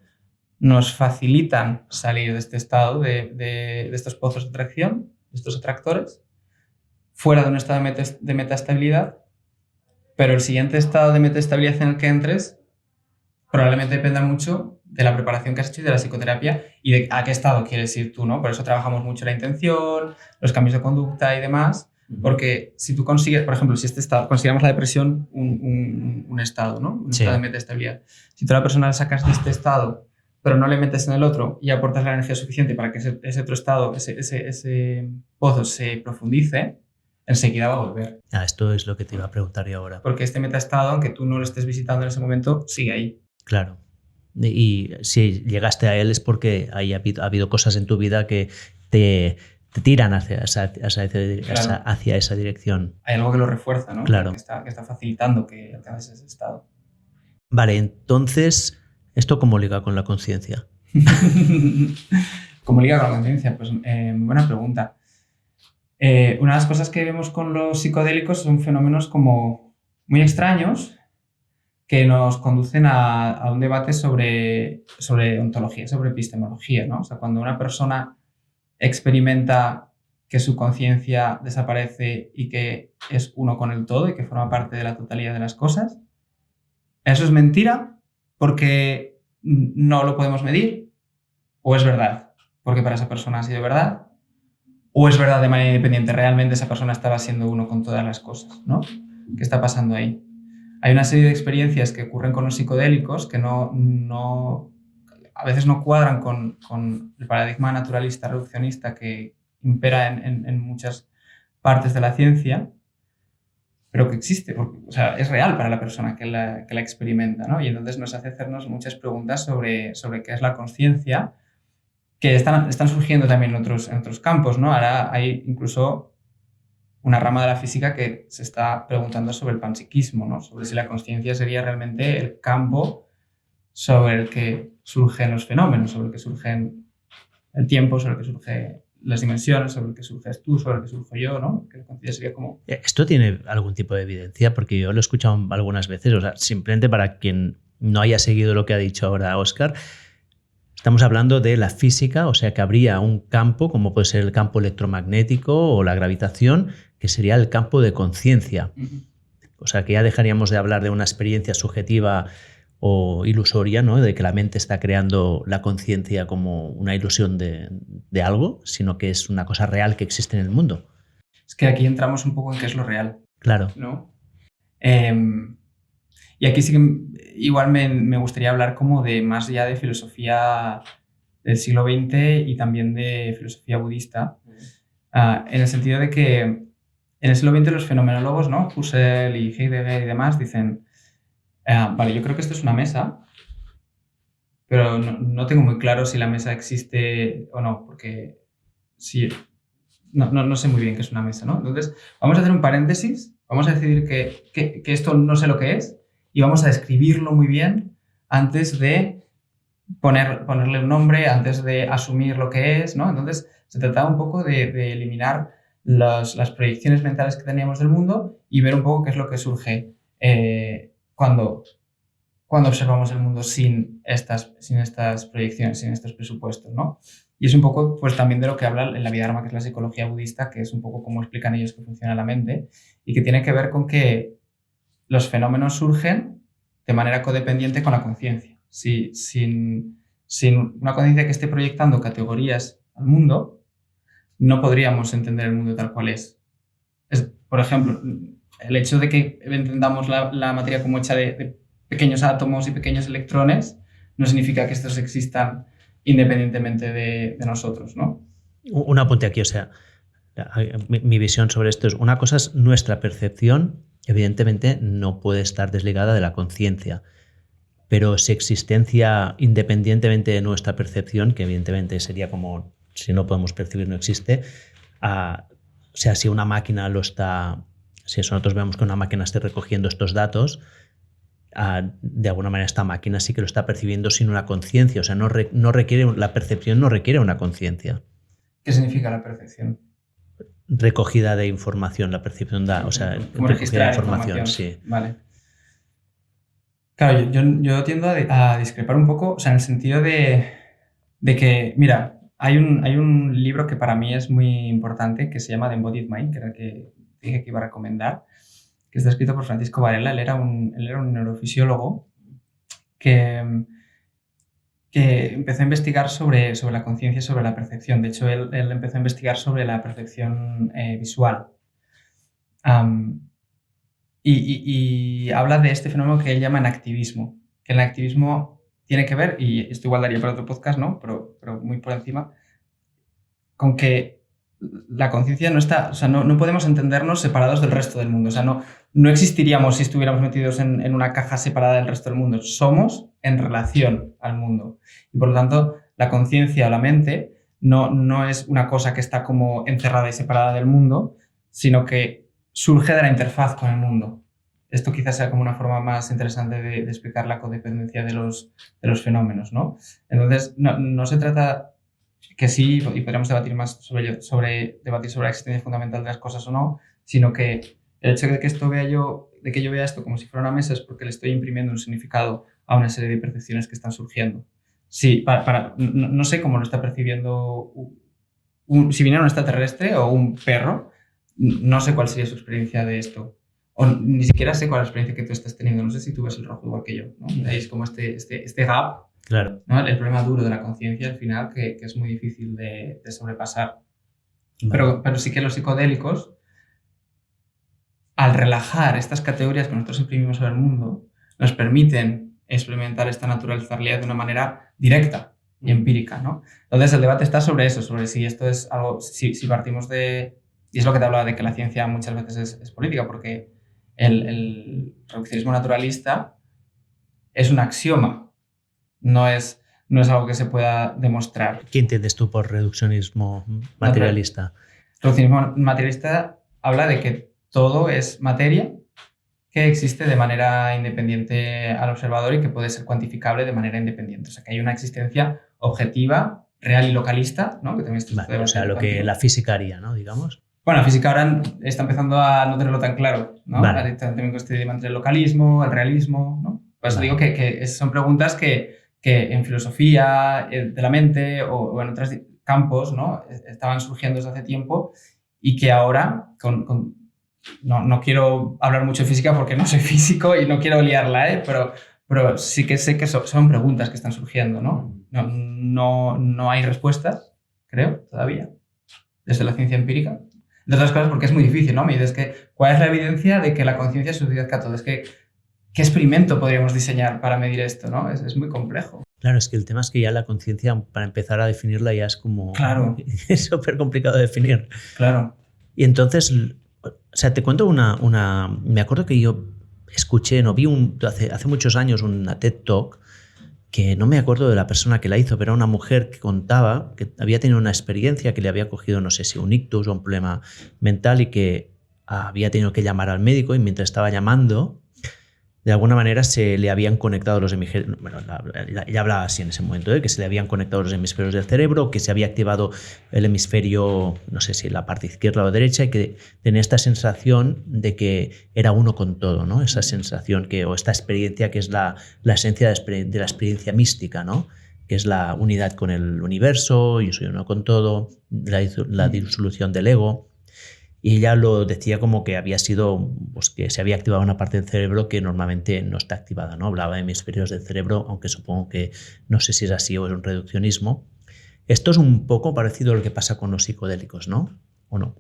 nos facilitan salir de este estado, de estos pozos de atracción, de estos atractores, fuera de un estado de metaestabilidad, pero el siguiente estado de metaestabilidad en el que entres probablemente dependa mucho de la preparación que has hecho y de la psicoterapia y de a qué estado quieres ir tú, ¿no? Por eso trabajamos mucho la intención, los cambios de conducta y demás, porque si tú consigues, por ejemplo, si este estado, consideramos la depresión un estado, ¿no? Un estado de metaestabilidad. Si tú a la persona la sacas de este estado, pero no le metes en el otro y aportas la energía suficiente para que ese otro estado, ese pozo se profundice, enseguida va a volver.
Esto es lo que te iba a preguntar yo ahora.
Porque este metaestado, aunque tú no lo estés visitando en ese momento, sigue ahí.
Claro. Y si llegaste a él es porque ha habido cosas en tu vida que te tiran hacia esa dirección.
Hay algo que lo refuerza, ¿no?
Claro.
Que está facilitando que alcances ese estado.
Vale, entonces, ¿esto cómo liga con la conciencia?
¿Cómo liga con la conciencia? Pues buena pregunta. Una de las cosas que vemos con los psicodélicos son fenómenos como muy extraños que nos conducen a un debate sobre ontología, sobre epistemología, ¿no? O sea, cuando una persona experimenta que su conciencia desaparece y que es uno con el todo y que forma parte de la totalidad de las cosas, ¿eso es mentira porque no lo podemos medir? ¿O es verdad porque para esa persona ha sido verdad? ¿O es verdad de manera independiente? Realmente esa persona estaba siendo uno con todas las cosas, ¿no? ¿Qué está pasando ahí? Hay una serie de experiencias que ocurren con los psicodélicos que a veces no cuadran con el paradigma naturalista reduccionista que impera en muchas partes de la ciencia, pero que existe, porque, o sea, es real para la persona que la experimenta, ¿no? Y entonces nos hace hacernos muchas preguntas sobre qué es la conciencia, que están surgiendo también en otros campos, ¿no? Ahora hay incluso una rama de la física que se está preguntando sobre el panpsiquismo, ¿no? Sobre si la conciencia sería realmente el campo sobre el que surgen los fenómenos, sobre el que surgen el tiempo, sobre el que surgen las dimensiones, sobre el que surges tú, sobre el que surjo yo, ¿no? Que la conciencia sería como...
¿Esto tiene algún tipo de evidencia? Porque yo lo he escuchado algunas veces, o sea, simplemente para quien no haya seguido lo que ha dicho ahora Óscar, estamos hablando de la física, o sea que habría un campo, como puede ser el campo electromagnético o la gravitación, que sería el campo de conciencia. O sea que ya dejaríamos de hablar de una experiencia subjetiva o ilusoria, ¿no? De que la mente está creando la conciencia como una ilusión de algo, sino que es una cosa real que existe en el mundo.
Es que aquí entramos un poco en qué es lo real.
Claro.
¿No? Y aquí sí que igual me gustaría hablar como de más allá de filosofía del siglo XX y también de filosofía budista, en el sentido de que en el siglo XX los fenomenólogos, ¿no? Husserl y Heidegger y demás dicen, vale, yo creo que esto es una mesa, pero no tengo muy claro si la mesa existe o no, porque sí, no sé muy bien qué es una mesa, ¿no? Entonces, vamos a hacer un paréntesis, vamos a decidir que esto no sé lo que es y vamos a describirlo muy bien antes de ponerle un nombre antes de asumir lo que es, ¿no? Entonces, se trataba un poco de eliminar las proyecciones mentales que teníamos del mundo y ver un poco qué es lo que surge cuando observamos el mundo sin estas proyecciones, sin estos presupuestos, ¿no? Y es un poco, pues, también de lo que habla en la Abhidharma, que es la psicología budista, que es un poco cómo explican ellos que funciona la mente y que tiene que ver con que los fenómenos surgen de manera codependiente con la conciencia. Sin una conciencia que esté proyectando categorías al mundo, no podríamos entender el mundo tal cual es. Por ejemplo, el hecho de que entendamos la materia como hecha de pequeños átomos y pequeños electrones no significa que estos existan independientemente de nosotros, ¿no?
Un apunte aquí, o sea, mi visión sobre esto es, una cosa es nuestra percepción, evidentemente no puede estar desligada de la conciencia, pero si existencia independientemente de nuestra percepción, que evidentemente sería como si no podemos percibir no existe, o sea, si una máquina si nosotros vemos que una máquina esté recogiendo estos datos, de alguna manera esta máquina sí que lo está percibiendo sin una conciencia, o sea, la percepción no requiere una conciencia.
¿Qué significa la percepción?
Recogida de información, la percepción o sea, recogida de información, sí.
Vale. Claro, yo tiendo a discrepar un poco, o sea, en el sentido de que, mira, hay un libro que para mí es muy importante que se llama The Embodied Mind, que era el que dije que iba a recomendar, que está escrito por Francisco Varela. Él era un neurofisiólogo que empezó a investigar sobre la conciencia y sobre la percepción. De hecho, él empezó a investigar sobre la percepción visual. Y habla de este fenómeno que él llama enactivismo. Que el enactivismo tiene que ver, y esto igual daría para otro podcast, ¿no? Pero muy por encima, con que la conciencia no está, o sea, no podemos entendernos separados del resto del mundo. O sea, no existiríamos si estuviéramos metidos en una caja separada del resto del mundo. Somos en relación al mundo. Y por lo tanto, la conciencia o la mente no es una cosa que está como encerrada y separada del mundo, sino que surge de la interfaz con el mundo. Esto quizás sea como una forma más interesante de explicar la codependencia de los fenómenos, ¿no? Entonces, no se trata que sí, y podríamos debatir más sobre la existencia fundamental de las cosas o no, sino que el hecho de que yo vea esto como si fuera una mesa es porque le estoy imprimiendo un significado a una serie de percepciones que están surgiendo. Sí, no sé cómo lo está percibiendo si viniera un extraterrestre o un perro, no sé cuál sería su experiencia de esto. O ni siquiera sé cuál es la experiencia que tú estás teniendo. No sé si tú ves el rojo igual que yo, ¿no? Es como este gap.
Claro.
¿No? El problema duro de la conciencia al final que es muy difícil de sobrepasar. Vale. Pero sí que los psicodélicos, al relajar estas categorías que nosotros imprimimos sobre el mundo, nos permiten experimentar esta naturalidad de una manera directa y empírica, ¿no? Entonces el debate está sobre eso, sobre si esto es algo, si partimos de... Y es lo que te hablaba de que la ciencia muchas veces es política, porque el reduccionismo naturalista es un axioma. No es algo que se pueda demostrar.
¿Qué entiendes tú por reduccionismo materialista?
Reduccionismo materialista habla de que todo es materia que existe de manera independiente al observador y que puede ser cuantificable de manera independiente. O sea, que hay una existencia objetiva, real y localista, ¿no? Que también
vale, o sea, lo que la física haría, ¿no? Digamos.
Bueno, la física ahora está empezando a no tenerlo tan claro, ¿no? Vale. También con este dilema entre el localismo, el realismo, ¿no? Por eso digo que son preguntas que en filosofía de la mente o en otros campos, ¿no? Estaban surgiendo desde hace tiempo y que ahora, no quiero hablar mucho de física porque no soy físico y no quiero liarla, pero sí que sé que son preguntas que están surgiendo, ¿no? No hay respuestas, creo, todavía, desde la ciencia empírica. De otras cosas porque es muy difícil, ¿no? Me dices ¿cuál es la evidencia de que la conciencia es suicida a todo? Es que ¿qué experimento podríamos diseñar para medir esto, ¿no? Es muy complejo.
Claro, es que el tema es que ya la conciencia, para empezar a definirla, ya es como...
Claro.
Es súper complicado de definir.
Claro.
Y entonces, o sea, te cuento me acuerdo que yo escuché, vi hace muchos años una TED Talk, que no me acuerdo de la persona que la hizo, pero era una mujer que contaba que había tenido una experiencia, que le había cogido, no sé si un ictus o un problema mental y que había tenido que llamar al médico y mientras estaba llamando... de alguna manera se le habían conectado los hemisferios, bueno, ya hablaba así en ese momento, que se le habían conectado los hemisferios del cerebro, que se había activado el hemisferio, no sé si la parte izquierda o derecha, y que tenía esta sensación de que era uno con todo, ¿no? Esa sensación o esta experiencia que es la esencia de la experiencia mística, ¿no? Que es la unidad con el universo, yo soy uno con todo, la disolución del ego. Y ella lo decía como que había sido, pues que se había activado una parte del cerebro que normalmente no está activada, ¿no? Hablaba de hemisferios del cerebro, aunque supongo que no sé si es así o es un reduccionismo. Esto es un poco parecido a lo que pasa con los psicodélicos, ¿no? ¿O no?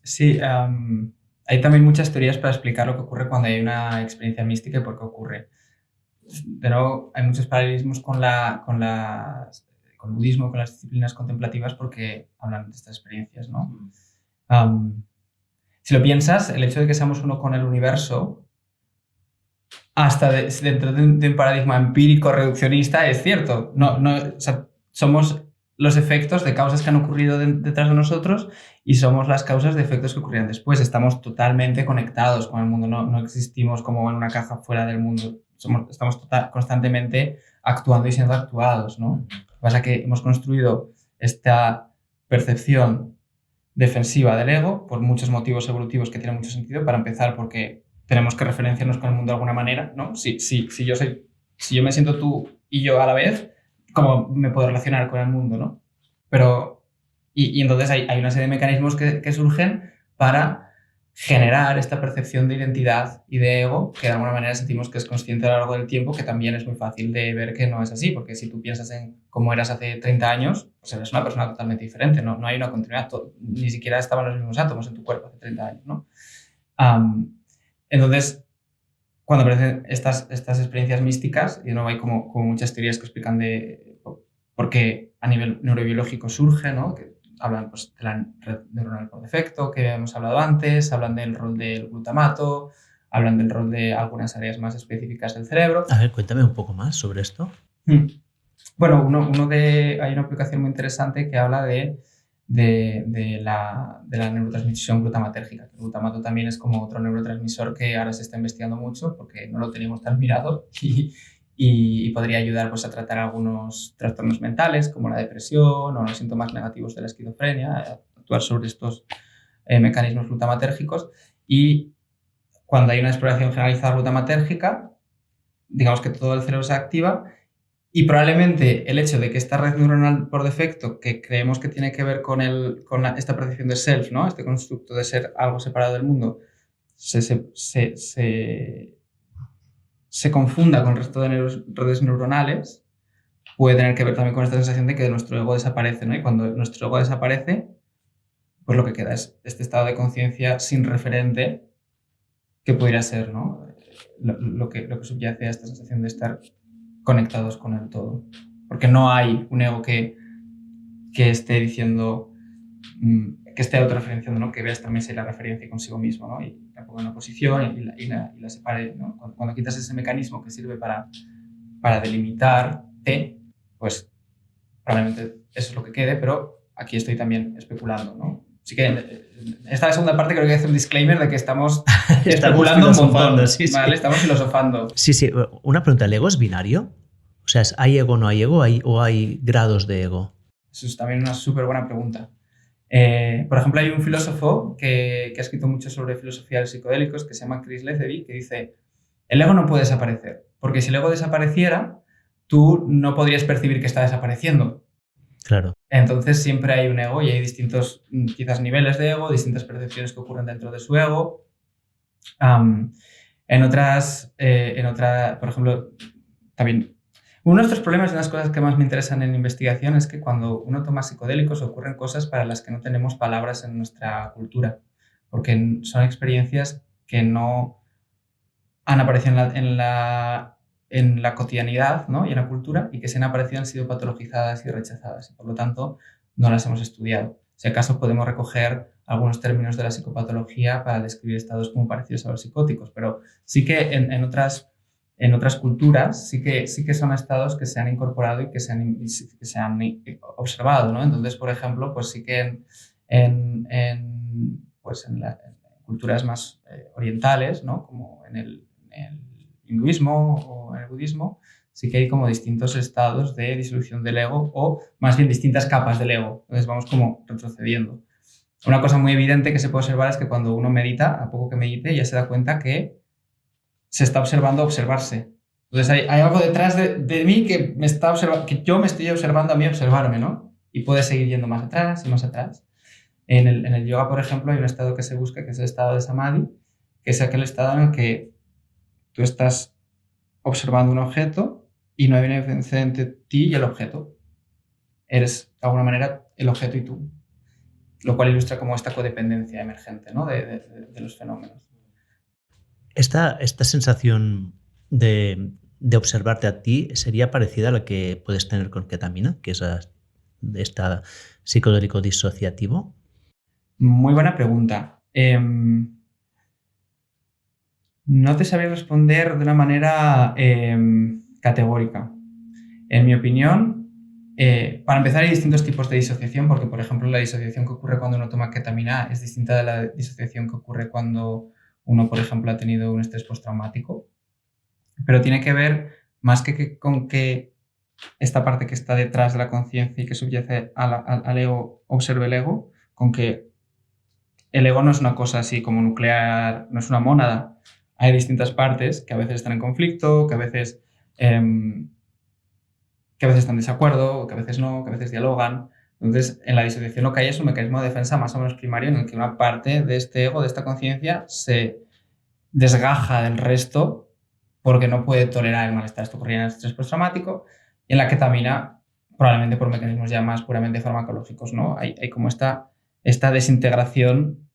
Sí, hay también muchas teorías para explicar lo que ocurre cuando hay una experiencia mística y por qué ocurre. De nuevo, hay muchos paralelismos con el budismo, con las disciplinas contemplativas, porque hablan de estas experiencias, ¿no? Si lo piensas, el hecho de que seamos uno con el universo, hasta dentro de un paradigma empírico reduccionista, es cierto. O sea, somos los efectos de causas que han ocurrido detrás de nosotros y somos las causas de efectos que ocurrirán después. Estamos totalmente conectados con el mundo, no existimos como en una caja fuera del mundo. Estamos constantemente actuando y siendo actuados, ¿no? Lo que pasa es que hemos construido esta percepción defensiva del ego por muchos motivos evolutivos que tienen mucho sentido. Para empezar, porque tenemos que referenciarnos con el mundo de alguna manera, ¿no? Si yo me siento tú y yo a la vez, ¿cómo me puedo relacionar con el mundo, no? Pero, y entonces hay una serie de mecanismos que surgen para generar esta percepción de identidad y de ego que de alguna manera sentimos que es consciente a lo largo del tiempo, que también es muy fácil de ver que no es así, porque si tú piensas en cómo eras hace 30 años, pues eres una persona totalmente diferente, no hay una continuidad, ni siquiera estaban los mismos átomos en tu cuerpo hace 30 años, ¿no? Entonces, cuando aparecen estas experiencias místicas, y no hay como muchas teorías que explican de por qué a nivel neurobiológico surge, ¿no? Que hablan pues, de la red neuronal por defecto, que hemos hablado antes, hablan del rol del glutamato, hablan del rol de algunas áreas más específicas del cerebro.
A ver, cuéntame un poco más sobre esto.
Bueno, hay una aplicación muy interesante que habla de la neurotransmisión glutamatérgica. El glutamato también es como otro neurotransmisor que ahora se está investigando mucho porque no lo teníamos tan mirado y podría ayudar pues, a tratar algunos trastornos mentales como la depresión o los síntomas negativos de la esquizofrenia, a actuar sobre estos mecanismos glutamatérgicos. Y cuando hay una exploración generalizada glutamatérgica, digamos que todo el cerebro se activa. Y probablemente el hecho de que esta red neuronal por defecto, que creemos que tiene que ver con esta percepción de self, ¿no? Este constructo de ser algo separado del mundo, se confunda con el resto de redes neuronales, puede tener que ver también con esta sensación de que nuestro ego desaparece, ¿no? Y cuando nuestro ego desaparece, pues lo que queda es este estado de conciencia sin referente que pudiera ser, ¿no? Lo que subyace a esta sensación de estar conectados con el todo. Porque no hay un ego que esté diciendo, que esté autorreferenciando, ¿no? Que vea esta mesa y la referencia consigo mismo, ¿no? Y la ponga en una posición y la separe, ¿no? Cuando quitas ese mecanismo que sirve para delimitarte, pues probablemente eso es lo que quede, pero aquí estoy también especulando, ¿no? Así que esta segunda parte creo que hace un disclaimer de que estamos especulando un montón,
sí,
¿vale?
sí.
Estamos filosofando.
Sí. Una pregunta, ¿el ego es binario? O sea, ¿hay ego o no hay ego? ¿O hay grados de ego?
Eso es también una súper buena pregunta. Por ejemplo, hay un filósofo que ha escrito mucho sobre filosofía de los psicodélicos que se llama Chris Letheby, que dice, el ego no puede desaparecer, porque si el ego desapareciera, tú no podrías percibir que está desapareciendo.
Claro.
Entonces siempre hay un ego y hay distintos quizás niveles de ego, distintas percepciones que ocurren dentro de su ego. En otras, por ejemplo, también uno de estos problemas, de las cosas que más me interesan en investigación, es que cuando uno toma psicodélicos ocurren cosas para las que no tenemos palabras en nuestra cultura, porque son experiencias que no han aparecido en la cotidianidad, ¿no? Y en la cultura, y que si han aparecido han sido patologizadas y rechazadas, y por lo tanto no las hemos estudiado. Si acaso podemos recoger algunos términos de la psicopatología para describir estados como parecidos a los psicóticos, pero sí que en otras culturas sí que son estados que se han incorporado y que se han observado, ¿no? Entonces, por ejemplo, pues sí que en culturas más orientales, ¿no? Como en el hinduismo o en el budismo, sí que hay como distintos estados de disolución del ego o más bien distintas capas del ego. Entonces vamos como retrocediendo. Una cosa muy evidente que se puede observar es que cuando uno medita, a poco que medite, ya se da cuenta que se está observando observarse. Entonces hay algo detrás de mí que me está observando, que yo me estoy observando a mí observarme, ¿no? Y puede seguir yendo más atrás y más atrás. En el yoga, por ejemplo, hay un estado que se busca, que es el estado de samadhi, que es aquel estado en el que tú estás observando un objeto y no hay una diferencia entre ti y el objeto. Eres, de alguna manera, el objeto y tú. Lo cual ilustra como esta codependencia emergente, ¿no? de los fenómenos.
Esta sensación de observarte a ti sería parecida a la que puedes tener con ketamina, que es esta psicodélico disociativo.
Muy buena pregunta. No te sabría responder de una manera categórica. En mi opinión, para empezar, hay distintos tipos de disociación, porque, por ejemplo, la disociación que ocurre cuando uno toma ketamina es distinta de la disociación que ocurre cuando uno, por ejemplo, ha tenido un estrés postraumático. Pero tiene que ver más que con que esta parte que está detrás de la conciencia y que subyace al ego observe el ego, con que el ego no es una cosa así como nuclear, no es una mónada. Hay distintas partes que a veces están en conflicto, que a veces están en desacuerdo, que a veces no, que a veces dialogan. Entonces, en la disociación lo que hay es un mecanismo de defensa más o menos primario en el que una parte de este ego, de esta conciencia, se desgaja del resto porque no puede tolerar el malestar. Esto ocurría en el estrés postraumático y en la ketamina, probablemente por mecanismos ya más puramente farmacológicos, ¿no? Hay como esta desintegración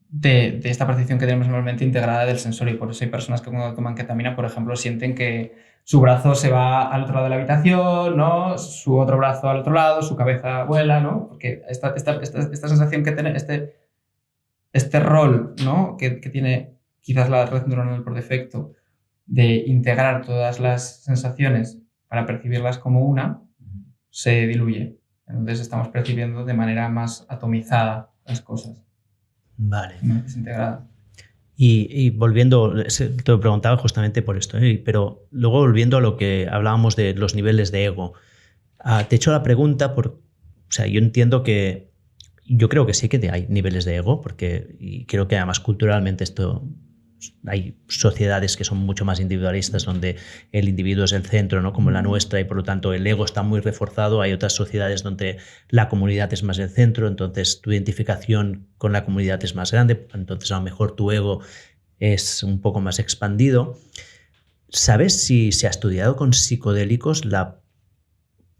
de esta percepción que tenemos normalmente integrada del sensorio. Y por eso hay personas que cuando toman ketamina, por ejemplo, sienten que su brazo se va al otro lado de la habitación, ¿no? Su otro brazo al otro lado, su cabeza vuela, ¿no? Porque esta sensación que tiene, este rol, ¿no? que tiene quizás la red neuronal por defecto de integrar todas las sensaciones para percibirlas como una, se diluye. Entonces estamos percibiendo de manera más atomizada las cosas.
Vale.
Más desintegrada.
Y volviendo, te lo preguntaba justamente por esto, pero luego volviendo a lo que hablábamos de los niveles de ego, te he hecho la pregunta o sea, yo entiendo que, yo creo que sí que hay niveles de ego, y creo que además culturalmente hay sociedades que son mucho más individualistas, donde el individuo es el centro, ¿no? Como la nuestra, y por lo tanto el ego está muy reforzado. Hay otras sociedades donde la comunidad es más el centro, entonces tu identificación con la comunidad es más grande, entonces a lo mejor tu ego es un poco más expandido. ¿Sabes si se ha estudiado con psicodélicos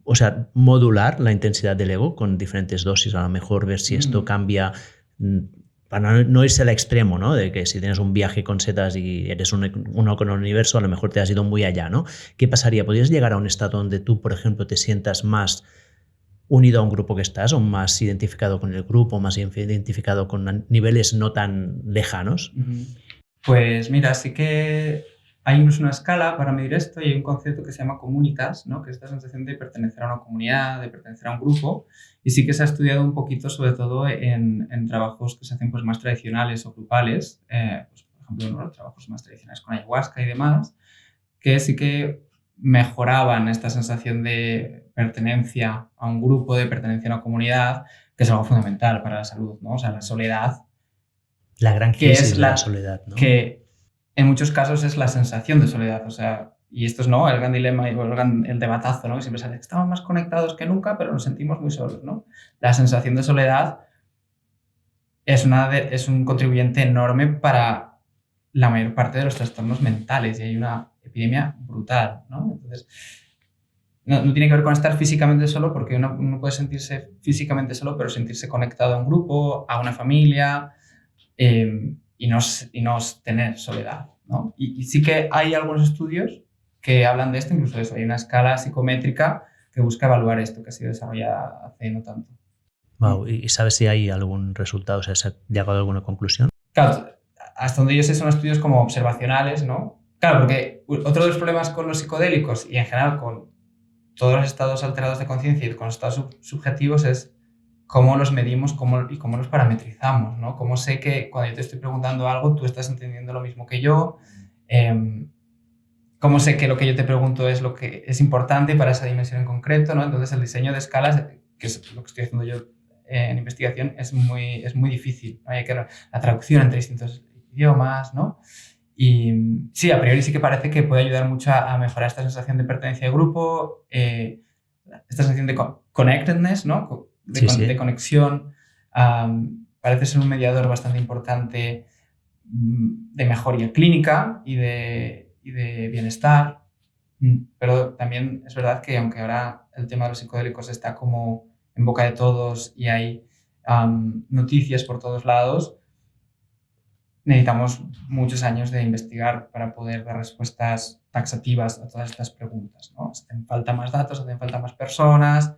o sea, modular la intensidad del ego con diferentes dosis? A lo mejor ver si esto cambia, para no irse al extremo, ¿no? De que si tienes un viaje con setas y eres uno con el universo, a lo mejor te has ido muy allá, ¿no? ¿Qué pasaría? ¿Podrías llegar a un estado donde tú, por ejemplo, te sientas más unido a un grupo que estás, o más identificado con el grupo, más identificado con niveles no tan lejanos?
Pues mira, sí que hay incluso una escala para medir esto y hay un concepto que se llama comunitas, ¿no? Que es esta sensación de pertenecer a una comunidad, de pertenecer a un grupo, y sí que se ha estudiado un poquito, sobre todo en trabajos que se hacen pues, más tradicionales o grupales, pues, por ejemplo, ¿no? Los trabajos más tradicionales con ayahuasca y demás, que sí que mejoraban esta sensación de pertenencia a un grupo, de pertenencia a una comunidad, que es algo fundamental para la salud, ¿no? O sea, la soledad.
La gran crisis de la soledad, ¿no?
Que en muchos casos es la sensación de soledad, o sea, y esto es, ¿no? El gran dilema, el debatazo, ¿no? Que siempre sale, estamos más conectados que nunca, pero nos sentimos muy solos, ¿no? La sensación de soledad es un contribuyente enorme para la mayor parte de los trastornos mentales y hay una epidemia brutal, ¿no? Entonces, no tiene que ver con estar físicamente solo, porque uno puede sentirse físicamente solo, pero sentirse conectado a un grupo, a una familia, y no tener soledad, ¿no? Y sí que hay algunos estudios que hablan de esto, incluso de eso. Hay una escala psicométrica que busca evaluar esto, que ha sido desarrollada hace no tanto.
Wow. ¿Y sabes si hay algún resultado? O sea, ¿se ha llegado a alguna conclusión?
Claro, hasta donde yo sé son estudios como observacionales, ¿no? Claro, porque otro de los problemas con los psicodélicos y en general con todos los estados alterados de conciencia y con los estados subjetivos es cómo los medimos y cómo los parametrizamos, ¿no? Cómo sé que cuando yo te estoy preguntando algo tú estás entendiendo lo mismo que yo, ¿Cómo sé que lo que yo te pregunto es lo que es importante para esa dimensión en concreto, ¿no? Entonces, el diseño de escalas, que es lo que estoy haciendo yo en investigación, es muy difícil, ¿no? Hay que la traducción entre distintos idiomas, ¿no? Y sí, a priori sí que parece que puede ayudar mucho a mejorar esta sensación de pertenencia de grupo, esta sensación de connectedness, ¿no? De conexión. Parece ser un mediador bastante importante de mejoría clínica y de bienestar. Pero también es verdad que aunque ahora el tema de los psicodélicos está como en boca de todos y hay noticias por todos lados, necesitamos muchos años de investigar para poder dar respuestas taxativas a todas estas preguntas, ¿no? Hacen falta más datos, hacen falta más personas,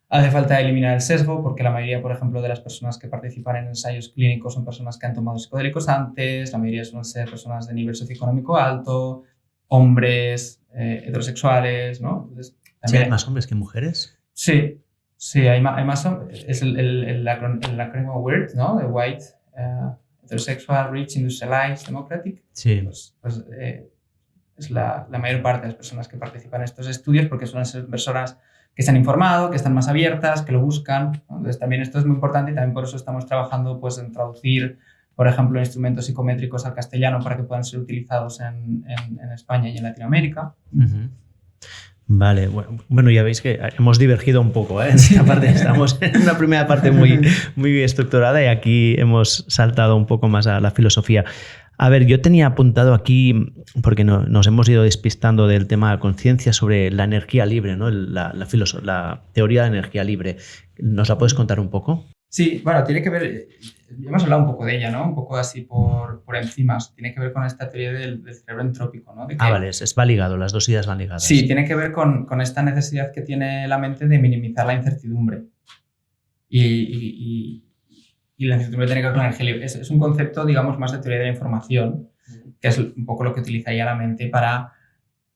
hace falta eliminar el sesgo, porque la mayoría, por ejemplo, de las personas que participan en ensayos clínicos son personas que han tomado psicodélicos antes, la mayoría suelen ser personas de nivel socioeconómico alto, hombres, heterosexuales, ¿no?
Entonces, también ¿hay más hombres que mujeres?
Sí, hay más hombres. Es el acrónimo WIRD, ¿no? De White, Heterosexual, Rich, Industrialized, Democratic.
Sí.
Pues es la mayor parte de las personas que participan en estos estudios, porque suelen ser personas que se han informado, que están más abiertas, que lo buscan, ¿no? Entonces también esto es muy importante y también por eso estamos trabajando pues, en traducir, por ejemplo, instrumentos psicométricos al castellano para que puedan ser utilizados en España y en Latinoamérica.
Uh-huh. Vale, bueno, ya veis que hemos divergido un poco, ¿eh? En esta parte estamos en una primera parte muy estructurada y aquí hemos saltado un poco más a la filosofía. A ver, yo tenía apuntado aquí, porque nos hemos ido despistando del tema de conciencia sobre la energía libre, ¿no? La teoría de la energía libre. ¿Nos la puedes contar un poco?
Sí, bueno, tiene que ver, hemos hablado un poco de ella, ¿no? Un poco así por encima. Tiene que ver con esta teoría del cerebro entrópico, ¿no? De que,
vale, va ligado, las dos ideas van ligadas.
Sí, tiene que ver con esta necesidad que tiene la mente de minimizar la incertidumbre. Y la incertidumbre tiene que ver con la energía libre. Es un concepto, digamos, más de teoría de la información, que es un poco lo que utilizaría la mente para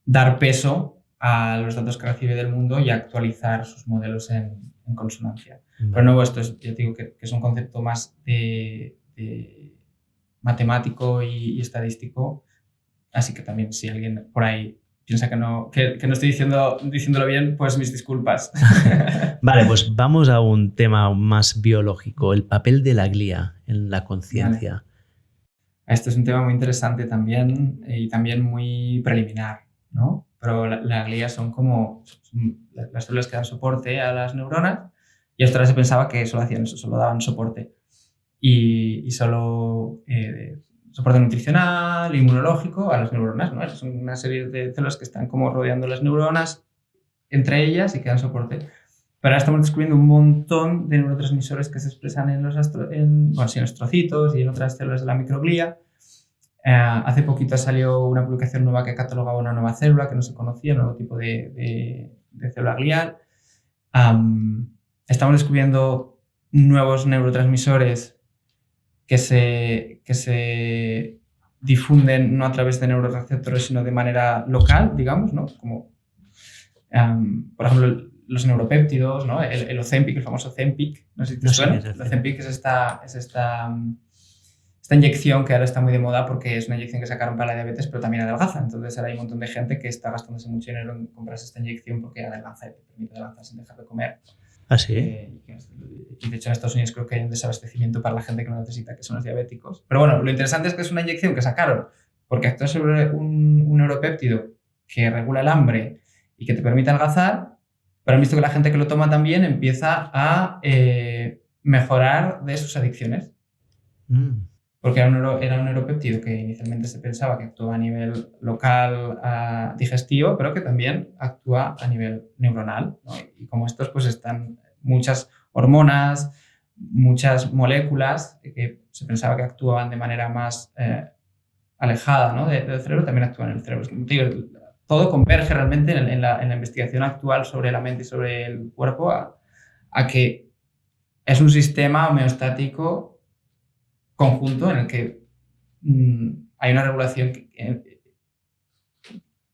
dar peso a los datos que recibe del mundo y actualizar sus modelos en consonancia. Pero de nuevo, esto es, yo digo que es un concepto más de matemático y estadístico, así que también si alguien por ahí piensa que no estoy diciéndolo bien, pues mis disculpas.
Vale, pues vamos a un tema más biológico, el papel de la glía en la conciencia.
Vale. Este es un tema muy interesante también y también muy preliminar, ¿no? Pero la glía son como las células que dan soporte a las neuronas y hasta ahora se pensaba que solo hacían eso, solo daban soporte y solo soporte nutricional, inmunológico a las neuronas, ¿no? Son una serie de células que están como rodeando las neuronas entre ellas y que dan soporte. Pero ahora estamos descubriendo un montón de neurotransmisores que se expresan en los trocitos y en otras células de la microglía. Hace poquito salió una publicación nueva que catalogaba una nueva célula que no se conocía, un nuevo tipo de célula glial. Estamos descubriendo nuevos neurotransmisores que se difunden no a través de neuroreceptores, sino de manera local, digamos, ¿no? Como, por ejemplo, los neuropéptidos, ¿no? El Ozempic, el famoso Ozempic, no sé si te suena. El Ozempic es esta inyección que ahora está muy de moda porque es una inyección que sacaron para la diabetes, pero también adelgaza. Entonces ahora hay un montón de gente que está gastándose mucho dinero en comprarse esta inyección porque adelgaza y te permite adelgazar sin dejar de comer.
¿Ah, sí?
Y de hecho en Estados Unidos creo que hay un desabastecimiento para la gente que no necesita, que son los diabéticos. Pero bueno, lo interesante es que es una inyección que sacaron porque actúa sobre un neuropéptido que regula el hambre y que te permite adelgazar, pero han visto que la gente que lo toma también empieza a mejorar de sus adicciones. Porque era un neuropéptido que inicialmente se pensaba que actuaba a nivel local digestivo, pero que también actúa a nivel neuronal, ¿no? Y como estos, pues están muchas hormonas, muchas moléculas que se pensaba que actuaban de manera más alejada, ¿no? del cerebro, también actúan en el cerebro. Todo converge realmente en la investigación actual sobre la mente y sobre el cuerpo a que es un sistema homeostático conjunto en el que hay una regulación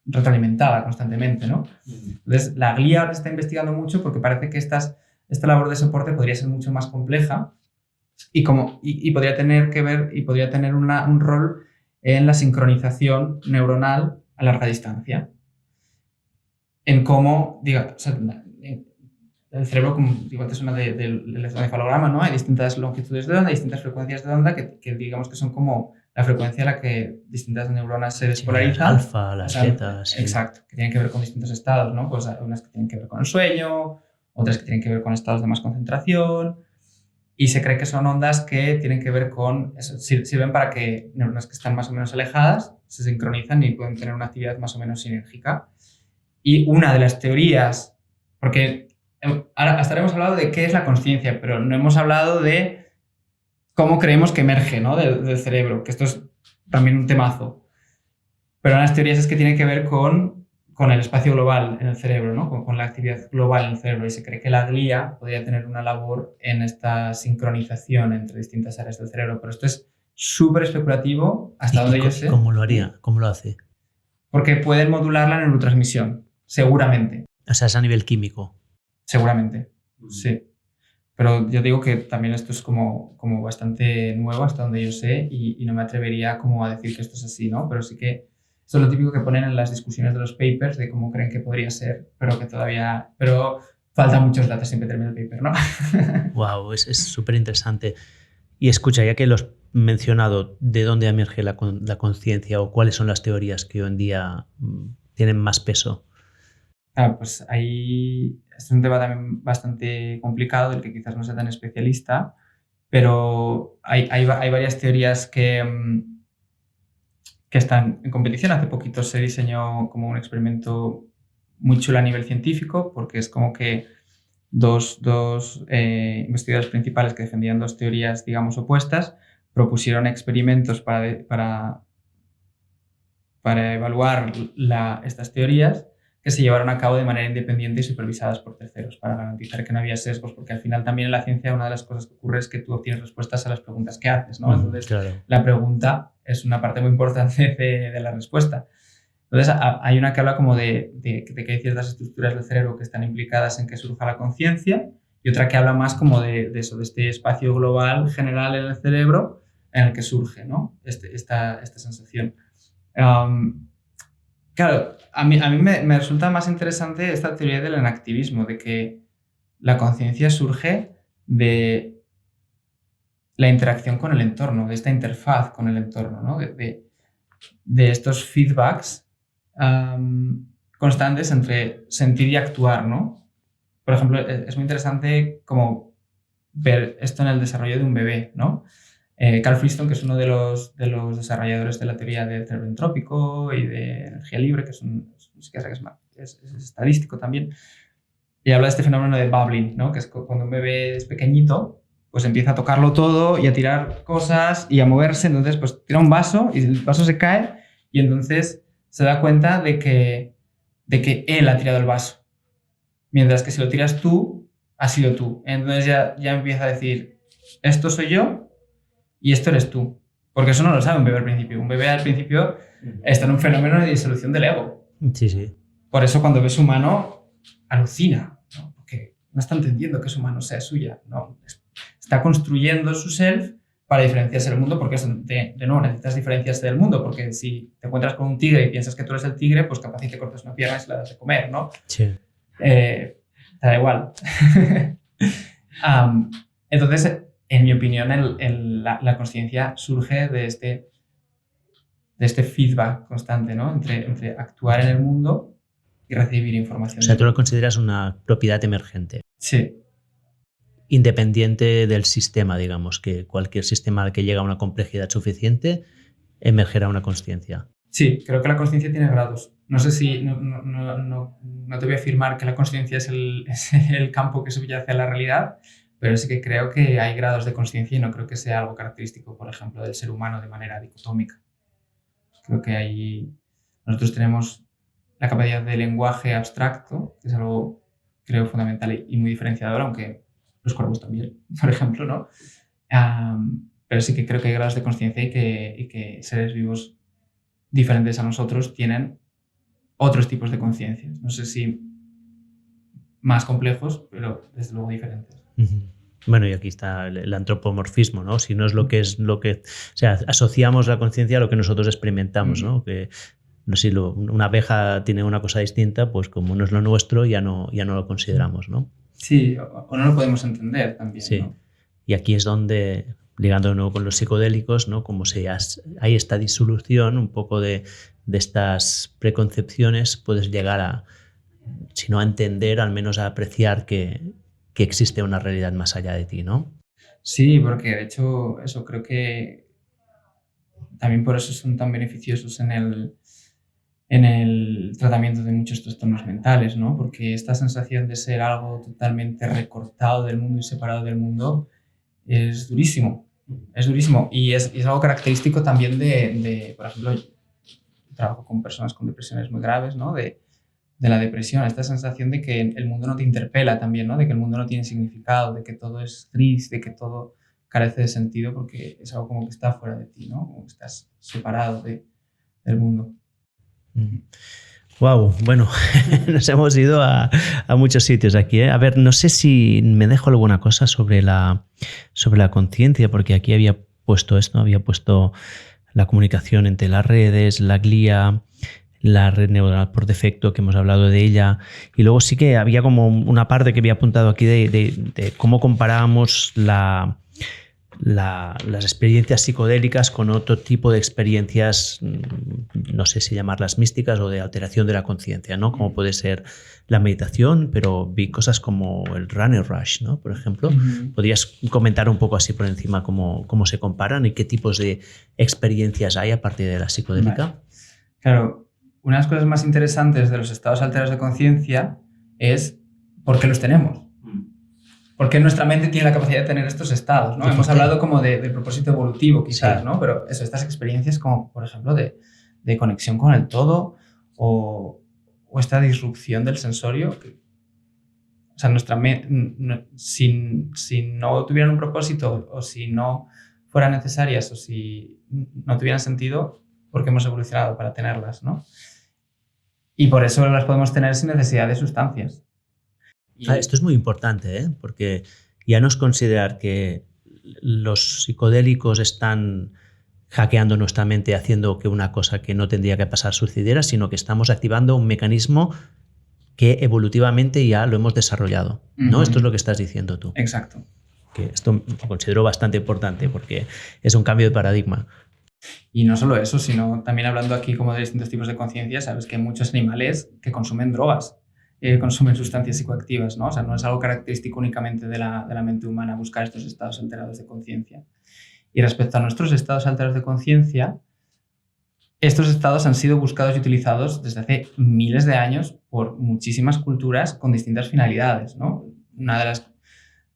retroalimentada constantemente, ¿no? Entonces, la glía ahora se está investigando mucho porque parece que esta labor de soporte podría ser mucho más compleja y podría tener que ver y podría tener un rol en la sincronización neuronal a larga distancia. En cómo, el cerebro, como digo antes, una del electroencefalograma, ¿no? Hay distintas longitudes de onda, distintas frecuencias de onda que digamos que son como la frecuencia a la que distintas neuronas se despolarizan.
Las alfa, las betas. Sí.
Exacto, que tienen que ver con distintos estados, ¿no? Pues hay unas que tienen que ver con el sueño, otras que tienen que ver con estados de más concentración, y se cree que son ondas que tienen que ver con eso, sirven para que neuronas que están más o menos alejadas se sincronizan y pueden tener una actividad más o menos sinérgica. Y una de las teorías, porque ahora hasta ahora hemos hablado de qué es la consciencia, pero no hemos hablado de cómo creemos que emerge, ¿no? del cerebro, que esto es también un temazo. Pero una de las teorías es que tiene que ver con el espacio global en el cerebro, ¿no? Con la actividad global en el cerebro, y se cree que la glía podría tener una labor en esta sincronización entre distintas áreas del cerebro, pero esto es súper especulativo hasta donde yo sé.
¿Cómo lo haría? ¿Cómo lo hace?
Porque pueden modular la neurotransmisión, seguramente.
O sea, es a nivel químico.
Seguramente, sí. Pero yo digo que también esto es como bastante nuevo hasta donde yo sé, y no me atrevería como a decir que esto es así, ¿no? Pero sí que esto es lo típico que ponen en las discusiones de los papers de cómo creen que podría ser, pero faltan muchos datos siempre termina el paper, ¿no?
Wow, es súper interesante. Y escucha, ya que lo has mencionado, ¿de dónde emerge la conciencia o cuáles son las teorías que hoy en día tienen más peso?
Pues ahí es un tema también bastante complicado, del que quizás no sea tan especialista, pero hay varias teorías que están en competición. Hace poquito se diseñó como un experimento muy chulo a nivel científico, porque es como que dos investigadores principales que defendían dos teorías, digamos, opuestas, propusieron experimentos para evaluar estas teorías, que se llevaron a cabo de manera independiente y supervisadas por terceros, para garantizar que no había sesgos, porque al final también en la ciencia una de las cosas que ocurre es que tú obtienes respuestas a las preguntas que haces, ¿no? Entonces,
claro.
La pregunta es una parte muy importante de la respuesta. Entonces, hay una que habla como de que hay ciertas estructuras del cerebro que están implicadas en que surja la conciencia, y otra que habla más como de este espacio global general en el cerebro en el que surge, ¿no? esta sensación. Claro, a mí me resulta más interesante esta teoría del enactivismo, de que la conciencia surge de la interacción con el entorno, de esta interfaz con el entorno, ¿no? de estos feedbacks constantes entre sentir y actuar, ¿no? Por ejemplo, es muy interesante como ver esto en el desarrollo de un bebé, ¿no? Carl Friston, que es uno de los desarrolladores de la teoría del cerebro entrópico y de energía libre, que es estadístico también, y habla de este fenómeno de bubbling, ¿no? Que es cuando un bebé es pequeñito, pues empieza a tocarlo todo y a tirar cosas y a moverse. Entonces, pues tira un vaso y el vaso se cae, y entonces se da cuenta de que él ha tirado el vaso, mientras que si lo tiras tú, has sido tú. Entonces ya empieza a decir, esto soy yo y esto eres tú. Porque eso no lo sabe un bebé al principio. Un bebé al principio está en un fenómeno de disolución del ego.
Sí, sí.
Por eso cuando ve su mano, alucina, ¿no? Porque no está entendiendo que su mano sea suya, ¿no? Está construyendo su self para diferenciarse del mundo, porque de nuevo necesitas diferenciarse del mundo, porque si te encuentras con un tigre y piensas que tú eres el tigre, pues capaz y te cortas una pierna y se la das de comer, ¿no?
Sí.
Te da igual. Entonces, en mi opinión, la consciencia surge de este feedback constante, ¿no? Entre actuar en el mundo y recibir información.
O sea, tú lo consideras una propiedad emergente.
Sí.
Independiente del sistema, digamos, que cualquier sistema al que llega a una complejidad suficiente emergerá una consciencia.
Sí, creo que la consciencia tiene grados. No sé si, no te voy a afirmar que la consciencia es el campo que subyace a la realidad, pero sí que creo que hay grados de consciencia y no creo que sea algo característico, por ejemplo, del ser humano de manera dicotómica. Creo que nosotros tenemos la capacidad de lenguaje abstracto, que es algo, creo, fundamental y muy diferenciador, aunque los cuervos también, por ejemplo, ¿no? Pero sí que creo que hay grados de consciencia y que seres vivos diferentes a nosotros tienen otros tipos de conciencias. No sé si más complejos, pero desde luego diferentes.
Uh-huh. Bueno, y aquí está el antropomorfismo, ¿no? Si no es lo que, o sea, asociamos la conciencia a lo que nosotros experimentamos, ¿no? Que no sé, si una abeja tiene una cosa distinta, pues como no es lo nuestro, ya no lo consideramos, ¿no?
Sí, o no lo podemos entender también,
Sí.
¿no?
Y aquí es donde, ligando de nuevo con los psicodélicos, ¿no? Como hay esta disolución un poco de estas preconcepciones, puedes llegar a, si no a entender, al menos a apreciar que existe una realidad más allá de ti, ¿no?
Sí, porque de hecho eso creo que también por eso son tan beneficiosos en el tratamiento de muchos trastornos mentales, ¿no? Porque esta sensación de ser algo totalmente recortado del mundo y separado del mundo es durísimo. Es durísimo. Y es algo característico también por ejemplo, yo trabajo con personas con depresiones muy graves, ¿no? De la depresión, esta sensación de que el mundo no te interpela también, ¿no? De que el mundo no tiene significado, de que todo es gris, de que todo carece de sentido porque es algo como que está fuera de ti, ¿no? Como que estás separado del mundo.
Wow, bueno, nos hemos ido a muchos sitios aquí, ¿eh? A ver, no sé si me dejo alguna cosa sobre la conciencia, porque aquí había puesto esto, había puesto la comunicación entre las redes, la glía, la red neuronal por defecto, que hemos hablado de ella, y luego sí que había como una parte que había apuntado aquí de cómo comparábamos las experiencias psicodélicas con otro tipo de experiencias, no sé si llamarlas místicas o de alteración de la conciencia, ¿no? Como puede ser la meditación, pero vi cosas como el runner rush, ¿no? Por ejemplo. ¿Podrías comentar un poco así por encima cómo se comparan y qué tipos de experiencias hay a partir de la psicodélica?
Vale. Claro, una de las cosas más interesantes de los estados alterados de conciencia es por qué los tenemos. Porque nuestra mente tiene la capacidad de tener estos estados, ¿no? Hemos hablado como del propósito evolutivo, quizás, sí, ¿no? Pero eso, estas experiencias como, por ejemplo, de conexión con el todo o esta disrupción del sensorio. O sea, nuestra mente, si no tuvieran un propósito o si no fueran necesarias o si no tuvieran sentido, ¿por qué hemos evolucionado para tenerlas, ¿no? Y por eso las podemos tener sin necesidad de sustancias.
Esto es muy importante, ¿eh? Porque ya no es considerar que los psicodélicos están hackeando nuestra mente, haciendo que una cosa que no tendría que pasar sucediera, sino que estamos activando un mecanismo que evolutivamente ya lo hemos desarrollado, ¿no? Esto es lo que estás diciendo tú.
Exacto.
Que esto lo considero bastante importante porque es un cambio de paradigma.
Y no solo eso, sino también hablando aquí como de distintos tipos de conciencia, sabes que hay muchos animales que consumen drogas, consumen sustancias psicoactivas, ¿no? O sea, no es algo característico únicamente de la mente humana buscar estos estados alterados de conciencia. Y respecto a nuestros estados alterados de conciencia, estos estados han sido buscados y utilizados desde hace miles de años por muchísimas culturas con distintas finalidades, ¿no? Una de las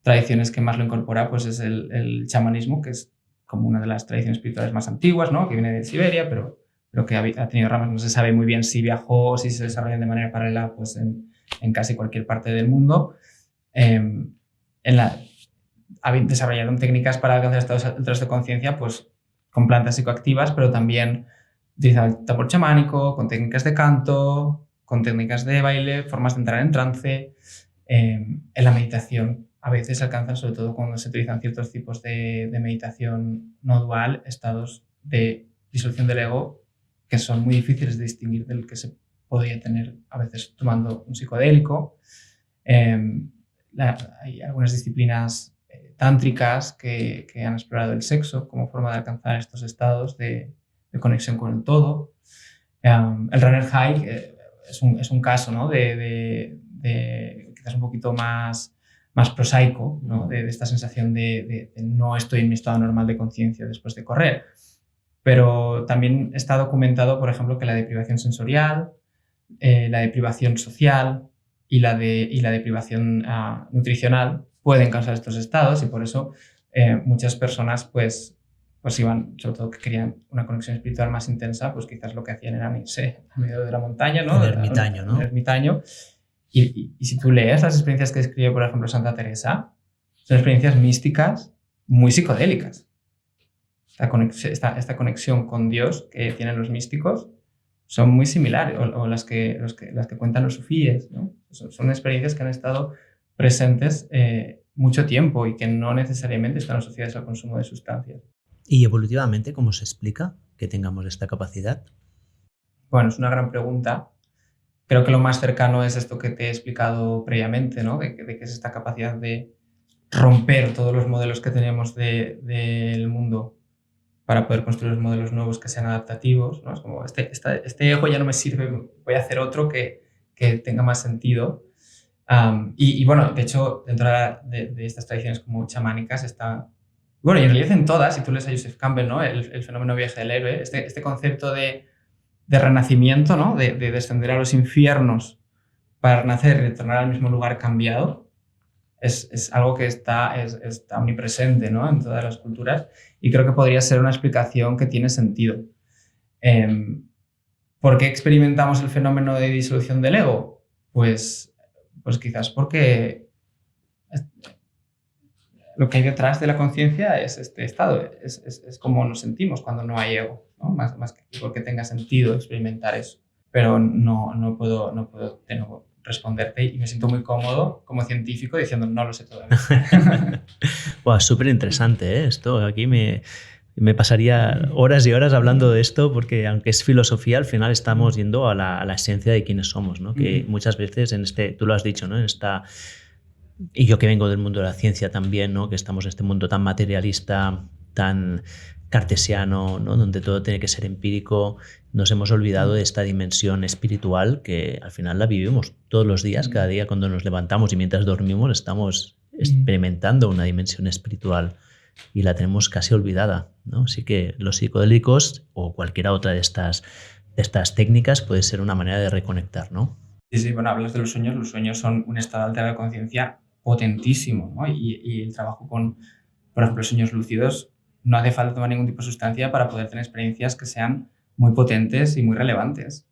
tradiciones que más lo incorpora pues, es el chamanismo, que es como una de las tradiciones espirituales más antiguas, ¿no? Que viene de Siberia, pero que ha tenido ramas. No se sabe muy bien si viajó o si se desarrollan de manera paralela pues, en casi cualquier parte del mundo. Desarrollaron técnicas para alcanzar estados alterados de conciencia pues, con plantas psicoactivas, pero también utilizaban el tambor chamánico, con técnicas de canto, con técnicas de baile, formas de entrar en trance. En la meditación a veces se alcanzan, sobre todo cuando se utilizan ciertos tipos de meditación no dual, estados de disolución del ego que son muy difíciles de distinguir del que se podría tener a veces tomando un psicodélico. Hay algunas disciplinas tántricas que han explorado el sexo como forma de alcanzar estos estados de conexión con el todo. El runner high es un caso, ¿no? de quizás un poquito más prosaico, ¿no? de esta sensación de no estoy en mi estado normal de conciencia después de correr. Pero también está documentado, por ejemplo, que la deprivación sensorial, la deprivación social y la deprivación nutricional pueden causar estos estados, y por eso muchas personas pues iban, sobre todo que querían una conexión espiritual más intensa, pues quizás lo que hacían era irse a medio de la montaña, ¿no?
El ermitaño, ¿no?
El ermitaño. Y si tú lees las experiencias que escribe, por ejemplo, Santa Teresa, son experiencias místicas muy psicodélicas. Esta conexión con Dios que tienen los místicos son muy similares, o las que cuentan los sufíes, ¿no? Son experiencias que han estado presentes mucho tiempo y que no necesariamente están asociadas al consumo de sustancias.
¿Y evolutivamente cómo se explica que tengamos esta capacidad?
Bueno, es una gran pregunta. Creo que lo más cercano es esto que te he explicado previamente, ¿no? De que es esta capacidad de romper todos los modelos que tenemos del mundo para poder construir modelos nuevos que sean adaptativos, ¿no? Es como, este ego ya no me sirve, voy a hacer otro que tenga más sentido. Y bueno, de hecho, dentro de estas tradiciones como chamánicas está... Bueno, y en realidad en todas, si tú lees a Joseph Campbell, ¿no? El fenómeno viaje del héroe, este concepto de renacimiento, ¿no? De descender a los infiernos para renacer y retornar al mismo lugar cambiado, es algo que está omnipresente, ¿no? En todas las culturas, y creo que podría ser una explicación que tiene sentido. ¿Por qué experimentamos el fenómeno de disolución del ego? Pues quizás porque lo que hay detrás de la conciencia es este estado, es como nos sentimos cuando no hay ego, ¿no? Más que porque tenga sentido experimentar eso. Pero no puedo de nuevo responderte, y me siento muy cómodo como científico diciendo no lo sé todavía.
Wow, súper interesante, ¿eh? Esto aquí me pasaría horas y horas hablando de esto, porque aunque es filosofía, al final estamos yendo a la esencia de quiénes somos, ¿no? Que muchas veces tú lo has dicho, ¿no? Y yo que vengo del mundo de la ciencia también, ¿no? Que estamos en este mundo tan materialista, tan cartesiano, ¿no? Donde todo tiene que ser empírico, nos hemos olvidado de esta dimensión espiritual que al final la vivimos todos los días, cada día cuando nos levantamos y mientras dormimos estamos experimentando una dimensión espiritual y la tenemos casi olvidada, ¿no? Así que los psicodélicos o cualquiera otra de estas técnicas puede ser una manera de reconectar, ¿no?
Sí, bueno, hablas de los sueños son un estado alterado de conciencia potentísimo, ¿no? Y el trabajo con, por ejemplo, sueños lúcidos, no hace falta tomar ningún tipo de sustancia para poder tener experiencias que sean muy potentes y muy relevantes.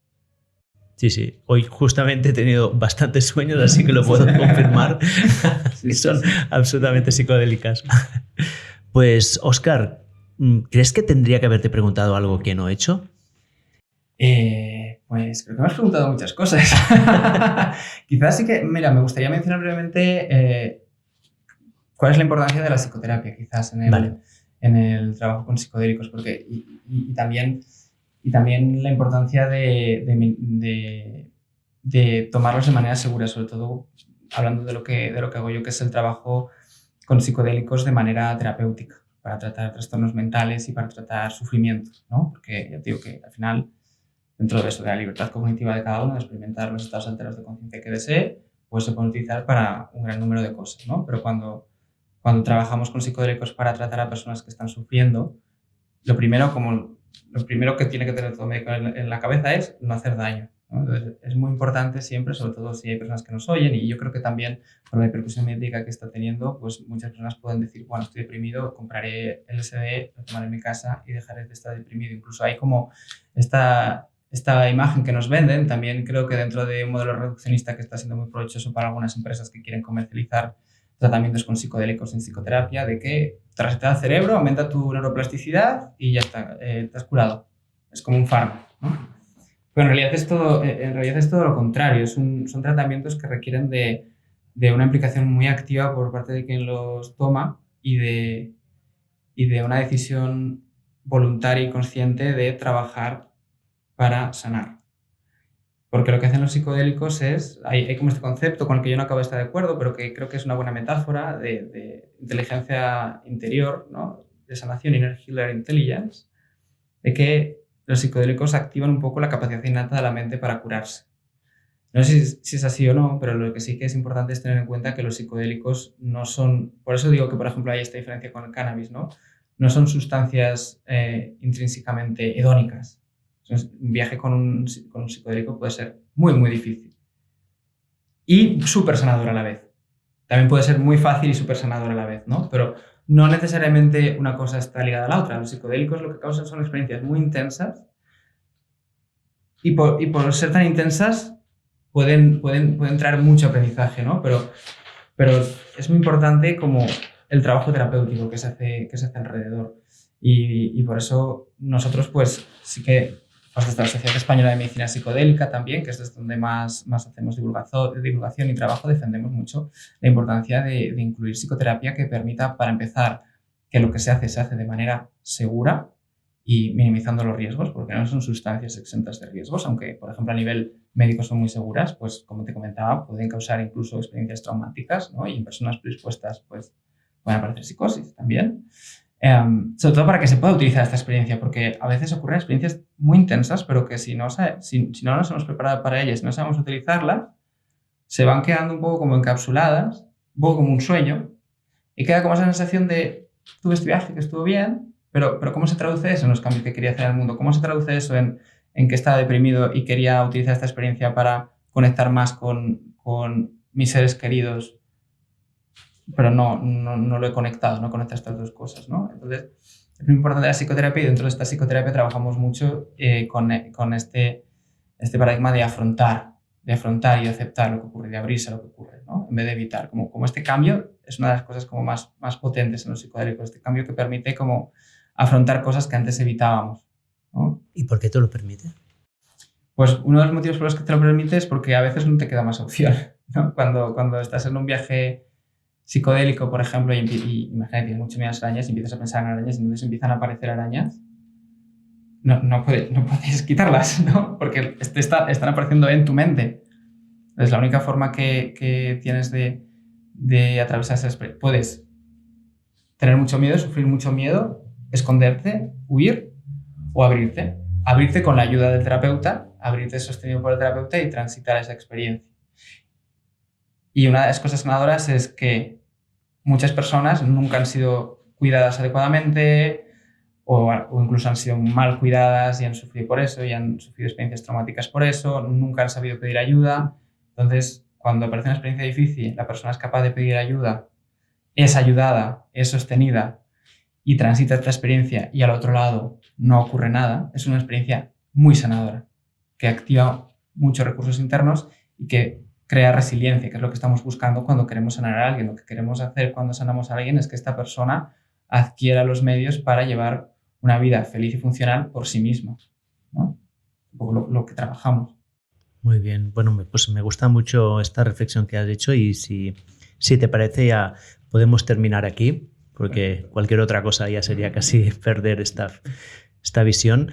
Sí. Hoy justamente he tenido bastantes sueños, así que lo puedo confirmar, que son absolutamente psicodélicas. Pues, Óscar, ¿crees que tendría que haberte preguntado algo que no he hecho?
Pues creo que me has preguntado muchas cosas. Quizás sí que, mira, me gustaría mencionar brevemente cuál es la importancia de la psicoterapia, quizás en el trabajo con psicodélicos, porque y también la importancia de tomarlos de manera segura, sobre todo hablando de lo que hago yo, que es el trabajo con psicodélicos de manera terapéutica, para tratar trastornos mentales y para tratar sufrimiento, ¿no? Porque ya te digo que al final, dentro de eso, de la libertad cognitiva de cada uno, de experimentar los estados alterados de conciencia que desee, pues se puede utilizar para un gran número de cosas, ¿no? Pero cuando trabajamos con psicodélicos para tratar a personas que están sufriendo, lo primero que tiene que tener todo médico en la cabeza es no hacer daño, ¿no? Entonces, es muy importante siempre, sobre todo si hay personas que nos oyen, y yo creo que también por la repercusión médica que está teniendo, pues muchas personas pueden decir, bueno, estoy deprimido, compraré LSD, lo tomaré en mi casa y dejaré de estar deprimido. Incluso hay como esta imagen que nos venden, también creo que dentro de un modelo reduccionista que está siendo muy provechoso para algunas empresas que quieren comercializar tratamientos con psicodélicos en psicoterapia, de que te reseta el cerebro, aumenta tu neuroplasticidad y ya está, te has curado. Es como un fármaco, ¿no? Pero en realidad es todo lo contrario. Son tratamientos que requieren de una implicación muy activa por parte de quien los toma y de una decisión voluntaria y consciente de trabajar para sanar. Porque lo que hacen los psicodélicos hay como este concepto con el que yo no acabo de estar de acuerdo, pero que creo que es una buena metáfora de inteligencia interior, ¿no? De sanación, Inner Healer Intelligence, de que los psicodélicos activan un poco la capacidad innata de la mente para curarse. No sé si es así o no, pero lo que sí que es importante es tener en cuenta que los psicodélicos no son... Por eso digo que, por ejemplo, hay esta diferencia con el cannabis, ¿no? No son sustancias intrínsecamente hedónicas. Un viaje con un psicodélico puede ser muy, muy difícil. Y súper sanador a la vez. También puede ser muy fácil y súper sanador a la vez, ¿no? Pero no necesariamente una cosa está ligada a la otra. Los psicodélicos lo que causan son experiencias muy intensas y por ser tan intensas pueden traer mucho aprendizaje, ¿no? Pero es muy importante como el trabajo terapéutico que se hace alrededor. Y por eso nosotros pues sí que pues desde la Sociedad Española de Medicina Psicodélica también, que es desde donde más hacemos divulgación y trabajo, defendemos mucho la importancia de incluir psicoterapia que permita, para empezar, que lo que se hace de manera segura y minimizando los riesgos, porque no son sustancias exentas de riesgos, aunque, por ejemplo, a nivel médico son muy seguras, pues, como te comentaba, pueden causar incluso experiencias traumáticas, ¿no? Y en personas predispuestas, pues, pueden aparecer psicosis también. Sobre todo para que se pueda utilizar esta experiencia, porque a veces ocurren experiencias muy intensas, pero que si no nos hemos preparado para ellas, no sabemos utilizarlas, se van quedando un poco como encapsuladas, un poco como un sueño, y queda como esa sensación de tuve este viaje que estuvo bien, pero ¿cómo se traduce eso en los cambios que quería hacer en el mundo? ¿Cómo se traduce eso en que estaba deprimido y quería utilizar esta experiencia para conectar más con mis seres queridos? Pero no lo he conectado, no conecto estas dos cosas, ¿no? Entonces, es muy importante la psicoterapia, y dentro de esta psicoterapia trabajamos mucho con este paradigma de afrontar y aceptar lo que ocurre, de abrirse a lo que ocurre, ¿no? En vez de evitar. Como este cambio es una de las cosas como más potentes en los psicodélicos, este cambio que permite como afrontar cosas que antes evitábamos, ¿no?
¿Y por qué te lo permite?
Pues uno de los motivos por los que te lo permite es porque a veces no te queda más opción, ¿no? Cuando estás en un viaje psicodélico, por ejemplo, y imagínate, tienes mucho miedo a las arañas y empiezas a pensar en arañas y entonces empiezan a aparecer arañas, no puedes quitarlas, ¿no? Porque están apareciendo en tu mente. Entonces, la única forma que tienes de atravesar esa experiencia, puedes tener mucho miedo, sufrir mucho miedo, esconderte, huir o abrirte. Abrirte con la ayuda del terapeuta, abrirte sostenido por el terapeuta y transitar esa experiencia. Y una de las cosas ganadoras es que muchas personas nunca han sido cuidadas adecuadamente o incluso han sido mal cuidadas y han sufrido por eso y han sufrido experiencias traumáticas por eso, nunca han sabido pedir ayuda. Entonces, cuando aparece una experiencia difícil, la persona es capaz de pedir ayuda, es ayudada, es sostenida y transita esta experiencia y al otro lado no ocurre nada, es una experiencia muy sanadora, que activa muchos recursos internos y que crea resiliencia, que es lo que estamos buscando cuando queremos sanar a alguien. Lo que queremos hacer cuando sanamos a alguien es que esta persona adquiera los medios para llevar una vida feliz y funcional por sí misma, ¿no? Un poco lo que trabajamos.
Muy bien. Bueno, pues me gusta mucho esta reflexión que has hecho y si te parece ya podemos terminar aquí, porque cualquier otra cosa ya sería casi perder esta visión.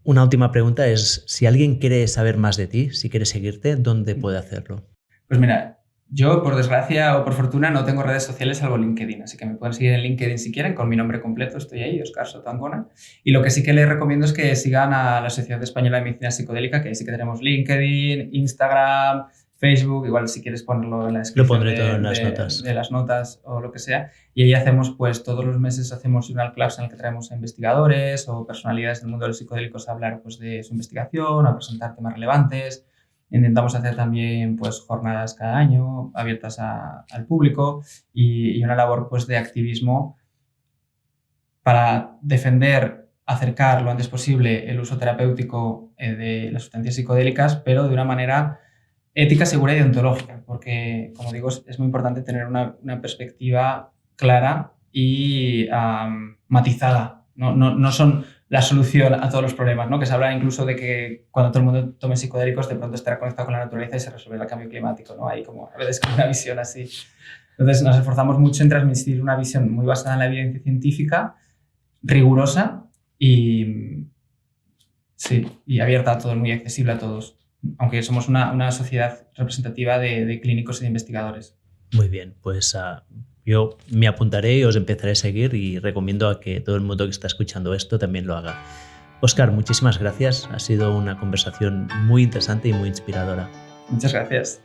Una última pregunta es, si alguien quiere saber más de ti, si quiere seguirte, ¿dónde puede hacerlo?
Pues mira, yo por desgracia o por fortuna no tengo redes sociales salvo LinkedIn, así que me pueden seguir en LinkedIn si quieren, con mi nombre completo, estoy ahí, Óscar Soto Ancona. Y lo que sí que les recomiendo es que sigan a la Sociedad Española de Medicina Psicodélica, que ahí sí que tenemos LinkedIn, Instagram, Facebook, igual si quieres ponerlo en la descripción.
Lo pondré todo en las notas.
De las notas o lo que sea. Y ahí hacemos, pues todos los meses hacemos journal clubs en el que traemos a investigadores o personalidades del mundo de los psicodélicos a hablar pues, de su investigación, a presentar temas relevantes. Intentamos hacer también pues, jornadas cada año abiertas al público y una labor pues, de activismo para defender, acercar lo antes posible el uso terapéutico de las sustancias psicodélicas, pero de una manera ética, segura y deontológica, porque, como digo, es muy importante tener una perspectiva clara y matizada. No son la solución a todos los problemas, ¿no? Que se habla incluso de que cuando todo el mundo tome psicodélicos de pronto estará conectado con la naturaleza y se resolverá el cambio climático, ¿no? Hay como a veces una visión así. Entonces nos esforzamos mucho en transmitir una visión muy basada en la evidencia científica, rigurosa y abierta a todos, muy accesible a todos, aunque somos una sociedad representativa de clínicos y de investigadores.
Muy bien, pues yo me apuntaré y os empezaré a seguir y recomiendo a que todo el mundo que está escuchando esto también lo haga. Óscar, muchísimas gracias. Ha sido una conversación muy interesante y muy inspiradora.
Muchas gracias.